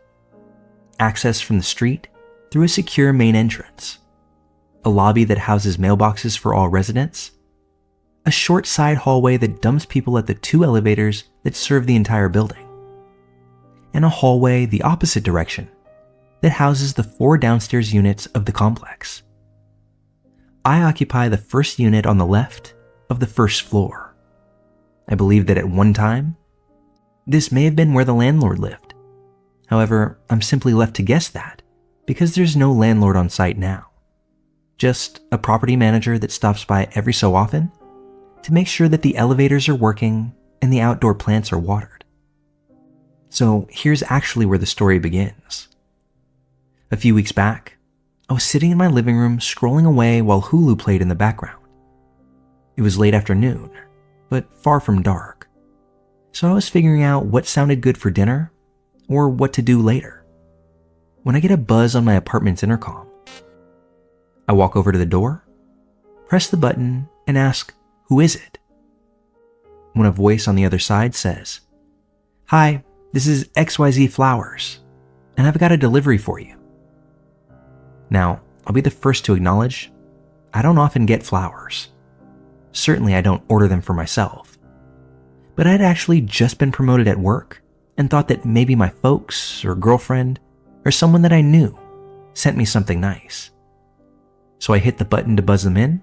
access from the street through a secure main entrance, a lobby that houses mailboxes for all residents, a short side hallway that dumps people at the 2 elevators that serve the entire building, and a hallway the opposite direction that houses the 4 downstairs units of the complex. I occupy the first unit on the left of the first floor. I believe that at one time, this may have been where the landlord lived. However, I'm simply left to guess that because there's no landlord on site now. Just a property manager that stops by every so often to make sure that the elevators are working and the outdoor plants are watered. So here's actually where the story begins. A few weeks back, I was sitting in my living room scrolling away while Hulu played in the background. It was late afternoon, but far from dark. So I was figuring out what sounded good for dinner or what to do later, when I get a buzz on my apartment's intercom. I walk over to the door, press the button, and ask, "Who is it?" When a voice on the other side says, "Hi, this is XYZ Flowers, and I've got a delivery for you." Now, I'll be the first to acknowledge, I don't often get flowers. Certainly I don't order them for myself. But I'd actually just been promoted at work and thought that maybe my folks or girlfriend or someone that I knew sent me something nice. So I hit the button to buzz them in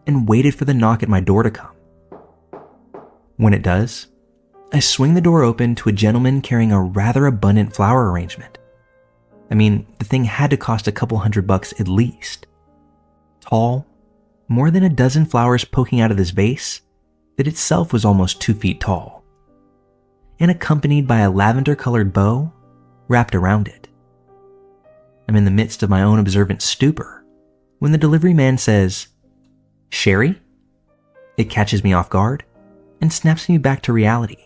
and waited for the knock at my door to come. When it does, I swing the door open to a gentleman carrying a rather abundant flower arrangement. I mean, the thing had to cost a couple $100 at least. Tall, more than a dozen flowers poking out of this vase that itself was almost 2 feet tall, and accompanied by a lavender-colored bow wrapped around it. I'm in the midst of my own observant stupor when the delivery man says, "Sherry?" It catches me off guard and snaps me back to reality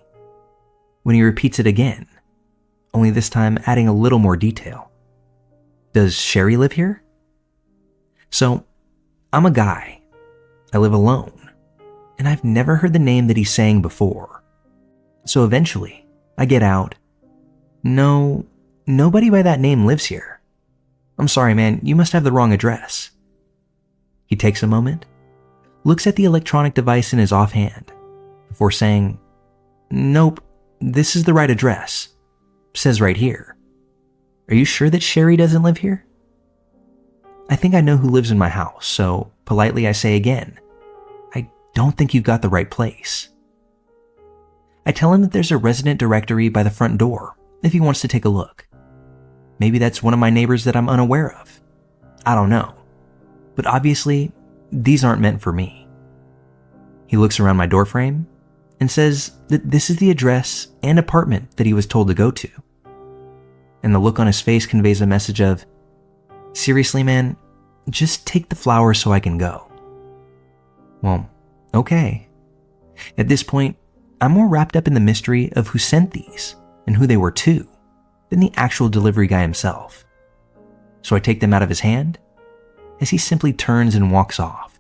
when he repeats it again, only this time adding a little more detail. "Does Sherry live here?" So, I'm a guy. I live alone, and I've never heard the name that he's saying before. So eventually, I get out, "No, nobody by that name lives here. I'm sorry, man, you must have the wrong address." He takes a moment, looks at the electronic device in his offhand, before saying, "Nope, this is the right address. Says right here. Are you sure that Sherry doesn't live here?" I think I know who lives in my house, so politely I say again, "I don't think you've got the right place." I tell him that there's a resident directory by the front door if he wants to take a look. Maybe that's one of my neighbors that I'm unaware of. I don't know. But obviously, these aren't meant for me. He looks around my doorframe and says that this is the address and apartment that he was told to go to. And the look on his face conveys a message of, "Seriously, man, just take the flowers so I can go." Well, okay. At this point, I'm more wrapped up in the mystery of who sent these and who they were to than the actual delivery guy himself. So I take them out of his hand as he simply turns and walks off.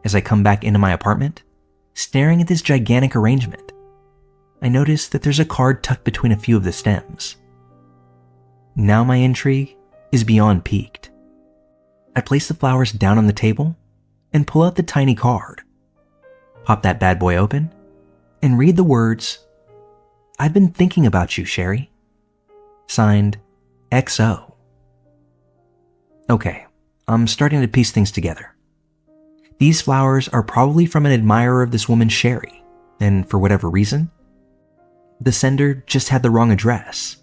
As I come back into my apartment, staring at this gigantic arrangement, I notice that there's a card tucked between a few of the stems. Now my intrigue is beyond piqued. I place the flowers down on the table and pull out the tiny card, pop that bad boy open, and read the words, "I've been thinking about you, Sherry." Signed, XO. Okay, I'm starting to piece things together. These flowers are probably from an admirer of this woman, Sherry, and for whatever reason, the sender just had the wrong address,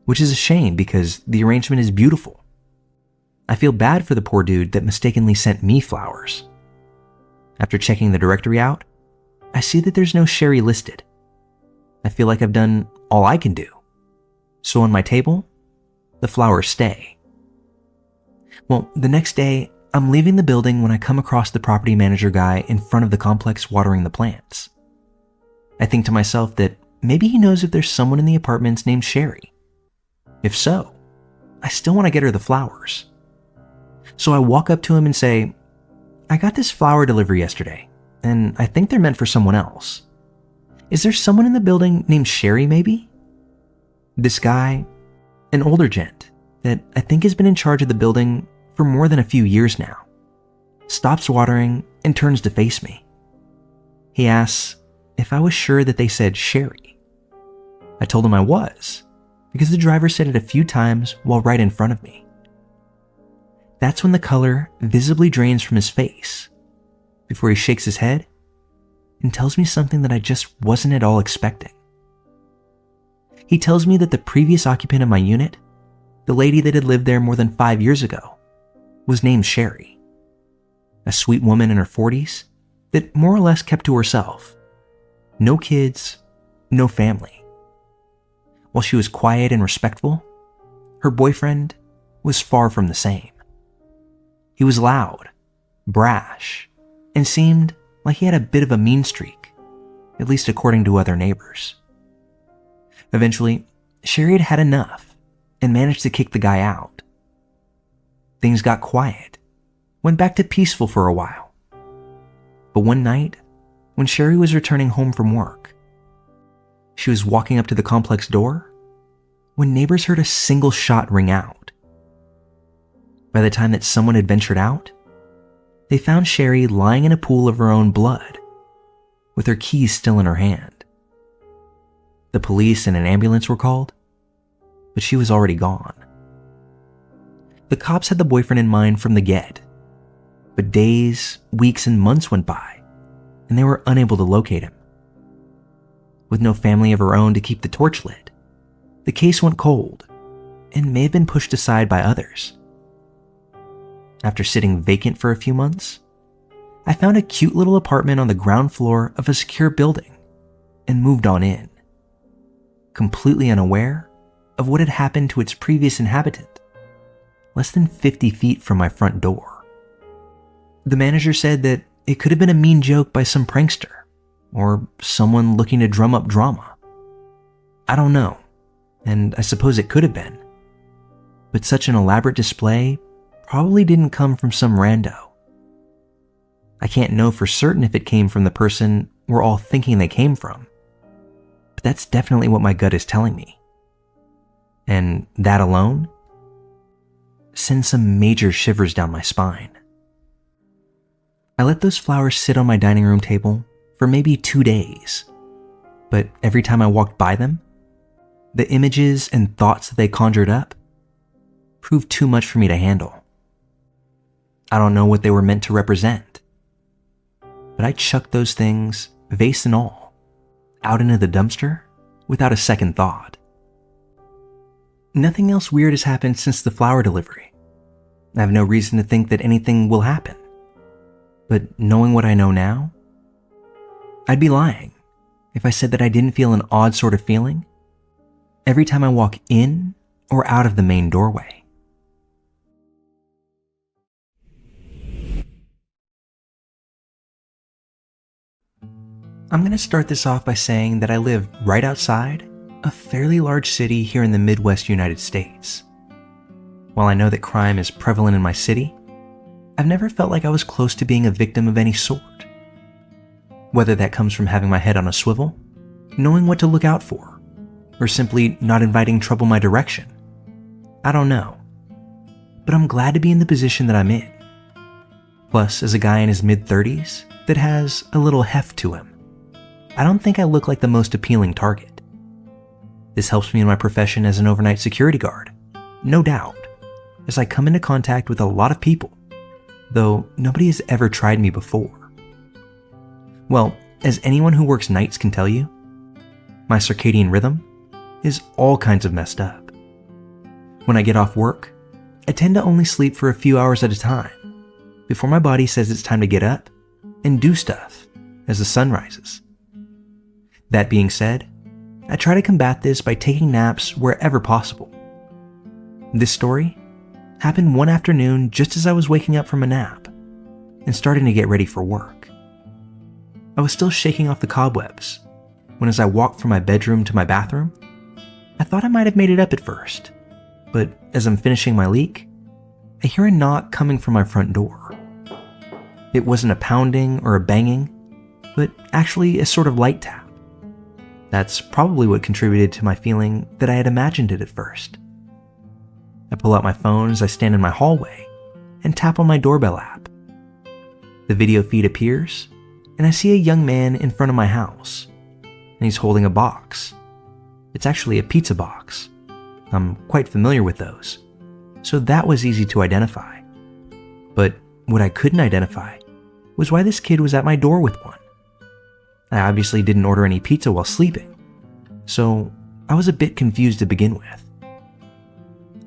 which is a shame because the arrangement is beautiful. I feel bad for the poor dude that mistakenly sent me flowers. After checking the directory out, I see that there's no Sherry listed. I feel like I've done all I can do. So on my table, the flowers stay. Well, the next day, I'm leaving the building when I come across the property manager guy in front of the complex watering the plants. I think to myself that maybe he knows if there's someone in the apartments named Sherry. If so, I still want to get her the flowers. So I walk up to him and say, "I got this flower delivery yesterday, and I think they're meant for someone else. Is there someone in the building named Sherry maybe?" This guy, an older gent that I think has been in charge of the building for more than a few years now, stops watering and turns to face me. He asks if I was sure that they said Sherry. I told him I was, because the driver said it a few times while right in front of me. That's when the color visibly drains from his face, before he shakes his head and tells me something that I just wasn't at all expecting. He tells me that the previous occupant of my unit, the lady that had lived there more than 5 years ago, was named Sherry. A sweet woman in her 40s that more or less kept to herself. No kids, no family. While she was quiet and respectful, her boyfriend was far from the same. He was loud, brash, and seemed like he had a bit of a mean streak, at least according to other neighbors. Eventually, Sherry had had enough and managed to kick the guy out. Things got quiet, went back to peaceful for a while. But one night, when Sherry was returning home from work, she was walking up to the complex door when neighbors heard a single shot ring out. By the time that someone had ventured out, they found Sherry lying in a pool of her own blood, with her keys still in her hand. The police and an ambulance were called, but she was already gone. the cops had the boyfriend in mind from the get. But days, weeks, and months went by, and they were unable to locate him. With no family of her own to keep the torch lit, the case went cold and may have been pushed aside by others. After sitting vacant for a few months, I found a cute little apartment on the ground floor of a secure building and moved on in, completely unaware of what had happened to its previous inhabitant, less than 50 feet from my front door. The manager said that it could have been a mean joke by some prankster or someone looking to drum up drama. I don't know, and I suppose it could have been. But such an elaborate display probably didn't come from some rando. I can't know for certain if it came from the person we're all thinking they came from, but that's definitely what my gut is telling me. And that alone sends some major shivers down my spine. I let those flowers sit on my dining room table for maybe 2 days, but every time I walked by them, the images and thoughts that they conjured up proved too much for me to handle. I don't know what they were meant to represent, but I chucked those things, vase and all, out into the dumpster without a second thought. Nothing else weird has happened since the flower delivery. I have no reason to think that anything will happen. But knowing what I know now, I'd be lying if I said that I didn't feel an odd sort of feeling every time I walk in or out of the main doorway. I'm going to start this off by saying that I live right outside a fairly large city here in the Midwest United States. While I know that crime is prevalent in my city, I've never felt like I was close to being a victim of any sort. Whether that comes from having my head on a swivel, knowing what to look out for, or simply not inviting trouble my direction, I don't know. But I'm glad to be in the position that I'm in. Plus, as a guy in his mid-30s that has a little heft to him, I don't think I look like the most appealing target. This helps me in my profession as an overnight security guard, no doubt, as I come into contact with a lot of people, though nobody has ever tried me before. Well, as anyone who works nights can tell you, my circadian rhythm is all kinds of messed up. When I get off work, I tend to only sleep for a few hours at a time before my body says it's time to get up and do stuff as the sun rises. That being said, I try to combat this by taking naps wherever possible. This story happened one afternoon just as I was waking up from a nap and starting to get ready for work. I was still shaking off the cobwebs when, as I walked from my bedroom to my bathroom, I thought I might have made it up at first, but as I'm finishing my leak, I hear a knock coming from my front door. It wasn't a pounding or a banging, but actually a sort of light tap. That's probably what contributed to my feeling that I had imagined it at first. I pull out my phone as I stand in my hallway and tap on my doorbell app. The video feed appears, and I see a young man in front of my house, and he's holding a box. It's actually a pizza box. I'm quite familiar with those, so that was easy to identify. But what I couldn't identify was why this kid was at my door with one. I obviously didn't order any pizza while sleeping, so I was a bit confused to begin with.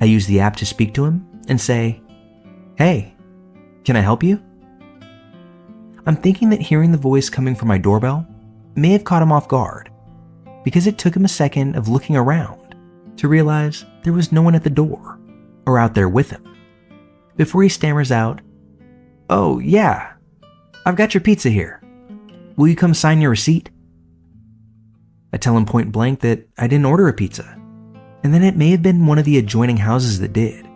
I use the app to speak to him and say, "Hey, can I help you?" I'm thinking that hearing the voice coming from my doorbell may have caught him off guard, because it took him a second of looking around to realize there was no one at the door or out there with him, before he stammers out, "Oh yeah, I've got your pizza here. Will you come sign your receipt?" I tell him point blank that I didn't order a pizza, and then it may have been one of the adjoining houses that did.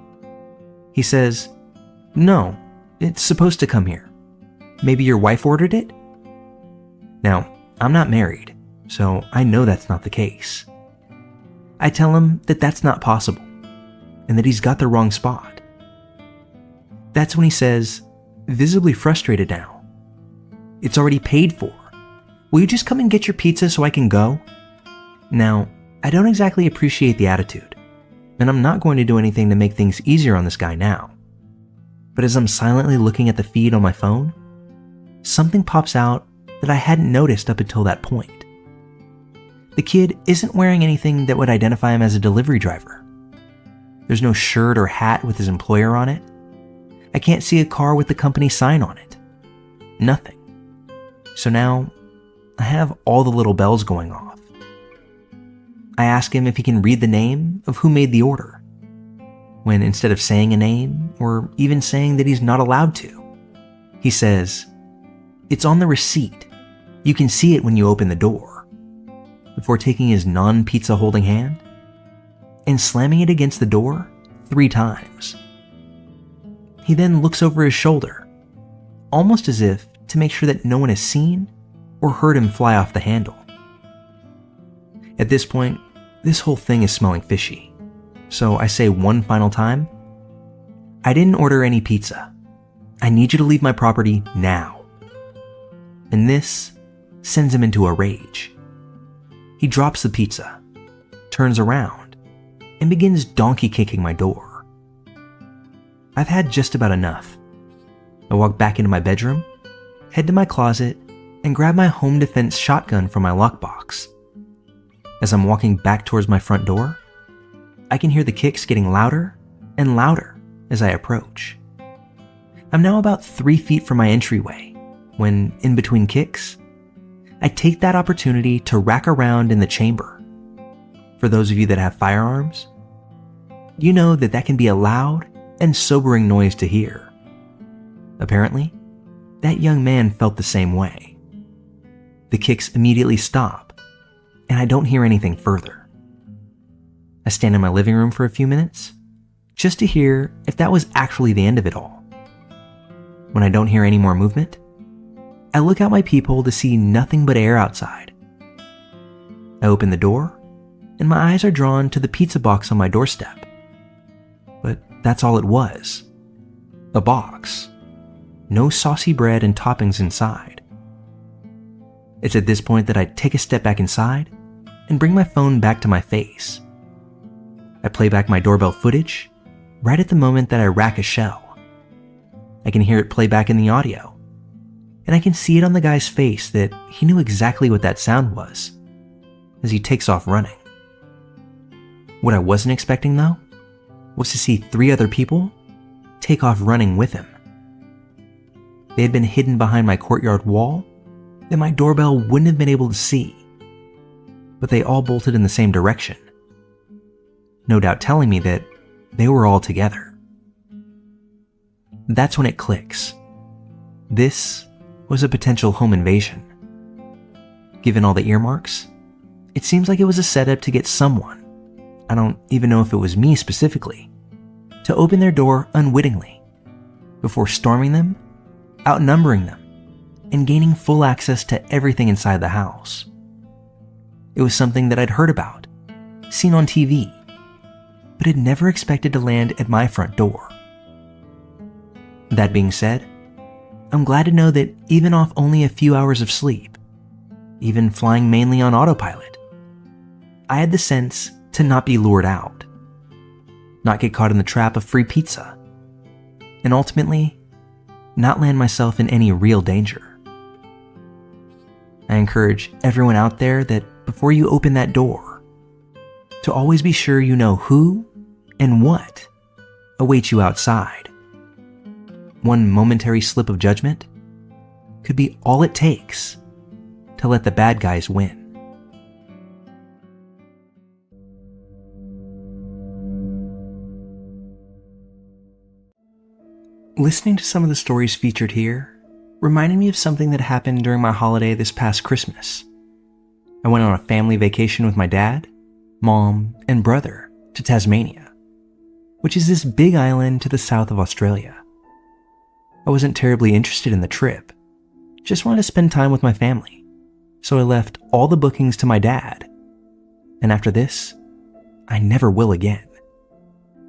He says, "No, it's supposed to come here. Maybe your wife ordered it?" Now, I'm not married, so I know that's not the case. I tell him that that's not possible, and that he's got the wrong spot. That's when he says, visibly frustrated now, "It's already paid for. Will you just come and get your pizza so I can go?" Now, I don't exactly appreciate the attitude, and I'm not going to do anything to make things easier on this guy now. But as I'm silently looking at the feed on my phone, something pops out that I hadn't noticed up until that point. The kid isn't wearing anything that would identify him as a delivery driver. There's no shirt or hat with his employer on it. I can't see a car with the company sign on it. Nothing. So now, I have all the little bells going off. I ask him if he can read the name of who made the order, when instead of saying a name, or even saying that he's not allowed to, he says, "It's on the receipt. You can see it when you open the door," before taking his non-pizza holding hand and slamming it against the door 3 times. He then looks over his shoulder, almost as if to make sure that no one has seen or heard him fly off the handle. At this point, this whole thing is smelling fishy, so I say one final time, "I didn't order any pizza. I need you to leave my property now." And this sends him into a rage. He drops the pizza, turns around, and begins donkey kicking my door. I've had just about enough. I walk back into my bedroom, head to my closet, and grab my home defense shotgun from my lockbox. As I'm walking back towards my front door, I can hear the kicks getting louder and louder as I approach. I'm now about 3 feet from my entryway when, in between kicks, I take that opportunity to rack around in the chamber. For those of you that have firearms, you know that that can be a loud and sobering noise to hear. Apparently, that young man felt the same way. The kicks immediately stop, and I don't hear anything further. I stand in my living room for a few minutes, just to hear if that was actually the end of it all. When I don't hear any more movement, I look out my peephole to see nothing but air outside. I open the door, and my eyes are drawn to the pizza box on my doorstep. But that's all it was. A box. No saucy bread and toppings inside. It's at this point that I take a step back inside and bring my phone back to my face. I play back my doorbell footage right at the moment that I rack a shell. I can hear it play back in the audio, and I can see it on the guy's face that he knew exactly what that sound was as he takes off running. What I wasn't expecting, though, was to see 3 other people take off running with him. They had been hidden behind my courtyard wall that my doorbell wouldn't have been able to see, but they all bolted in the same direction, no doubt telling me that they were all together. That's when it clicks. This was a potential home invasion. Given all the earmarks, it seems like it was a setup to get someone, I don't even know if it was me specifically, to open their door unwittingly, before storming them, outnumbering them, and gaining full access to everything inside the house. It was something that I'd heard about, seen on TV, but had never expected to land at my front door. That being said, I'm glad to know that even off only a few hours of sleep, even flying mainly on autopilot, I had the sense to not be lured out, not get caught in the trap of free pizza, and ultimately, not land myself in any real danger. I encourage everyone out there that before you open that door, to always be sure you know who and what awaits you outside. One momentary slip of judgment could be all it takes to let the bad guys win. Listening to some of the stories featured here reminded me of something that happened during my holiday this past Christmas. I went on a family vacation with my dad, mom, and brother to Tasmania, which is this big island to the south of Australia. I wasn't terribly interested in the trip, just wanted to spend time with my family, so I left all the bookings to my dad. And after this, I never will again.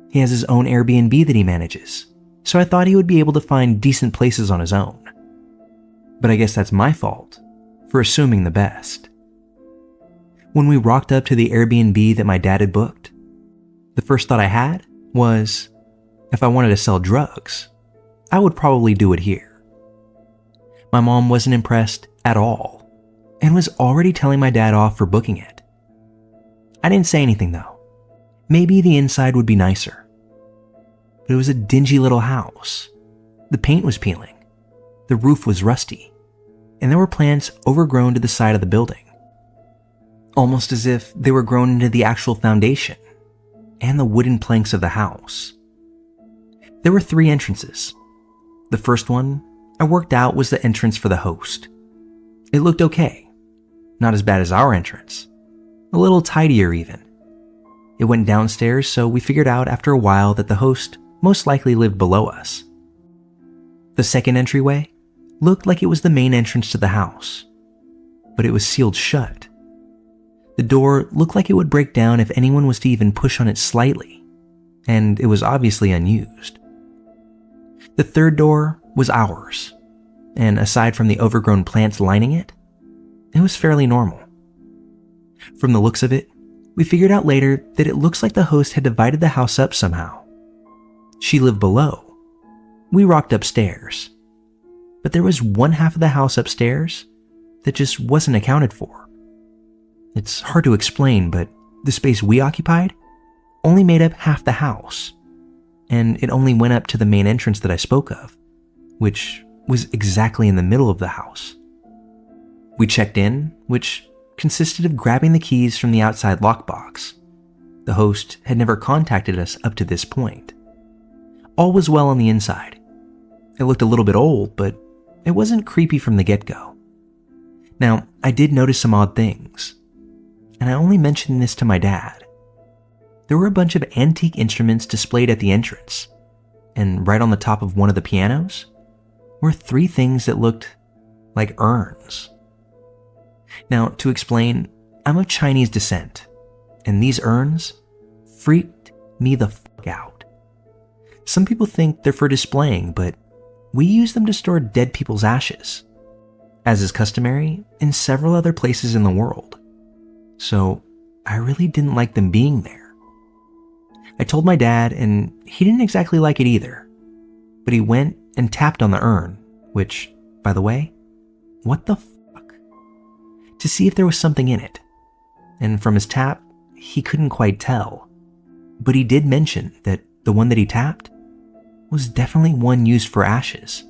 He has his own Airbnb that he manages, so I thought he would be able to find decent places on his own. But I guess that's my fault for assuming the best. When we rocked up to the Airbnb that my dad had booked, The first thought I had was, if I wanted to sell drugs, I would probably do it here. My mom wasn't impressed at all and was already telling my dad off for booking it. I didn't say anything though. Maybe the inside would be nicer. But it was a dingy little house. The paint was peeling. The roof was rusty. And there were plants overgrown to the side of the building. Almost as if they were grown into the actual foundation and the wooden planks of the house. There were 3 entrances. The first one I worked out was the entrance for the host. It looked okay. Not as bad as our entrance. A little tidier even. It went downstairs, so we figured out after a while that the host most likely lived below us. The second entryway looked like it was the main entrance to the house, but it was sealed shut. The door looked like it would break down if anyone was to even push on it slightly, and it was obviously unused. The third door was ours, and aside from the overgrown plants lining it, it was fairly normal. From the looks of it, we figured out later that it looks like the host had divided the house up somehow. She lived below. We rocked upstairs. But there was one half of the house upstairs that just wasn't accounted for. It's hard to explain, but the space we occupied only made up half the house, and it only went up to the main entrance that I spoke of, which was exactly in the middle of the house. We checked in, which consisted of grabbing the keys from the outside lockbox. The host had never contacted us up to this point. All was well on the inside. It looked a little bit old, but it wasn't creepy from the get-go. Now, I did notice some odd things, and I only mentioned this to my dad. There were a bunch of antique instruments displayed at the entrance, and right on the top of one of the pianos were 3 things that looked like urns. Now, to explain, I'm of Chinese descent, and these urns freaked me the fuck out. Some people think they're for displaying, but we use them to store dead people's ashes, as is customary in several other places in the world. So I really didn't like them being there. I told my dad, and he didn't exactly like it either, but he went and tapped on the urn, which, by the way, what the fuck? To see if there was something in it. And from his tap, he couldn't quite tell. But he did mention that the one that he tapped was definitely one used for ashes.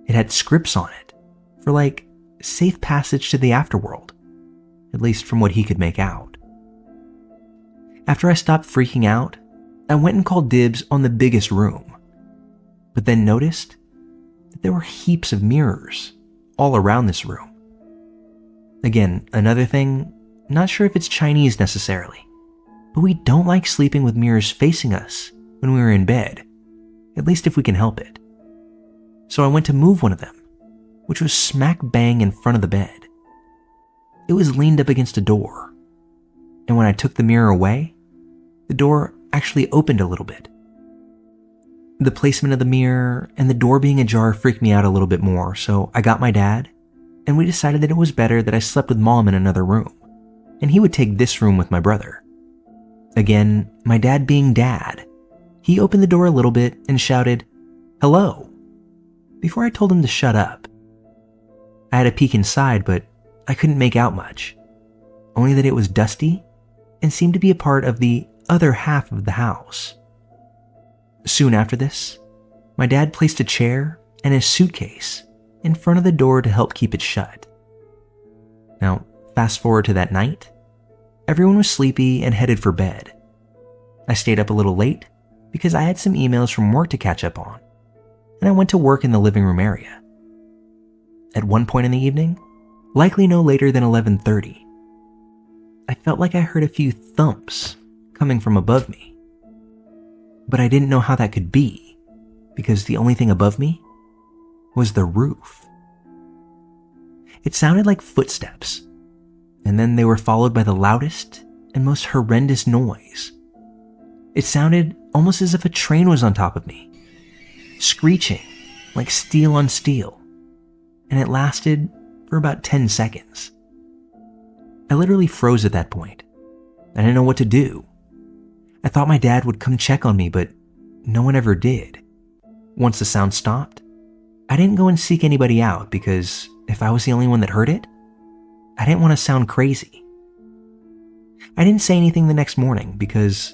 It had scripts on it for like safe passage to the afterworld, at least from what he could make out. After I stopped freaking out, I went and called dibs on the biggest room, but then noticed that there were heaps of mirrors all around this room. Again, another thing, not sure if it's Chinese necessarily, but we don't like sleeping with mirrors facing us when we were in bed, at least if we can help it. So I went to move one of them, which was smack bang in front of the bed. It was leaned up against a door, and when I took the mirror away, the door actually opened a little bit. The placement of the mirror and the door being ajar freaked me out a little bit more, so I got my dad, and we decided that it was better that I slept with Mom in another room, and he would take this room with my brother. Again, my dad being dad, he opened the door a little bit and shouted, "Hello," before I told him to shut up. I had a peek inside, but I couldn't make out much, only that it was dusty and seemed to be a part of the other half of the house. Soon after this, my dad placed a chair and a suitcase in front of the door to help keep it shut. Now, fast forward to that night, everyone was sleepy and headed for bed. I stayed up a little late because I had some emails from work to catch up on, and I went to work in the living room area. At one point in the evening, likely no later than 11:30, I felt like I heard a few thumps coming from above me. But I didn't know how that could be, because the only thing above me was the roof. It sounded like footsteps, and then they were followed by the loudest and most horrendous noise. It sounded almost as if a train was on top of me, screeching like steel on steel, and it lasted for about 10 seconds. I literally froze at that point. I didn't know what to do. I thought my dad would come check on me, but no one ever did. Once the sound stopped, I didn't go and seek anybody out because if I was the only one that heard it, I didn't want to sound crazy. I didn't say anything the next morning because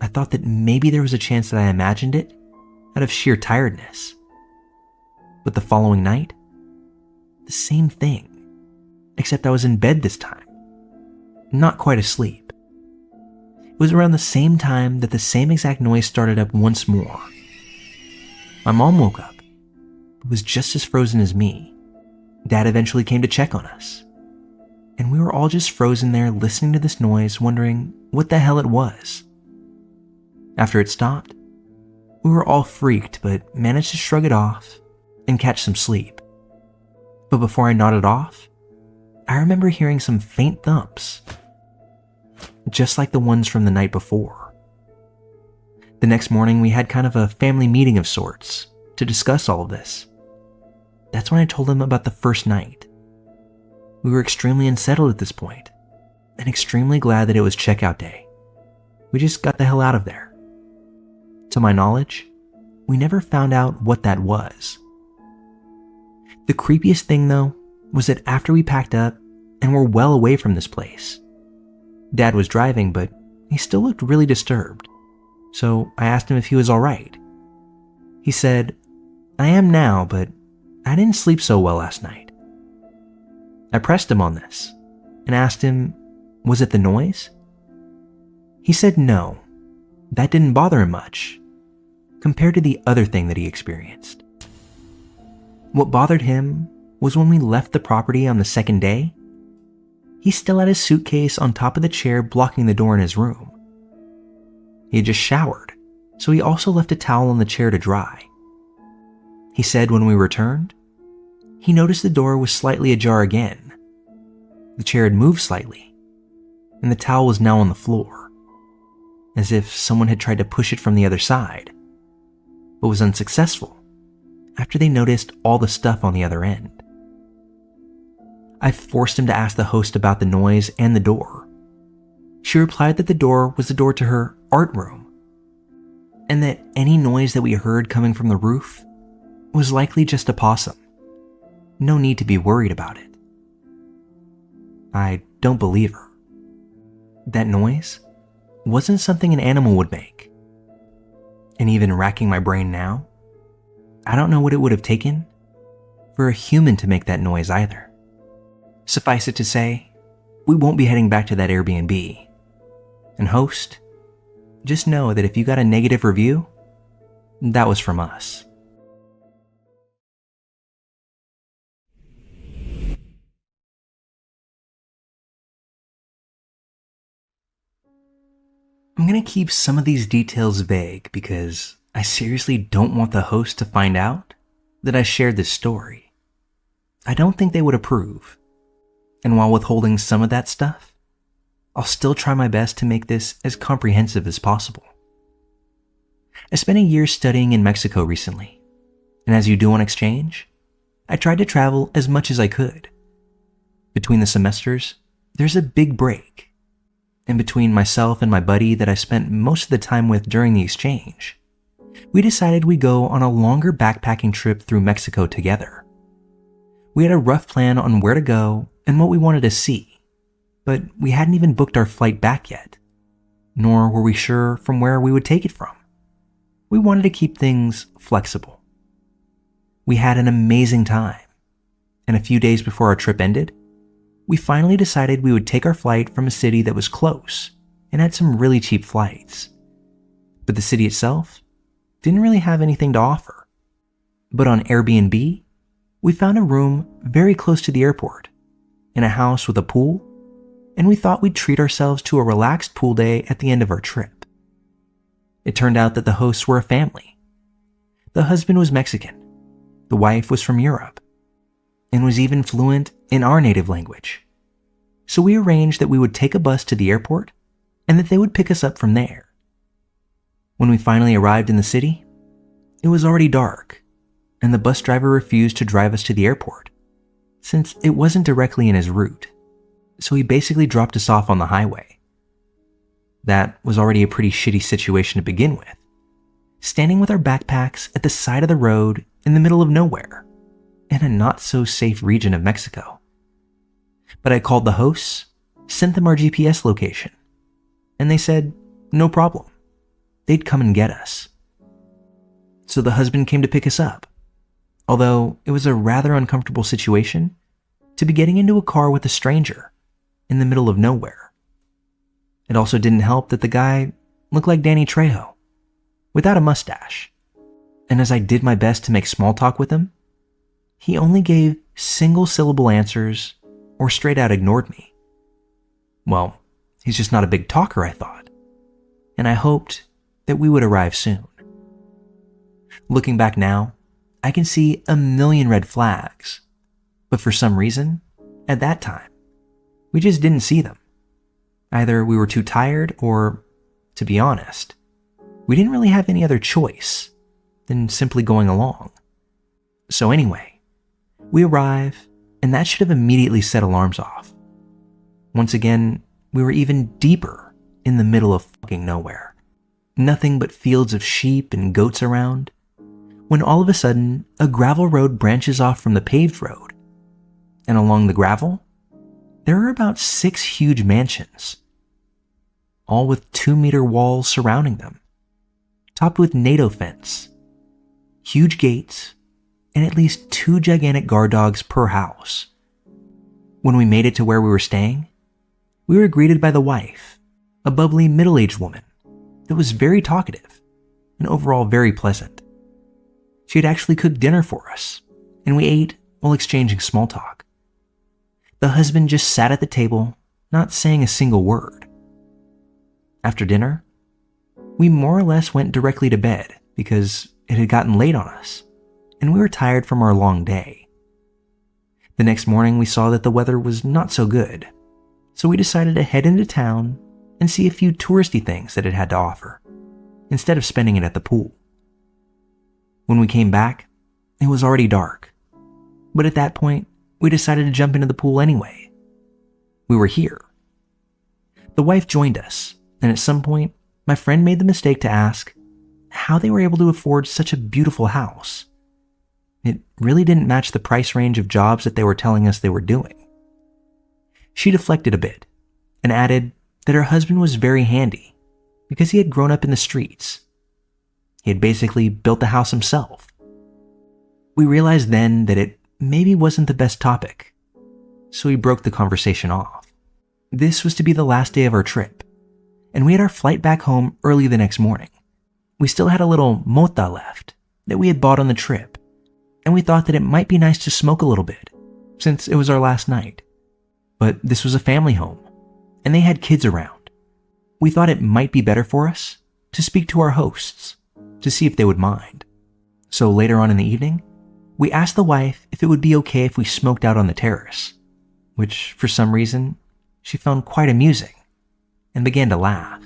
I thought that maybe there was a chance that I imagined it out of sheer tiredness. But the following night, the same thing, except I was in bed this time, not quite asleep. It was around the same time that the same exact noise started up once more. My mom woke up, but was just as frozen as me. Dad eventually came to check on us, and we were all just frozen there listening to this noise, wondering what the hell it was. After it stopped, we were all freaked but managed to shrug it off and catch some sleep. But before I nodded off, I remember hearing some faint thumps, just like the ones from the night before. The next morning, we had kind of a family meeting of sorts to discuss all of this. That's when I told him about the first night. We were extremely unsettled at this point, and extremely glad that it was checkout day. We just got the hell out of there. To my knowledge, we never found out what that was. The creepiest thing, though, was that after we packed up and were well away from this place, Dad was driving, but he still looked really disturbed. So I asked him if he was all right. He said, "I am now, but I didn't sleep so well last night." I pressed him on this and asked him, was it the noise? He said no, that didn't bother him much compared to the other thing that he experienced. What bothered him was when we left the property on the second day, he still had his suitcase on top of the chair blocking the door in his room. He had just showered, so he also left a towel on the chair to dry. He said when we returned, he noticed the door was slightly ajar again. The chair had moved slightly, and the towel was now on the floor, as if someone had tried to push it from the other side, but was unsuccessful after they noticed all the stuff on the other end. I forced him to ask the host about the noise and the door. She replied that the door was the door to her art room, and that any noise that we heard coming from the roof was likely just a possum. No need to be worried about it. I don't believe her. That noise wasn't something an animal would make. And even racking my brain now, I don't know what it would have taken for a human to make that noise either. Suffice it to say, we won't be heading back to that Airbnb. And host, just know that if you got a negative review, that was from us. I'm going to keep some of these details vague because I seriously don't want the host to find out that I shared this story. I don't think they would approve. And while withholding some of that stuff, I'll still try my best to make this as comprehensive as possible. I spent a year studying in Mexico recently, and as you do on exchange, I tried to travel as much as I could. Between the semesters, there's a big break. And between myself and my buddy that I spent most of the time with during the exchange, we decided we'd go on a longer backpacking trip through Mexico together. We had a rough plan on where to go and what we wanted to see, but we hadn't even booked our flight back yet, nor were we sure from where we would take it from. We wanted to keep things flexible. We had an amazing time, and a few days before our trip ended, we finally decided we would take our flight from a city that was close and had some really cheap flights. But the city itself didn't really have anything to offer. But on Airbnb, we found a room very close to the airport, in a house with a pool, and we thought we'd treat ourselves to a relaxed pool day at the end of our trip. It turned out that the hosts were a family. The husband was Mexican, the wife was from Europe, and was even fluent in our native language. So we arranged that we would take a bus to the airport and that they would pick us up from there. When we finally arrived in the city, it was already dark, and the bus driver refused to drive us to the airport, since it wasn't directly in his route, so he basically dropped us off on the highway. That was already a pretty shitty situation to begin with, standing with our backpacks at the side of the road in the middle of nowhere, in a not-so-safe region of Mexico. But I called the hosts, sent them our GPS location, and they said, no problem. They'd come and get us. So the husband came to pick us up, although it was a rather uncomfortable situation to be getting into a car with a stranger in the middle of nowhere. It also didn't help that the guy looked like Danny Trejo, without a mustache, and as I did my best to make small talk with him, he only gave single-syllable answers or straight out ignored me. Well, he's just not a big talker, I thought, and I hoped that we would arrive soon. Looking back now, I can see a million red flags, but for some reason, at that time, we just didn't see them. Either we were too tired or, to be honest, we didn't really have any other choice than simply going along. So anyway, we arrive, and that should have immediately set alarms off. Once again, we were even deeper in the middle of fucking nowhere. Nothing but fields of sheep and goats around, when all of a sudden, a gravel road branches off from the paved road. And along the gravel, there are about 6 huge mansions, all with 2-meter walls surrounding them, topped with NATO fence, huge gates, and at least 2 gigantic guard dogs per house. When we made it to where we were staying, we were greeted by the wife, a bubbly middle-aged woman that was very talkative and overall very pleasant. She had actually cooked dinner for us, and we ate while exchanging small talk. The husband just sat at the table, not saying a single word. After dinner, we more or less went directly to bed because it had gotten late on us, and we were tired from our long day. The next morning, we saw that the weather was not so good, so we decided to head into town and see a few touristy things that it had to offer, instead of spending it at the pool. When we came back, it was already dark, but at that point, we decided to jump into the pool anyway. We were here. The wife joined us, and at some point, my friend made the mistake to ask how they were able to afford such a beautiful house. It really didn't match the price range of jobs that they were telling us they were doing. She deflected a bit and added that her husband was very handy because he had grown up in the streets. He had basically built the house himself. We realized then that it maybe wasn't the best topic, so we broke the conversation off. This was to be the last day of our trip, and we had our flight back home early the next morning. We still had a little mota left that we had bought on the trip, and we thought that it might be nice to smoke a little bit, since it was our last night. But this was a family home, and they had kids around. We thought it might be better for us to speak to our hosts, to see if they would mind. So later on in the evening, we asked the wife if it would be okay if we smoked out on the terrace, which for some reason she found quite amusing and began to laugh.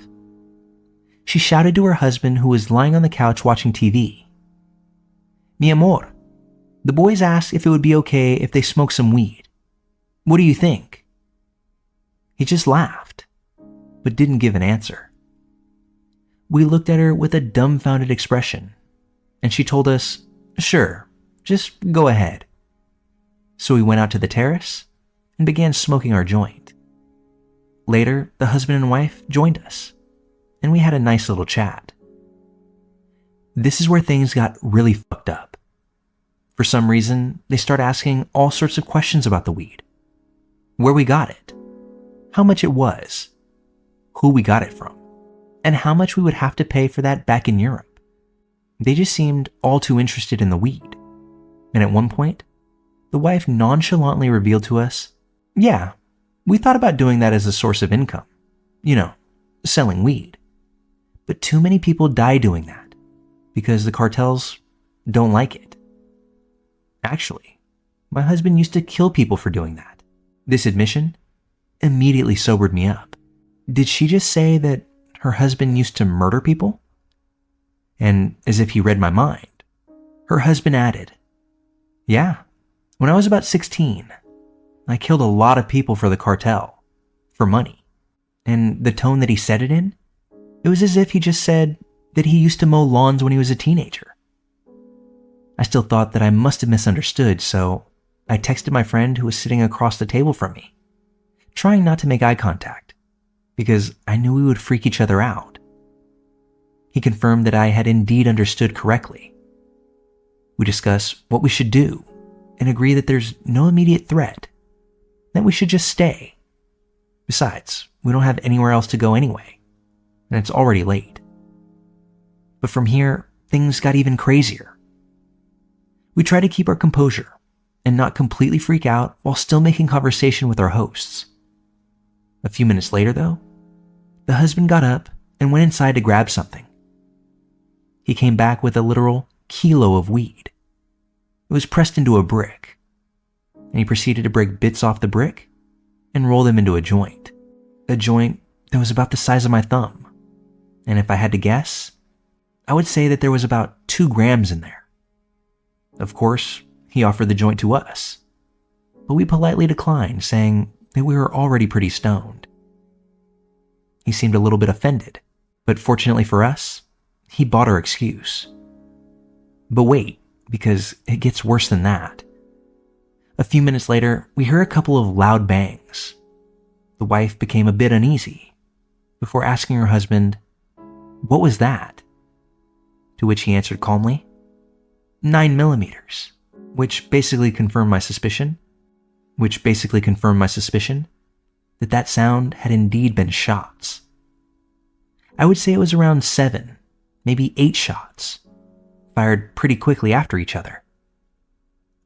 She shouted to her husband, who was lying on the couch watching TV, "Mi amor, the boys asked if it would be okay if they smoked some weed. What do you think?" He just laughed, but didn't give an answer. We looked at her with a dumbfounded expression, and she told us, "Sure, just go ahead." So we went out to the terrace and began smoking our joint. Later, the husband and wife joined us, and we had a nice little chat. This is where things got really fucked up. For some reason, they started asking all sorts of questions about the weed. Where we got it, how much it was, who we got it from, and how much we would have to pay for that back in Europe. They just seemed all too interested in the weed. And at one point, the wife nonchalantly revealed to us, "Yeah, we thought about doing that as a source of income. You know, selling weed. But too many people die doing that because the cartels don't like it. Actually, my husband used to kill people for doing that." This admission immediately sobered me up. Did she just say that her husband used to murder people? And as if he read my mind, her husband added, "Yeah, when I was about 16, I killed a lot of people for the cartel, for money." And the tone that he said it in It was as if he just said that he used to mow lawns when he was a teenager. I still thought that I must have misunderstood, so I texted my friend who was sitting across the table from me, trying not to make eye contact, because I knew we would freak each other out. He confirmed that I had indeed understood correctly. We discuss what we should do and agree that there's no immediate threat, that we should just stay. Besides, we don't have anywhere else to go anyway, and it's already late. But from here, things got even crazier. We tried to keep our composure and not completely freak out while still making conversation with our hosts. A few minutes later, though, the husband got up and went inside to grab something. He came back with a literal kilo of weed. It was pressed into a brick, and he proceeded to break bits off the brick and roll them into a joint that was about the size of my thumb. And if I had to guess, I would say that there was about 2 grams in there. Of course, he offered the joint to us, but we politely declined, saying that we were already pretty stoned. He seemed a little bit offended, but fortunately for us, he bought our excuse. But wait, because it gets worse than that. A few minutes later, we heard a couple of loud bangs. The wife became a bit uneasy before asking her husband, "What was that?" To which he answered calmly, 9mm, which basically confirmed my suspicion that that sound had indeed been shots. I would say it was around 7, maybe 8 shots, fired pretty quickly after each other.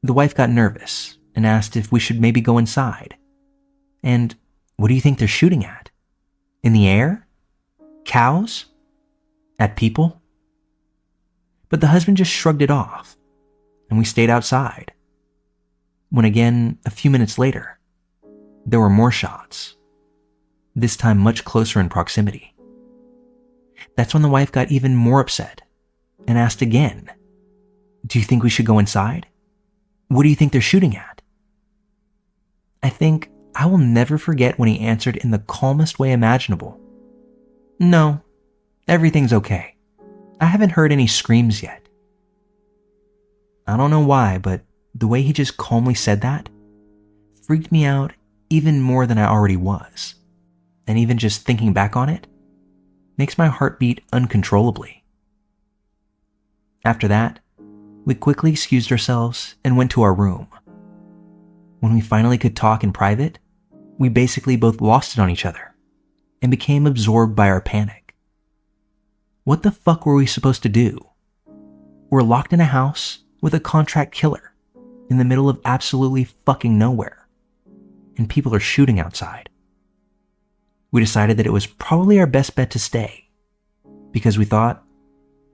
The wife got nervous and asked if we should maybe go inside. And what do you think they're shooting at? In the air? Cows? At people? But the husband just shrugged it off, and we stayed outside. When again, a few minutes later, there were more shots, this time much closer in proximity. That's when the wife got even more upset and asked again, "Do you think we should go inside? What do you think they're shooting at?" I think I will never forget when he answered in the calmest way imaginable, "No, everything's okay. I haven't heard any screams yet." I don't know why, but the way he just calmly said that freaked me out even more than I already was. And even just thinking back on it makes my heart beat uncontrollably. After that, we quickly excused ourselves and went to our room. When we finally could talk in private, we basically both lost it on each other and became absorbed by our panic. What the fuck were we supposed to do? We're locked in a house with a contract killer in the middle of absolutely fucking nowhere, and people are shooting outside. We decided that it was probably our best bet to stay, because we thought,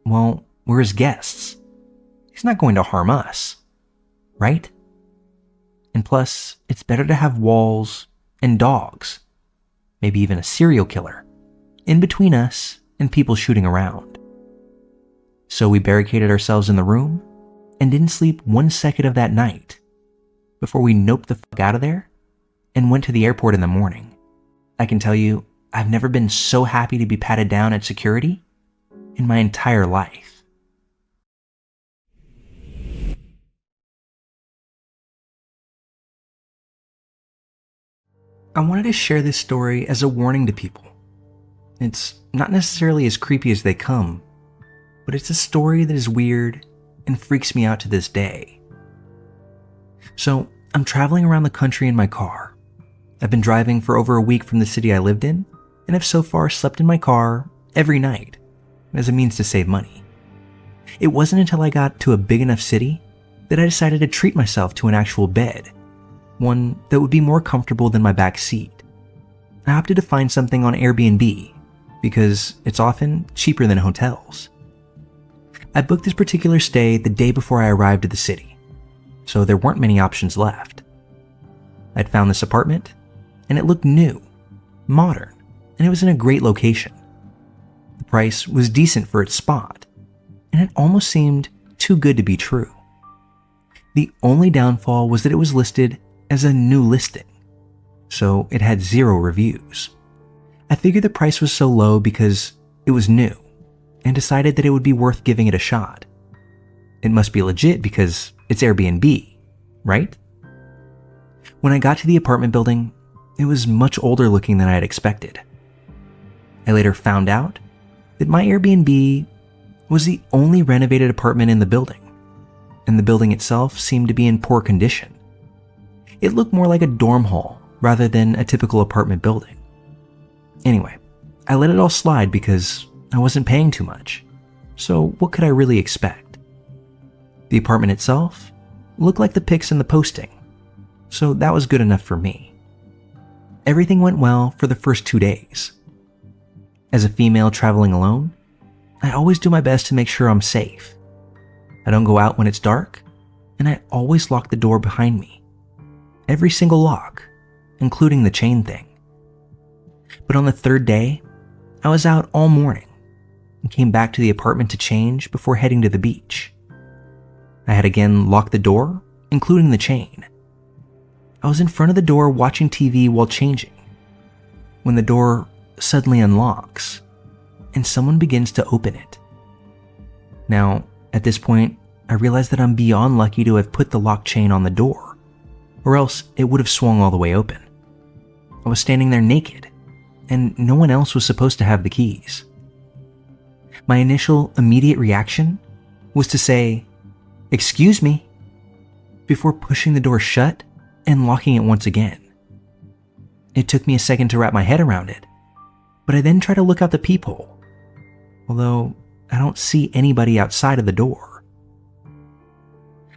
well, we're his guests. He's not going to harm us, right? And plus, it's better to have walls and dogs, maybe even a serial killer, in between us and people shooting around. So we barricaded ourselves in the room and didn't sleep 1 second of that night before we noped the fuck out of there and went to the airport in the morning. I can tell you, I've never been so happy to be patted down at security in my entire life. I wanted to share this story as a warning to people. It's not necessarily as creepy as they come, but it's a story that is weird and freaks me out to this day. So, I'm traveling around the country in my car. I've been driving for over a week from the city I lived in, and have so far slept in my car every night as a means to save money. It wasn't until I got to a big enough city that I decided to treat myself to an actual bed, one that would be more comfortable than my back seat. I opted to find something on Airbnb because it's often cheaper than hotels. I booked this particular stay the day before I arrived at the city, so there weren't many options left. I'd found this apartment, and it looked new, modern, and it was in a great location. The price was decent for its spot, and it almost seemed too good to be true. The only downfall was that it was listed as a new listing, so it had 0 reviews. I figured the price was so low because it was new and decided that it would be worth giving it a shot. It must be legit because it's Airbnb, right? When I got to the apartment building, it was much older looking than I had expected. I later found out that my Airbnb was the only renovated apartment in the building, and the building itself seemed to be in poor condition. It looked more like a dorm hall rather than a typical apartment building. Anyway, I let it all slide because I wasn't paying too much, so what could I really expect? The apartment itself looked like the pics in the posting, so that was good enough for me. Everything went well for the first 2 days. As a female traveling alone, I always do my best to make sure I'm safe. I don't go out when it's dark, and I always lock the door behind me. Every single lock, including the chain thing. But on the third day, I was out all morning and came back to the apartment to change before heading to the beach. I had again locked the door, including the chain. I was in front of the door watching TV while changing, when the door suddenly unlocks and someone begins to open it. Now, at this point, I realize that I'm beyond lucky to have put the lock chain on the door, or else it would have swung all the way open. I was standing there naked, and no one else was supposed to have the keys. My initial immediate reaction was to say, "Excuse me," before pushing the door shut and locking it once again. It took me a second to wrap my head around it, but I then try to look out the peephole, although I don't see anybody outside of the door.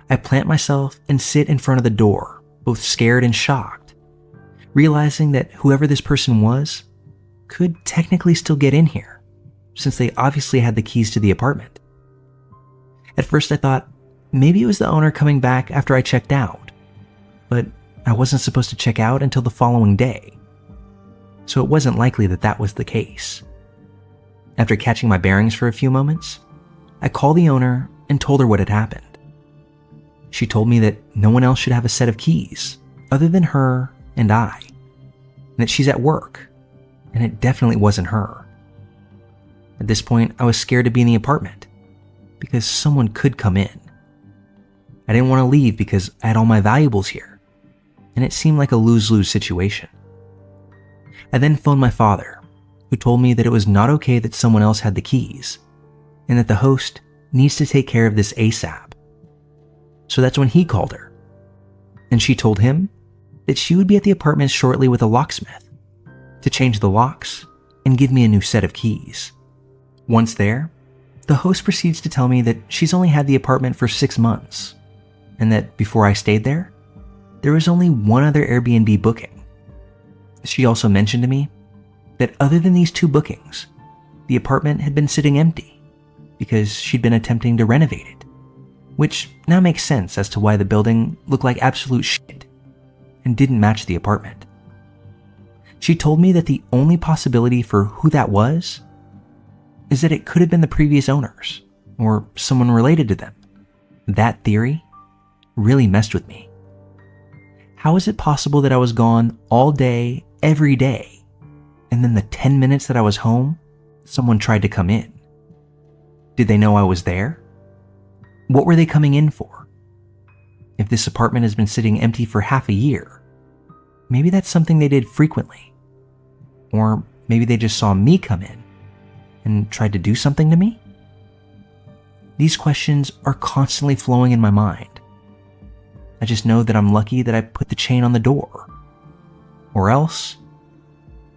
I plant myself and sit in front of the door, both scared and shocked, realizing that whoever this person was could technically still get in here, since they obviously had the keys to the apartment. At first I thought maybe it was the owner coming back after I checked out, but I wasn't supposed to check out until the following day, so it wasn't likely that that was the case. After catching my bearings for a few moments, I called the owner and told her what had happened. She told me that no one else should have a set of keys other than her and I, and that she's at work, and it definitely wasn't her. At this point, I was scared to be in the apartment because someone could come in. I didn't want to leave because I had all my valuables here, and it seemed like a lose-lose situation. I then phoned my father, who told me that it was not okay that someone else had the keys, and that the host needs to take care of this ASAP. So that's when he called her, and she told him that she would be at the apartment shortly with a locksmith to change the locks and give me a new set of keys. Once there, the host proceeds to tell me that she's only had the apartment for 6 months, and that before I stayed there was only one other Airbnb booking. She also mentioned to me that other than these 2 bookings, the apartment had been sitting empty because she'd been attempting to renovate it, which now makes sense as to why the building looked like absolute shit and didn't match the apartment. She told me that the only possibility for who that was is that it could have been the previous owners or someone related to them. That theory really messed with me. How is it possible that I was gone all day, every day, and then the 10 minutes that I was home, someone tried to come in? Did they know I was there? What were they coming in for? If this apartment has been sitting empty for half a year, maybe that's something they did frequently. Or maybe they just saw me come in and tried to do something to me? These questions are constantly flowing in my mind. I just know that I'm lucky that I put the chain on the door. Or else,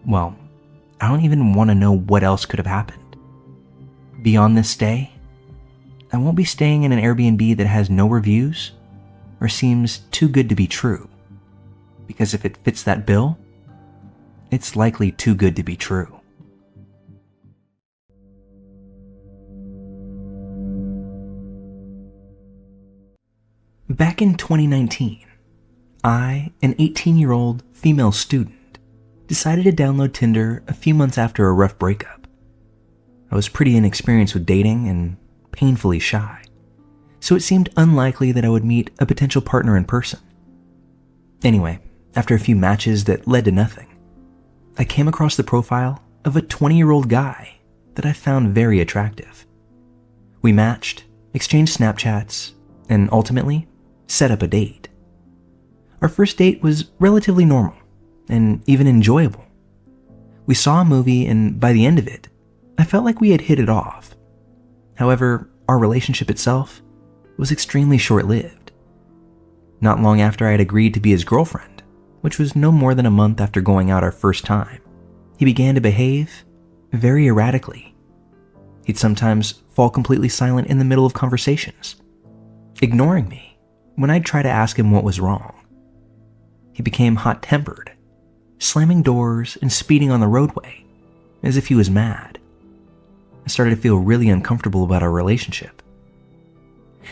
well, I don't even want to know what else could have happened. Beyond this stay, I won't be staying in an Airbnb that has no reviews or seems too good to be true, because if it fits that bill, it's likely too good to be true. Back in 2019, I, an 18-year-old female student, decided to download Tinder a few months after a rough breakup. I was pretty inexperienced with dating and painfully shy, so it seemed unlikely that I would meet a potential partner in person. Anyway, after a few matches that led to nothing, I came across the profile of a 20-year-old guy that I found very attractive. We matched, exchanged Snapchats, and ultimately set up a date. Our first date was relatively normal and even enjoyable. We saw a movie, and by the end of it, I felt like we had hit it off. However, our relationship itself was extremely short-lived. Not long after I had agreed to be his girlfriend, which was no more than a month after going out our first time, he began to behave very erratically. He'd sometimes fall completely silent in the middle of conversations, ignoring me when I'd try to ask him what was wrong. He became hot-tempered, slamming doors and speeding on the roadway as if he was mad. I started to feel really uncomfortable about our relationship.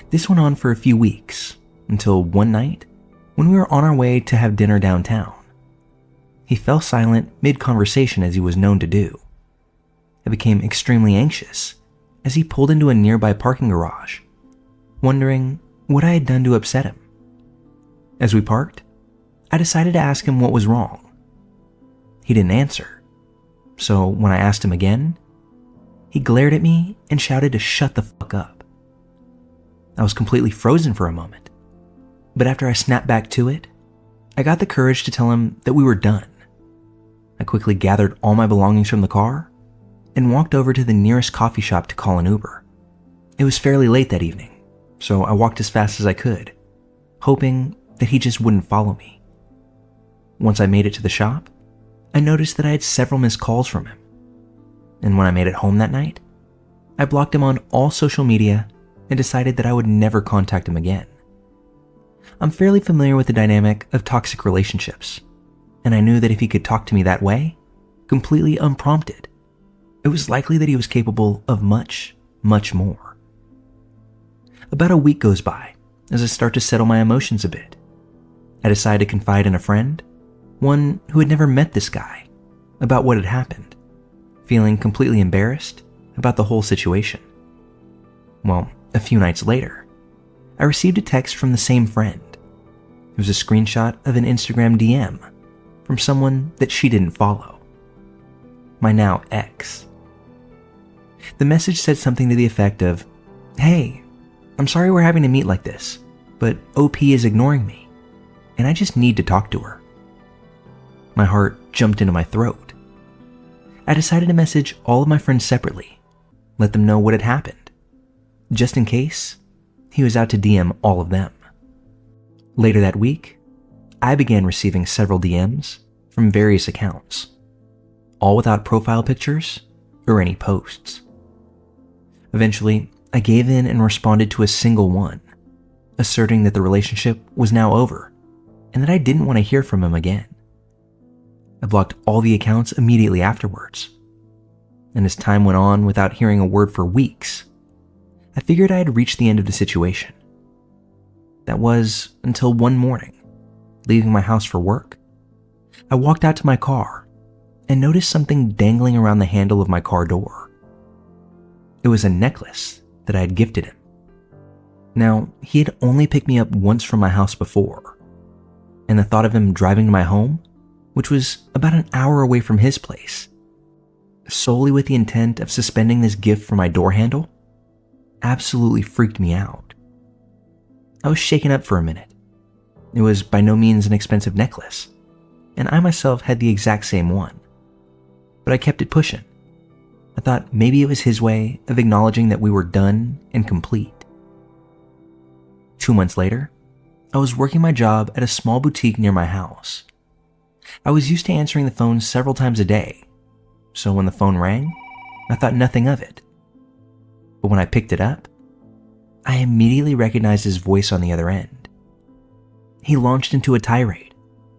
This went on for a few weeks until one night when we were on our way to have dinner downtown. He fell silent mid-conversation as he was known to do. I became extremely anxious as he pulled into a nearby parking garage, wondering what I had done to upset him. As we parked, I decided to ask him what was wrong. He didn't answer, so when I asked him again, he glared at me and shouted to shut the fuck up. I was completely frozen for a moment, but after I snapped back to it, I got the courage to tell him that we were done. I quickly gathered all my belongings from the car and walked over to the nearest coffee shop to call an Uber. It was fairly late that evening, so I walked as fast as I could, hoping that he just wouldn't follow me. Once I made it to the shop, I noticed that I had several missed calls from him. And when I made it home that night, I blocked him on all social media and decided that I would never contact him again. I'm fairly familiar with the dynamic of toxic relationships, and I knew that if he could talk to me that way, completely unprompted, it was likely that he was capable of much, much more. About a week goes by as I start to settle my emotions a bit. I decide to confide in a friend, one who had never met this guy, about what had happened, feeling completely embarrassed about the whole situation. Well, a few nights later, I received a text from the same friend. It was a screenshot of an Instagram DM from someone that she didn't follow. My now ex. The message said something to the effect of, "Hey, I'm sorry we're having to meet like this, but OP is ignoring me, and I just need to talk to her." My heart jumped into my throat. I decided to message all of my friends separately, let them know what had happened, just in case he was out to DM all of them. Later that week, I began receiving several DMs from various accounts, all without profile pictures or any posts. Eventually, I gave in and responded to a single one, asserting that the relationship was now over and that I didn't want to hear from him again. I blocked all the accounts immediately afterwards, and as time went on without hearing a word for weeks, I figured I had reached the end of the situation. That was until one morning, leaving my house for work, I walked out to my car and noticed something dangling around the handle of my car door. It was a necklace that I had gifted him. Now, he had only picked me up once from my house before, and the thought of him driving to my home, which was about an hour away from his place, solely with the intent of suspending this gift from my door handle, absolutely freaked me out. I was shaken up for a minute. It was by no means an expensive necklace, and I myself had the exact same one. But I kept it pushing. I thought maybe it was his way of acknowledging that we were done and complete. 2 months later, I was working my job at a small boutique near my house. I was used to answering the phone several times a day, so when the phone rang, I thought nothing of it. But when I picked it up, I immediately recognized his voice on the other end. He launched into a tirade,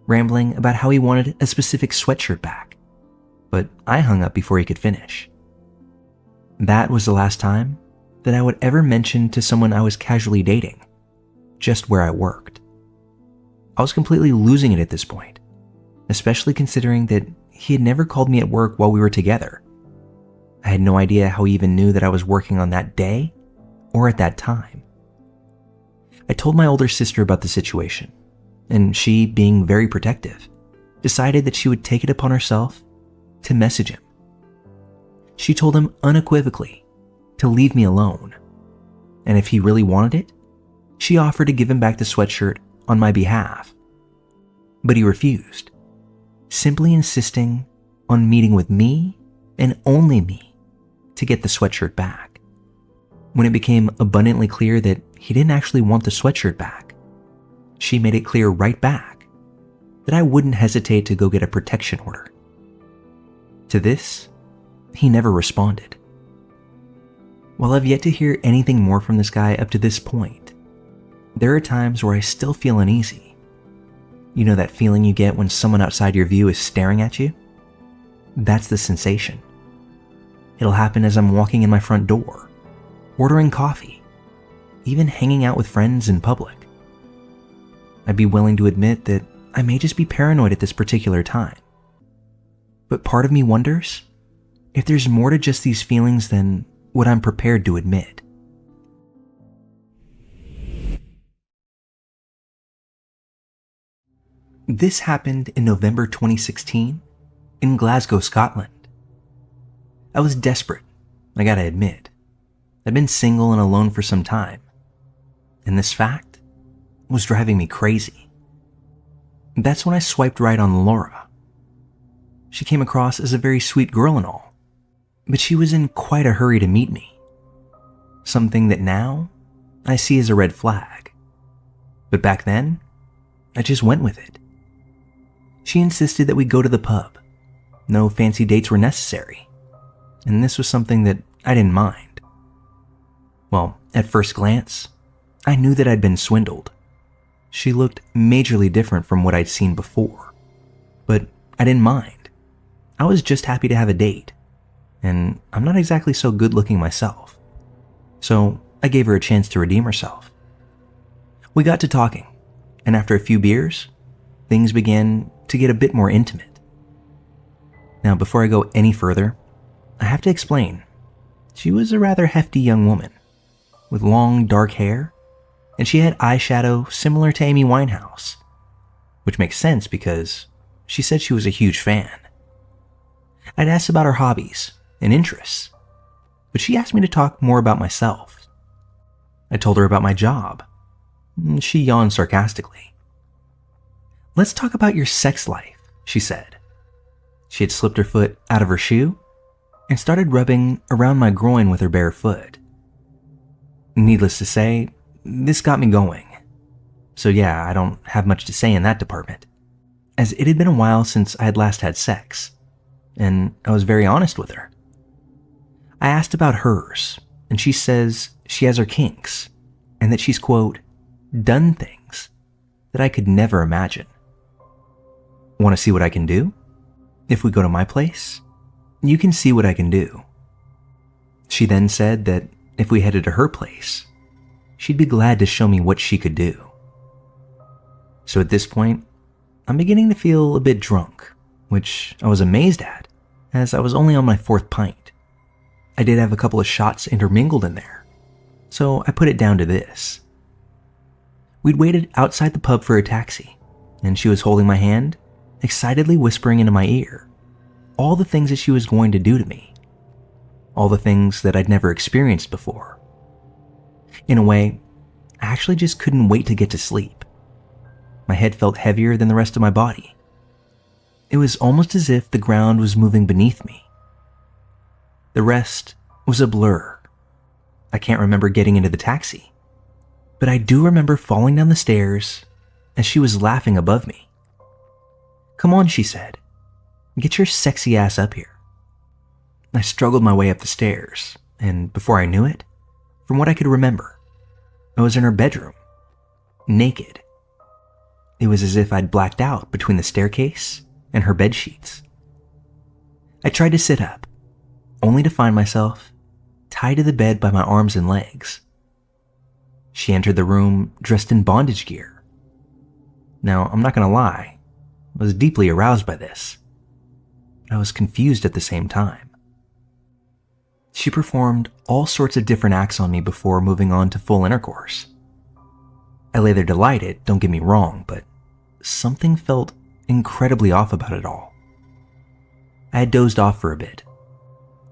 rambling about how he wanted a specific sweatshirt back, but I hung up before he could finish. That was the last time that I would ever mention to someone I was casually dating just where I worked. I was completely losing it at this point, especially considering that he had never called me at work while we were together. I had no idea how he even knew that I was working on that day or at that time. I told my older sister about the situation, and she, being very protective, decided that she would take it upon herself to message him. She told him unequivocally to leave me alone, and if he really wanted it, she offered to give him back the sweatshirt on my behalf. But he refused, simply insisting on meeting with me and only me to get the sweatshirt back. When it became abundantly clear that he didn't actually want the sweatshirt back, she made it clear right back that I wouldn't hesitate to go get a protection order. To this, he never responded. While I've yet to hear anything more from this guy up to this point, there are times where I still feel uneasy. You know that feeling you get when someone outside your view is staring at you? That's the sensation. It'll happen as I'm walking in my front door, ordering coffee, even hanging out with friends in public. I'd be willing to admit that I may just be paranoid at this particular time. But part of me wonders if there's more to just these feelings than what I'm prepared to admit. This happened in November 2016 in Glasgow, Scotland. I was desperate, I gotta admit. I'd been single and alone for some time, and this fact was driving me crazy. That's when I swiped right on Laura. She came across as a very sweet girl and all, but she was in quite a hurry to meet me. Something that now I see as a red flag. But back then, I just went with it. She insisted that we go to the pub. No fancy dates were necessary, and this was something that I didn't mind. Well, at first glance, I knew that I'd been swindled. She looked majorly different from what I'd seen before, but I didn't mind. I was just happy to have a date, and I'm not exactly so good looking myself, so I gave her a chance to redeem herself. We got to talking, and after a few beers, things began to get a bit more intimate. Now, before I go any further, I have to explain. She was a rather hefty young woman, with long dark hair, and she had eyeshadow similar to Amy Winehouse, which makes sense because she said she was a huge fan. I'd asked about her hobbies and interests, but she asked me to talk more about myself. I told her about my job. She yawned sarcastically. "Let's talk about your sex life," she said. She had slipped her foot out of her shoe and started rubbing around my groin with her bare foot. Needless to say, this got me going. So yeah, I don't have much to say in that department, as it had been a while since I had last had sex, and I was very honest with her. I asked about hers, and she says she has her kinks, and that she's, quote, done things that I could never imagine. Want to see what I can do? If we go to my place, you can see what I can do. She then said that if we headed to her place, she'd be glad to show me what she could do. So at this point, I'm beginning to feel a bit drunk, which I was amazed at, as I was only on my 4th pint. I did have a couple of shots intermingled in there, so I put it down to this. We'd waited outside the pub for a taxi, and she was holding my hand, excitedly whispering into my ear all the things that she was going to do to me, all the things that I'd never experienced before. In a way, I actually just couldn't wait to get to sleep. My head felt heavier than the rest of my body. It was almost as if the ground was moving beneath me. The rest was a blur. I can't remember getting into the taxi, but I do remember falling down the stairs as she was laughing above me. "Come on," she said. "Get your sexy ass up here." I struggled my way up the stairs, and before I knew it, from what I could remember, I was in her bedroom, naked. It was as if I'd blacked out between the staircase and her bed sheets. I tried to sit up, only to find myself tied to the bed by my arms and legs. She entered the room dressed in bondage gear. Now, I'm not gonna lie, I was deeply aroused by this, but I was confused at the same time. She performed all sorts of different acts on me before moving on to full intercourse. I lay there delighted, don't get me wrong, but something felt incredibly off about it all. I had dozed off for a bit,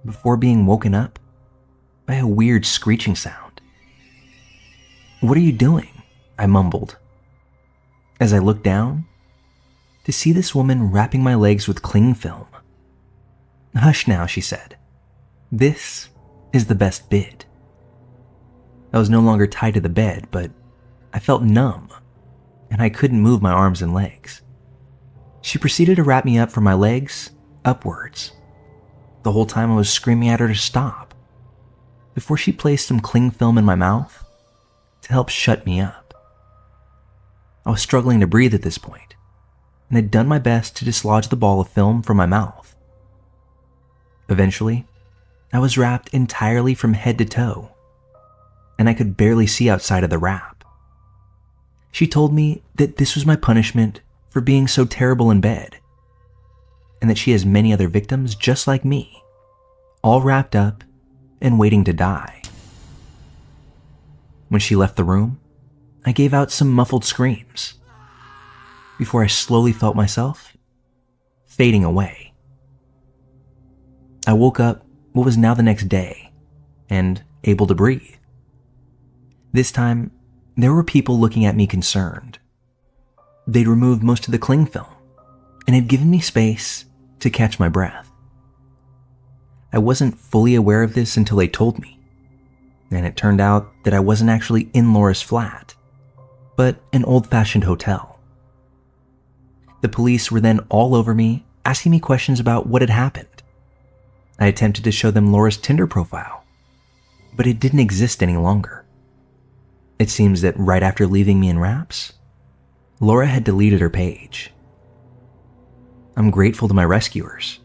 before being woken up by a weird screeching sound. "What are you doing?" I mumbled, as I looked down to see this woman wrapping my legs with cling film. "Hush now," she said. "This is the best bit." I was no longer tied to the bed, but I felt numb, and I couldn't move my arms and legs. She proceeded to wrap me up from my legs upwards. The whole time I was screaming at her to stop, before she placed some cling film in my mouth to help shut me up. I was struggling to breathe at this point, and had done my best to dislodge the ball of film from my mouth. Eventually, I was wrapped entirely from head to toe, and I could barely see outside of the wrap. She told me that this was my punishment for being so terrible in bed, and that she has many other victims just like me, all wrapped up and waiting to die. When she left the room, I gave out some muffled screams before I slowly felt myself fading away. I woke up what was now the next day and able to breathe. This time, there were people looking at me concerned. They'd removed most of the cling film and had given me space to catch my breath. I wasn't fully aware of this until they told me, and it turned out that I wasn't actually in Laura's flat, but an old-fashioned hotel. The police were then all over me, asking me questions about what had happened. I attempted to show them Laura's Tinder profile, but it didn't exist any longer. It seems that right after leaving me in wraps, Laura had deleted her page. I'm grateful to my rescuers,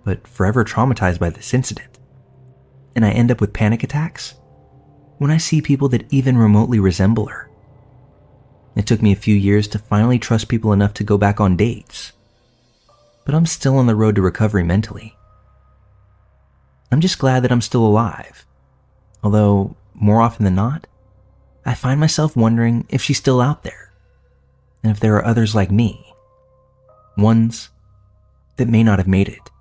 but forever traumatized by this incident, and I end up with panic attacks when I see people that even remotely resemble her. It took me a few years to finally trust people enough to go back on dates, but I'm still on the road to recovery mentally. I'm just glad that I'm still alive, although more often than not, I find myself wondering if she's still out there, and if there are others like me, ones that may not have made it.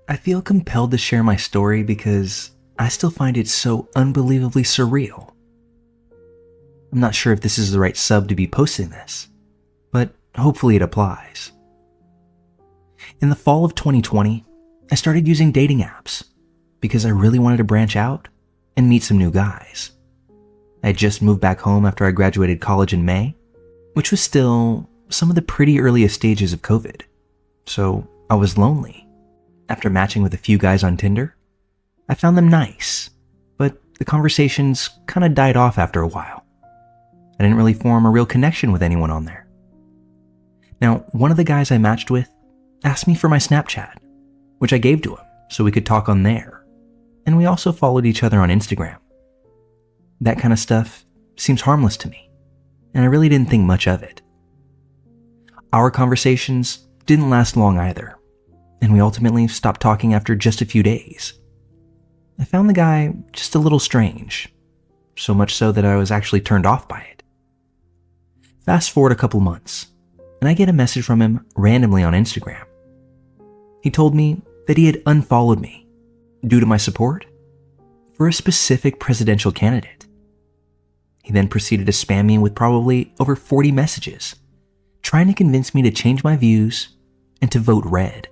I feel compelled to share my story because I still find it so unbelievably surreal. I'm not sure if this is the right sub to be posting this, but hopefully it applies. In the fall of 2020, I started using dating apps because I really wanted to branch out and meet some new guys. I had just moved back home after I graduated college in May, which was still some of the pretty earliest stages of COVID, so I was lonely. After matching with a few guys on Tinder, I found them nice, but the conversations kind of died off after a while. I didn't really form a real connection with anyone on there. Now, one of the guys I matched with asked me for my Snapchat, which I gave to him so we could talk on there, and we also followed each other on Instagram. That kind of stuff seems harmless to me, and I really didn't think much of it. Our conversations didn't last long either, and we ultimately stopped talking after just a few days. I found the guy just a little strange, so much so that I was actually turned off by it. Fast forward a couple months, and I get a message from him randomly on Instagram. He told me that he had unfollowed me due to my support for a specific presidential candidate. He then proceeded to spam me with probably over 40 messages, trying to convince me to change my views and to vote red.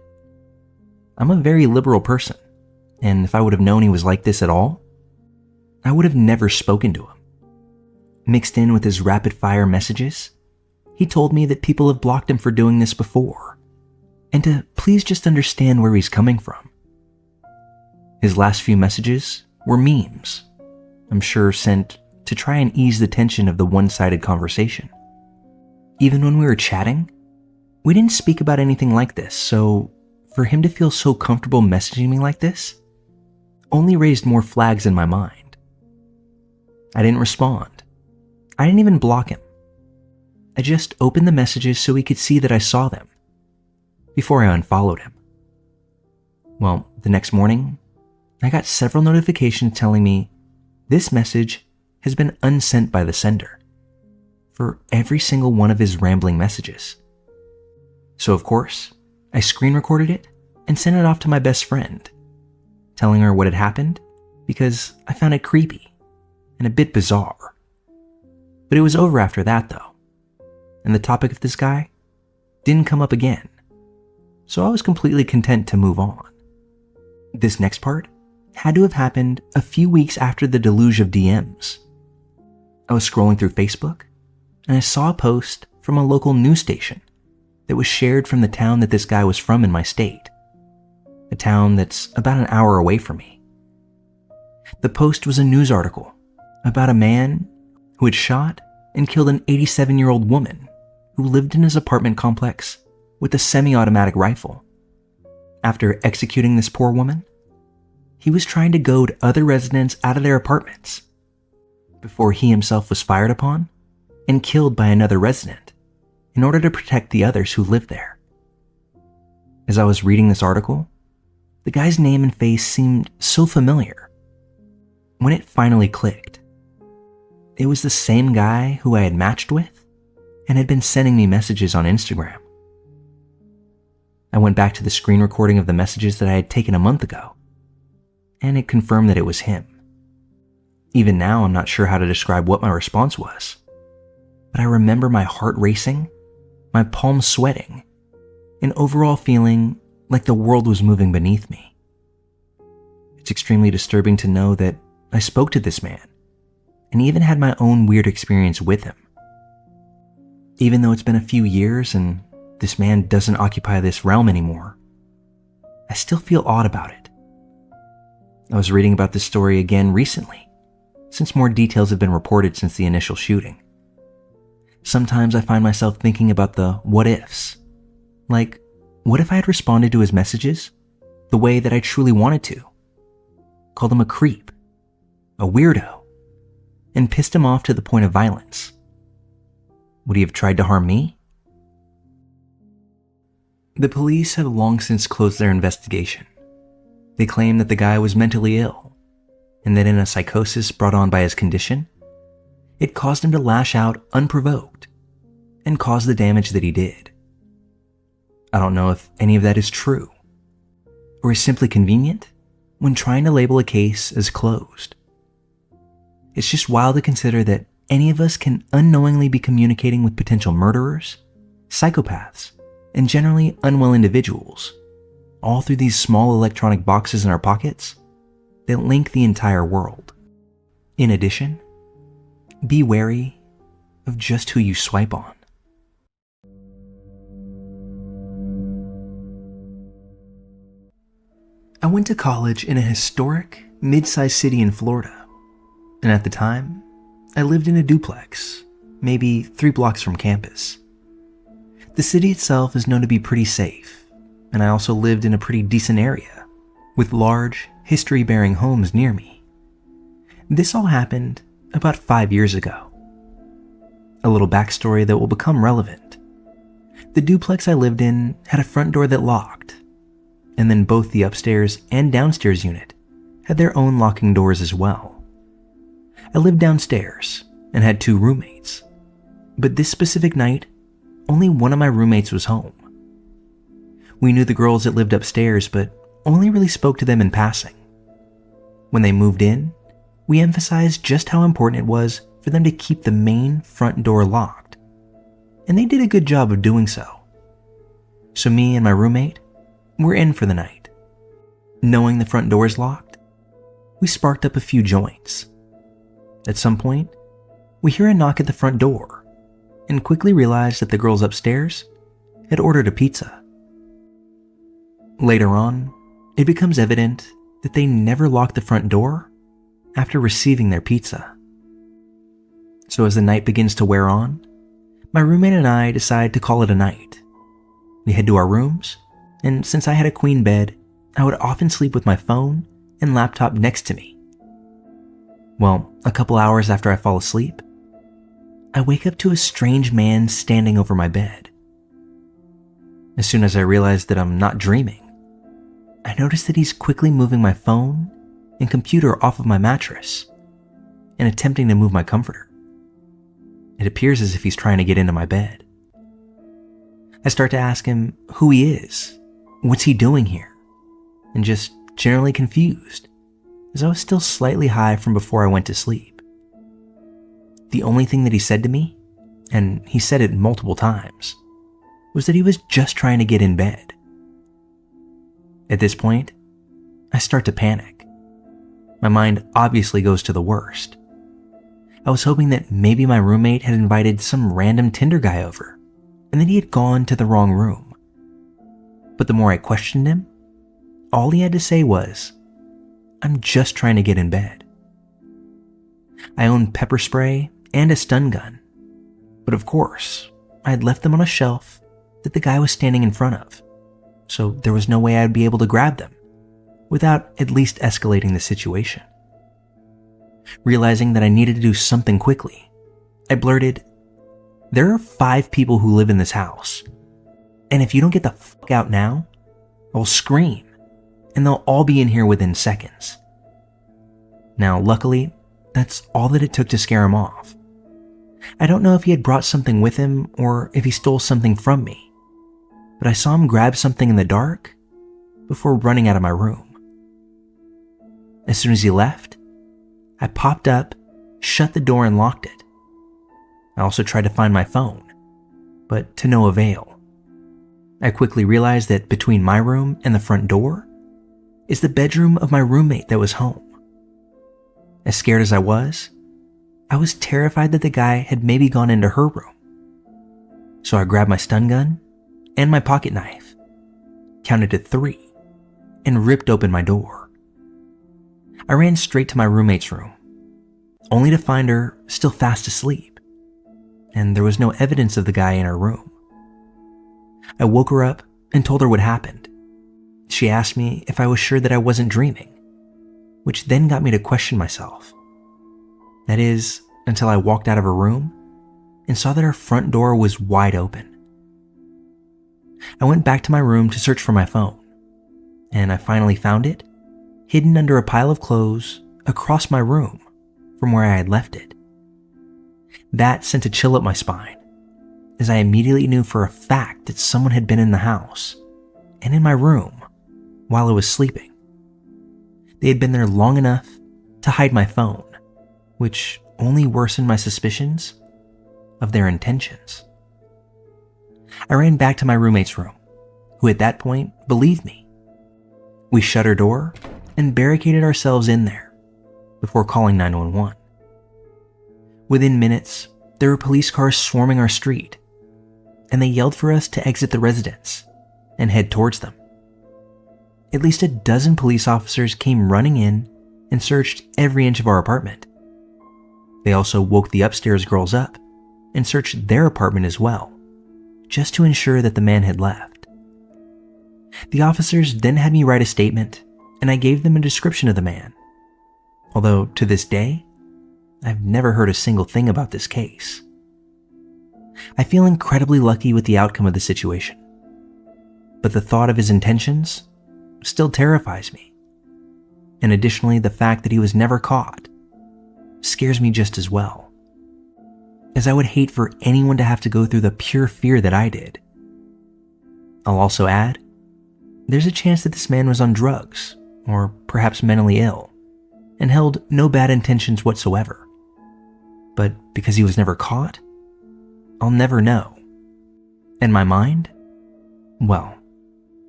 I'm a very liberal person, and if I would have known he was like this at all, I would have never spoken to him. Mixed in with his rapid-fire messages, he told me that people have blocked him for doing this before, and to please just understand where he's coming from. His last few messages were memes, I'm sure sent to try and ease the tension of the one-sided conversation. Even when we were chatting, we didn't speak about anything like this, so for him to feel so comfortable messaging me like this only raised more flags in my mind. I didn't respond. I didn't even block him. I just opened the messages so he could see that I saw them before I unfollowed him. Well, the next morning, I got several notifications telling me this message has been unsent by the sender for every single one of his rambling messages. So of course, I screen recorded it and sent it off to my best friend, telling her what had happened because I found it creepy and a bit bizarre. But it was over after that though, and the topic of this guy didn't come up again, so I was completely content to move on. This next part had to have happened a few weeks after the deluge of DMs. I was scrolling through Facebook and I saw a post from a local news station that was shared from the town that this guy was from in my state, a town that's about an hour away from me. The post was a news article about a man who had shot and killed an 87-year-old woman who lived in his apartment complex with a semi-automatic rifle. After executing this poor woman, he was trying to goad other residents out of their apartments before he himself was fired upon and killed by another resident in order to protect the others who lived there. As I was reading this article, the guy's name and face seemed so familiar. When it finally clicked, it was the same guy who I had matched with and had been sending me messages on Instagram. I went back to the screen recording of the messages that I had taken a month ago, and it confirmed that it was him. Even now, I'm not sure how to describe what my response was, but I remember my heart racing, my palms sweating, and overall feeling like the world was moving beneath me. It's extremely disturbing to know that I spoke to this man and even had my own weird experience with him. Even though it's been a few years and this man doesn't occupy this realm anymore, I still feel odd about it. I was reading about this story again recently, since more details have been reported since the initial shooting. Sometimes I find myself thinking about the what ifs. Like, what if I had responded to his messages the way that I truly wanted to? Called him a creep, a weirdo, and pissed him off to the point of violence. Would he have tried to harm me? The police have long since closed their investigation. They claim that the guy was mentally ill, and that in a psychosis brought on by his condition, it caused him to lash out unprovoked and cause the damage that he did. I don't know if any of that is true, or is simply convenient when trying to label a case as closed. It's just wild to consider that any of us can unknowingly be communicating with potential murderers, psychopaths, and generally unwell individuals, all through these small electronic boxes in our pockets that link the entire world. In addition, be wary of just who you swipe on. I went to college in a historic, mid-sized city in Florida, and at the time, I lived in a duplex, maybe 3 blocks from campus. The city itself is known to be pretty safe, and I also lived in a pretty decent area, with large, history-bearing homes near me. This all happened about 5 years ago. A little backstory that will become relevant. The duplex I lived in had a front door that locked, and then both the upstairs and downstairs unit had their own locking doors as well. I lived downstairs and had 2 roommates, but this specific night, only one of my roommates was home. We knew the girls that lived upstairs, but only really spoke to them in passing. When they moved in, we emphasized just how important it was for them to keep the main front door locked, and they did a good job of doing so. So me and my roommate were in for the night. Knowing the front door is locked, we sparked up a few joints. At some point, we hear a knock at the front door and quickly realize that the girls upstairs had ordered a pizza. Later on, it becomes evident that they never locked the front door after receiving their pizza. So as the night begins to wear on, my roommate and I decide to call it a night. We head to our rooms, and since I had a queen bed, I would often sleep with my phone and laptop next to me. Well, a couple hours after I fall asleep, I wake up to a strange man standing over my bed. As soon as I realize that I'm not dreaming, I notice that he's quickly moving my phone and computer off of my mattress and attempting to move my comforter. It appears as if he's trying to get into my bed. I start to ask him who he is, what's he doing here, and just generally confused, as I was still slightly high from before I went to sleep. The only thing that he said to me, and he said it multiple times, was that he was just trying to get in bed. At this point, I start to panic. My mind obviously goes to the worst. I was hoping that maybe my roommate had invited some random Tinder guy over, and that he had gone to the wrong room. But the more I questioned him, all he had to say was, "I'm just trying to get in bed." I owned pepper spray and a stun gun, but of course, I had left them on a shelf that the guy was standing in front of, so there was no way I'd be able to grab them without at least escalating the situation. Realizing that I needed to do something quickly, I blurted, "There are 5 people who live in this house, and if you don't get the fuck out now, I'll scream, and they'll all be in here within seconds." Now, luckily, that's all that it took to scare him off. I don't know if he had brought something with him or if he stole something from me, but I saw him grab something in the dark before running out of my room. As soon as he left, I popped up, shut the door, and locked it. I also tried to find my phone, but to no avail. I quickly realized that between my room and the front door is the bedroom of my roommate that was home. As scared as I was terrified that the guy had maybe gone into her room. So I grabbed my stun gun and my pocket knife, counted to 3, and ripped open my door. I ran straight to my roommate's room, only to find her still fast asleep, and there was no evidence of the guy in her room. I woke her up and told her what happened. She asked me if I was sure that I wasn't dreaming, which then got me to question myself. That is, until I walked out of her room and saw that her front door was wide open. I went back to my room to search for my phone, and I finally found it, hidden under a pile of clothes across my room from where I had left it. That sent a chill up my spine, as I immediately knew for a fact that someone had been in the house and in my room while I was sleeping. They had been there long enough to hide my phone, which only worsened my suspicions of their intentions. I ran back to my roommate's room, who at that point believed me. We shut her door and barricaded ourselves in there before calling 911. Within minutes, there were police cars swarming our street, and they yelled for us to exit the residence and head towards them. At least a dozen police officers came running in and searched every inch of our apartment. They also woke the upstairs girls up and searched their apartment as well, just to ensure that the man had left. The officers then had me write a statement, and I gave them a description of the man, although to this day, I've never heard a single thing about this case. I feel incredibly lucky with the outcome of the situation, but the thought of his intentions still terrifies me, and additionally the fact that he was never caught scares me just as well, as I would hate for anyone to have to go through the pure fear that I did. I'll also add, there's a chance that this man was on drugs, or perhaps mentally ill, and held no bad intentions whatsoever. But because he was never caught, I'll never know. And my mind? Well,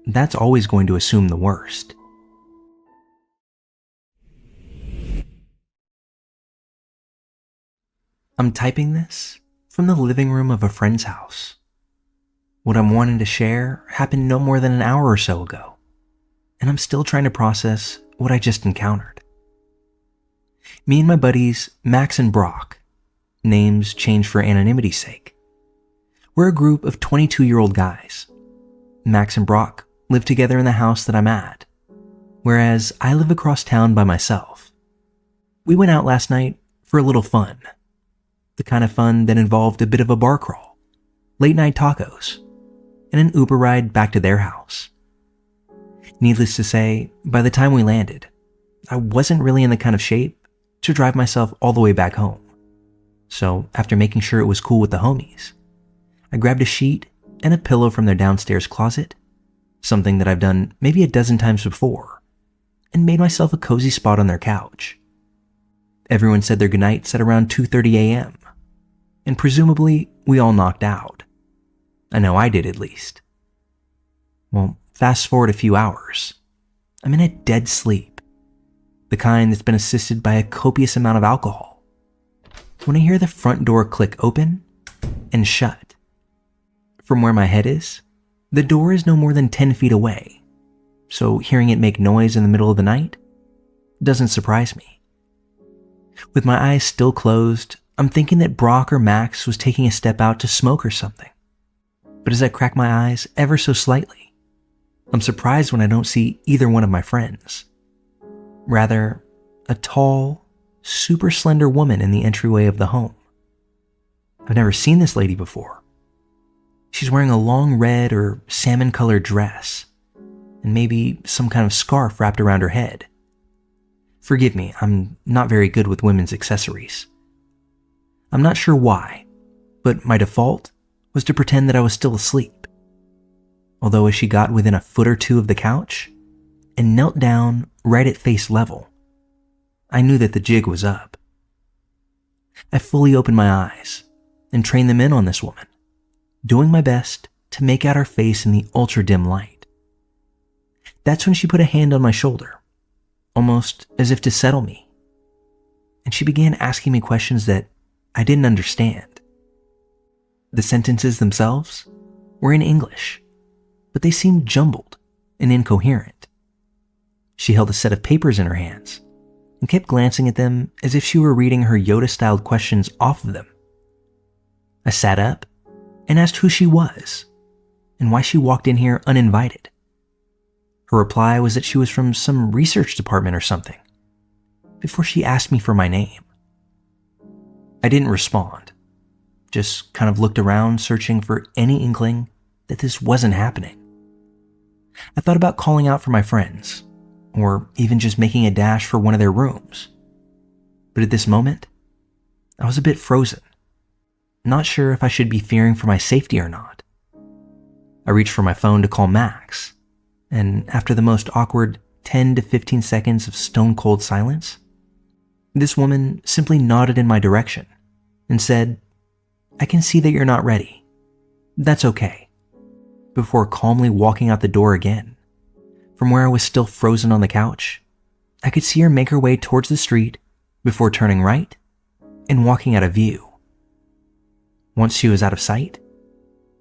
that's always going to assume the worst. I'm typing this from the living room of a friend's house. What I'm wanting to share happened no more than an hour or so ago, and I'm still trying to process what I just encountered. Me and my buddies, Max and Brock, names changed for anonymity's sake, we're a group of 22-year-old guys. Max and Brock live together in the house that I'm at, whereas I live across town by myself. We went out last night for a little fun. The kind of fun that involved a bit of a bar crawl, late night tacos, and an Uber ride back to their house. Needless to say, by the time we landed, I wasn't really in the kind of shape to drive myself all the way back home. So after making sure it was cool with the homies, I grabbed a sheet and a pillow from their downstairs closet, something that I've done maybe a dozen times before, and made myself a cozy spot on their couch. Everyone said their goodnights at around 2:30 a.m., and presumably we all knocked out. I know I did, at least. Well, fast forward a few hours. I'm in a dead sleep, the kind that's been assisted by a copious amount of alcohol, when I hear the front door click open and shut. From where my head is, the door is no more than 10 feet away, so hearing it make noise in the middle of the night doesn't surprise me. With my eyes still closed, I'm thinking that Brock or Max was taking a step out to smoke or something. But as I crack my eyes ever so slightly, I'm surprised when I don't see either one of my friends. Rather, a tall, super slender woman in the entryway of the home. I've never seen this lady before. She's wearing a long red or salmon-colored dress, and maybe some kind of scarf wrapped around her head. Forgive me, I'm not very good with women's accessories. I'm not sure why, but my default was to pretend that I was still asleep. Although as she got within a foot or two of the couch and knelt down right at face level, I knew that the jig was up. I fully opened my eyes and trained them in on this woman, doing my best to make out her face in the ultra-dim light. That's when she put a hand on my shoulder, almost as if to settle me, and she began asking me questions that I didn't understand. The sentences themselves were in English, but they seemed jumbled and incoherent. She held a set of papers in her hands and kept glancing at them as if she were reading her Yoda-styled questions off of them. I sat up and asked who she was and why she walked in here uninvited. Her reply was that she was from some research department or something, before she asked me for my name. I didn't respond, just kind of looked around searching for any inkling that this wasn't happening. I thought about calling out for my friends, or even just making a dash for one of their rooms. But at this moment, I was a bit frozen, not sure if I should be fearing for my safety or not. I reached for my phone to call Max, and after the most awkward 10 to 15 seconds of stone-cold silence, this woman simply nodded in my direction and said, "I can see that you're not ready. That's okay," before calmly walking out the door again. From where I was still frozen on the couch, I could see her make her way towards the street before turning right and walking out of view. Once she was out of sight,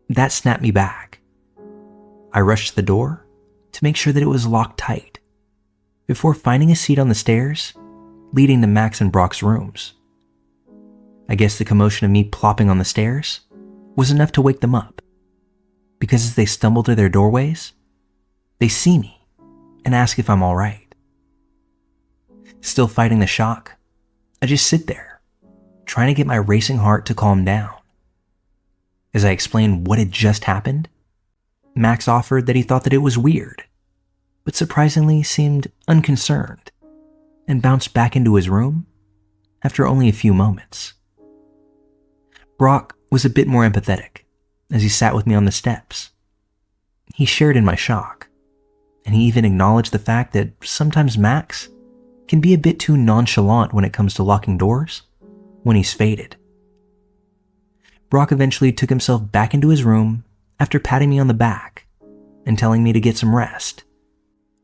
that snapped me back. I rushed to the door to make sure that it was locked tight, before finding a seat on the stairs leading to Max and Brock's rooms. I guess the commotion of me plopping on the stairs was enough to wake them up, because as they stumble to their doorways, they see me and ask if I'm all right. Still fighting the shock, I just sit there, trying to get my racing heart to calm down. As I explained what had just happened, Max offered that he thought that it was weird, but surprisingly seemed unconcerned, and bounced back into his room after only a few moments. Brock was a bit more empathetic as he sat with me on the steps. He shared in my shock, and he even acknowledged the fact that sometimes Max can be a bit too nonchalant when it comes to locking doors when he's faded. Brock eventually took himself back into his room after patting me on the back and telling me to get some rest.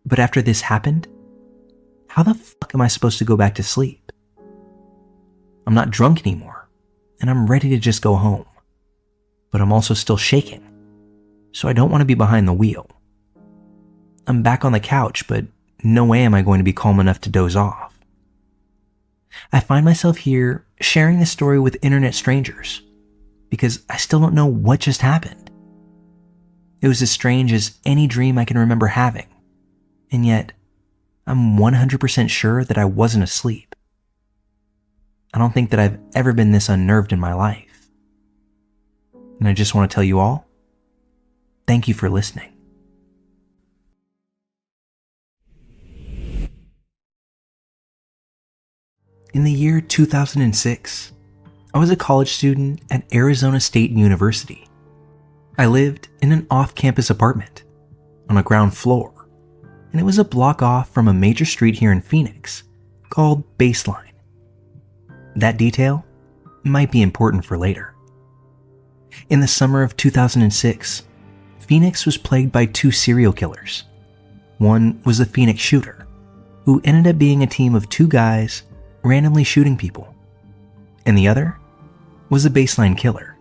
But after this happened, how the fuck am I supposed to go back to sleep? I'm not drunk anymore, and I'm ready to just go home. But I'm also still shaking, so I don't want to be behind the wheel. I'm back on the couch, but no way am I going to be calm enough to doze off. I find myself here sharing this story with internet strangers, because I still don't know what just happened. It was as strange as any dream I can remember having, and yet I'm 100% sure that I wasn't asleep. I don't think that I've ever been this unnerved in my life. And I just want to tell you all, thank you for listening. In the year 2006, I was a college student at Arizona State University. I lived in an off-campus apartment on a ground floor, and it was a block off from a major street here in Phoenix called Baseline. That detail might be important for later. In the summer of 2006, Phoenix was plagued by 2 serial killers. One was the Phoenix shooter, who ended up being a team of 2 guys randomly shooting people. And the other was a Baseline killer,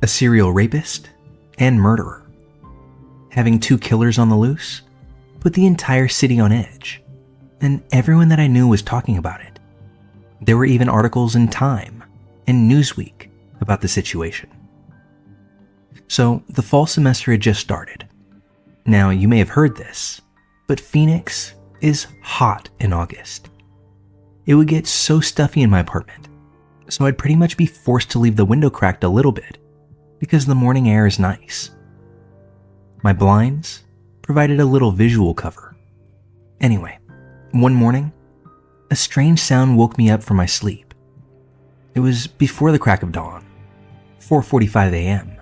a serial rapist and murderer. Having 2 killers on the loose put the entire city on edge, and everyone that I knew was talking about it. There were even articles in Time and Newsweek about the situation. So the fall semester had just started. Now, you may have heard this, but Phoenix is hot in August. It would get so stuffy in my apartment, so I'd pretty much be forced to leave the window cracked a little bit because the morning air is nice. My blinds provided a little visual cover. Anyway, one morning, a strange sound woke me up from my sleep. It was before the crack of dawn, 4:45 a.m.,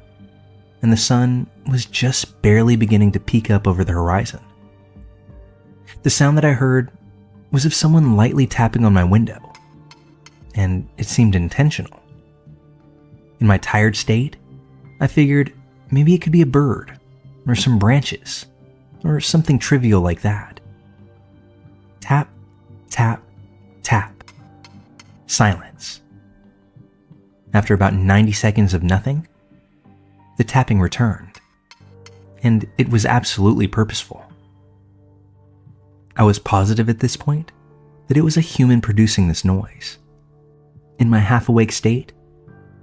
and the sun was just barely beginning to peek up over the horizon. The sound that I heard was of someone lightly tapping on my window, and it seemed intentional. In my tired state, I figured maybe it could be a bird, or some branches, or something trivial like that. Tap, tap, tap. Silence. After about 90 seconds of nothing, the tapping returned, and it was absolutely purposeful. I was positive at this point that it was a human producing this noise. In my half-awake state,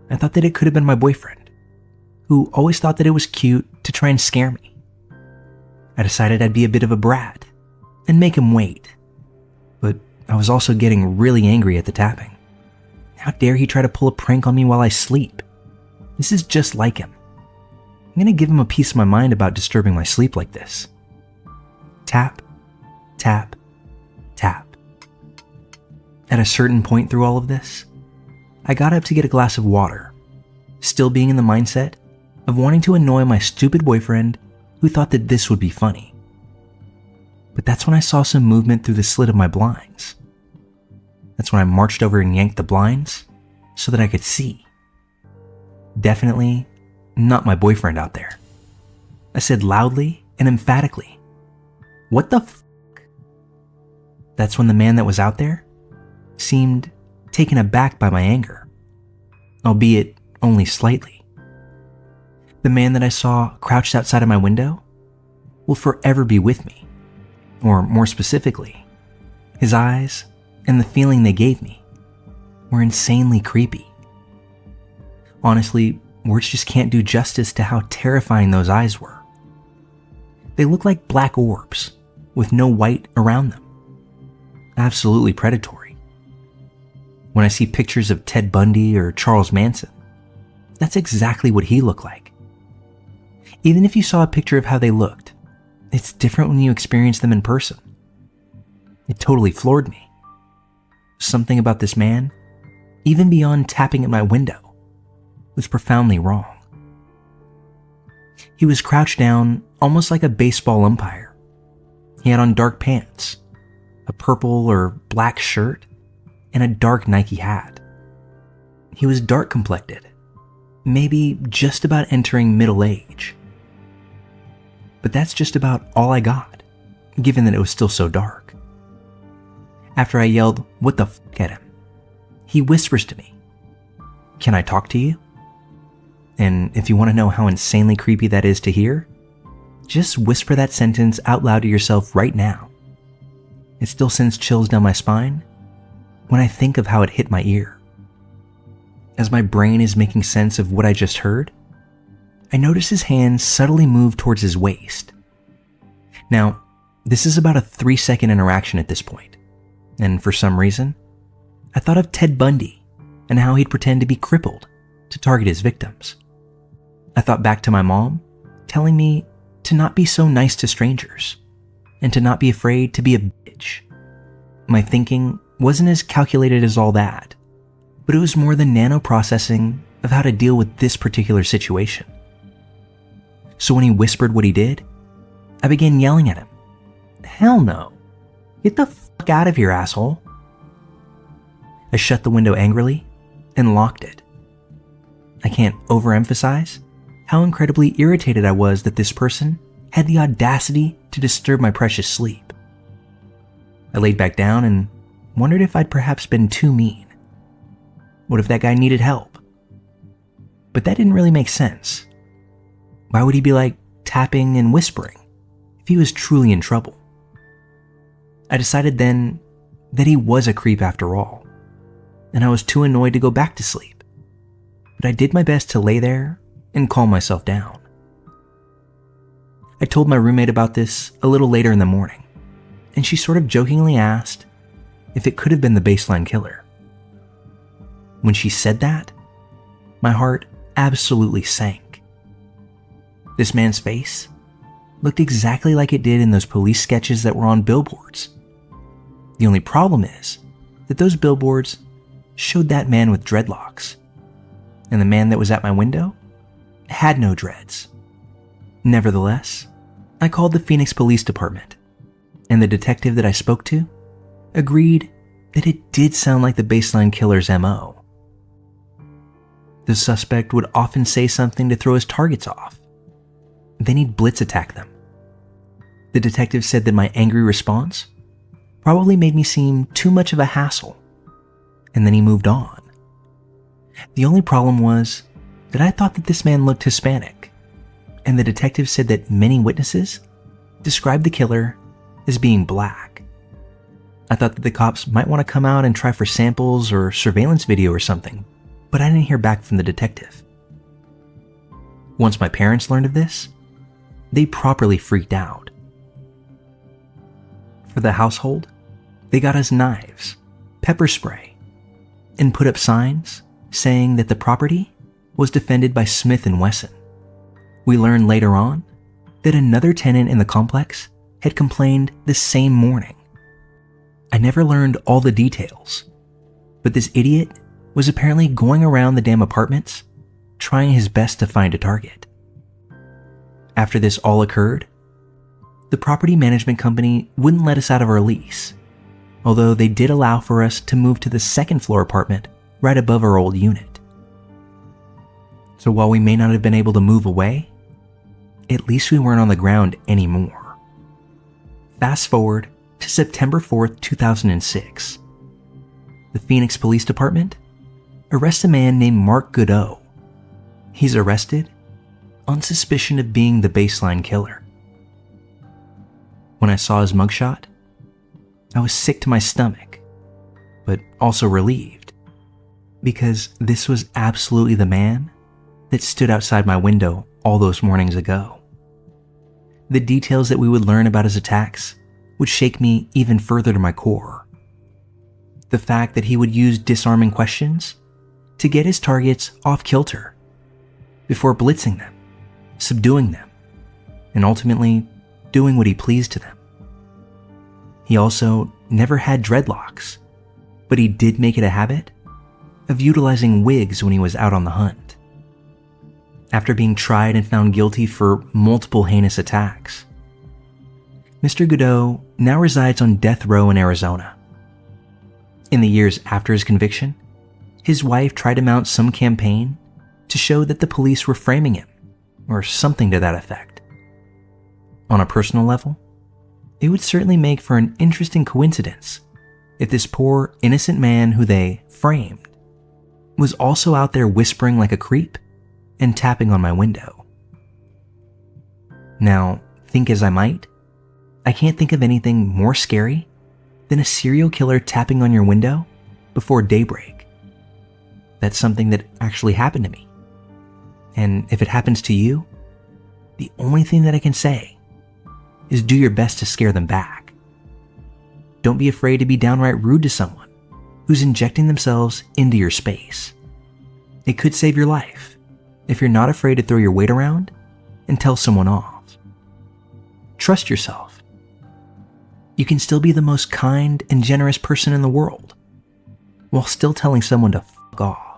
I thought that it could have been my boyfriend, who always thought that it was cute to try and scare me. I decided I'd be a bit of a brat and make him wait, but I was also getting really angry at the tapping. How dare he try to pull a prank on me while I sleep? This is just like him. I'm gonna give him a piece of my mind about disturbing my sleep like this. Tap, tap, tap. At a certain point through all of this, I got up to get a glass of water, still being in the mindset of wanting to annoy my stupid boyfriend who thought that this would be funny. But that's when I saw some movement through the slit of my blinds. That's when I marched over and yanked the blinds so that I could see. Definitely not my boyfriend out there. I said loudly and emphatically, "What the f***?" That's when the man that was out there seemed taken aback by my anger, albeit only slightly. The man that I saw crouched outside of my window will forever be with me, or more specifically, his eyes and the feeling they gave me were insanely creepy. Honestly, words just can't do justice to how terrifying those eyes were. They looked like black orbs with no white around them. Absolutely predatory. When I see pictures of Ted Bundy or Charles Manson, that's exactly what he looked like. Even if you saw a picture of how they looked, it's different when you experience them in person. It totally floored me. Something about this man, even beyond tapping at my window, was profoundly wrong. He was crouched down almost like a baseball umpire. He had on dark pants, a purple or black shirt, and a dark Nike hat. He was dark complected, maybe just about entering middle age. But that's just about all I got, given that it was still so dark. After I yelled, "What the f*** at him?" he whispers to me, "Can I talk to you?" And if you want to know how insanely creepy that is to hear, just whisper that sentence out loud to yourself right now. It still sends chills down my spine when I think of how it hit my ear. As my brain is making sense of what I just heard, I notice his hand subtly move towards his waist. Now, this is about a 3-second interaction at this point, and for some reason, I thought of Ted Bundy and how he'd pretend to be crippled to target his victims. I thought back to my mom telling me to not be so nice to strangers and to not be afraid to be a bitch. My thinking wasn't as calculated as all that, but it was more the nano processing of how to deal with this particular situation. So when he whispered what he did, I began yelling at him. "Hell no. Get the fuck out of here, asshole." I shut the window angrily and locked it. I can't overemphasize how incredibly irritated I was that this person had the audacity to disturb my precious sleep. I laid back down and wondered if I'd perhaps been too mean. What if that guy needed help? But that didn't really make sense. Why would he be like tapping and whispering if he was truly in trouble? I decided then that he was a creep after all, and I was too annoyed to go back to sleep. But I did my best to lay there and calm myself down. I told my roommate about this a little later in the morning, and she sort of jokingly asked if it could have been the baseline killer. When she said that, my heart absolutely sank. This man's face looked exactly like it did in those police sketches that were on billboards. The only problem is that those billboards showed that man with dreadlocks, and the man that was at my window had no dreads. Nevertheless, I called the Phoenix Police Department, and the detective that I spoke to agreed that it did sound like the baseline killer's MO. The suspect would often say something to throw his targets off. Then he'd blitz attack them. The detective said that my angry response probably made me seem too much of a hassle, and then he moved on. The only problem was that I thought that this man looked Hispanic, and the detective said that many witnesses described the killer as being black. I thought that the cops might want to come out and try for samples or surveillance video or something, but I didn't hear back from the detective. Once my parents learned of this, they properly freaked out. For the household, they got us knives, pepper spray, and put up signs saying that the property was defended by Smith & Wesson. We learned later on that another tenant in the complex had complained the same morning. I never learned all the details, but this idiot was apparently going around the damn apartments trying his best to find a target. After this all occurred, the property management company wouldn't let us out of our lease, although they did allow for us to move to the second floor apartment right above our old unit. So while we may not have been able to move away, at least we weren't on the ground anymore. Fast forward to September 4th, 2006. The Phoenix Police Department arrests a man named Mark Godot. He's arrested on suspicion of being the baseline killer. When I saw his mugshot, I was sick to my stomach, but also relieved, because this was absolutely the man that stood outside my window all those mornings ago. The details that we would learn about his attacks would shake me even further to my core. The fact that he would use disarming questions to get his targets off kilter before blitzing them, subduing them, and ultimately doing what he pleased to them. He also never had dreadlocks, but he did make it a habit of utilizing wigs when he was out on the hunt. After being tried and found guilty for multiple heinous attacks, Mr. Godot now resides on death row in Arizona. In the years after his conviction, his wife tried to mount some campaign to show that the police were framing him, or something to that effect. On a personal level, it would certainly make for an interesting coincidence if this poor, innocent man who they framed was also out there whispering like a creep and tapping on my window. Now, think as I might, I can't think of anything more scary than a serial killer tapping on your window before daybreak. That's something that actually happened to me. And if it happens to you, the only thing that I can say is do your best to scare them back. Don't be afraid to be downright rude to someone who's injecting themselves into your space. It could save your life if you're not afraid to throw your weight around and tell someone off. Trust yourself. You can still be the most kind and generous person in the world while still telling someone to fuck off.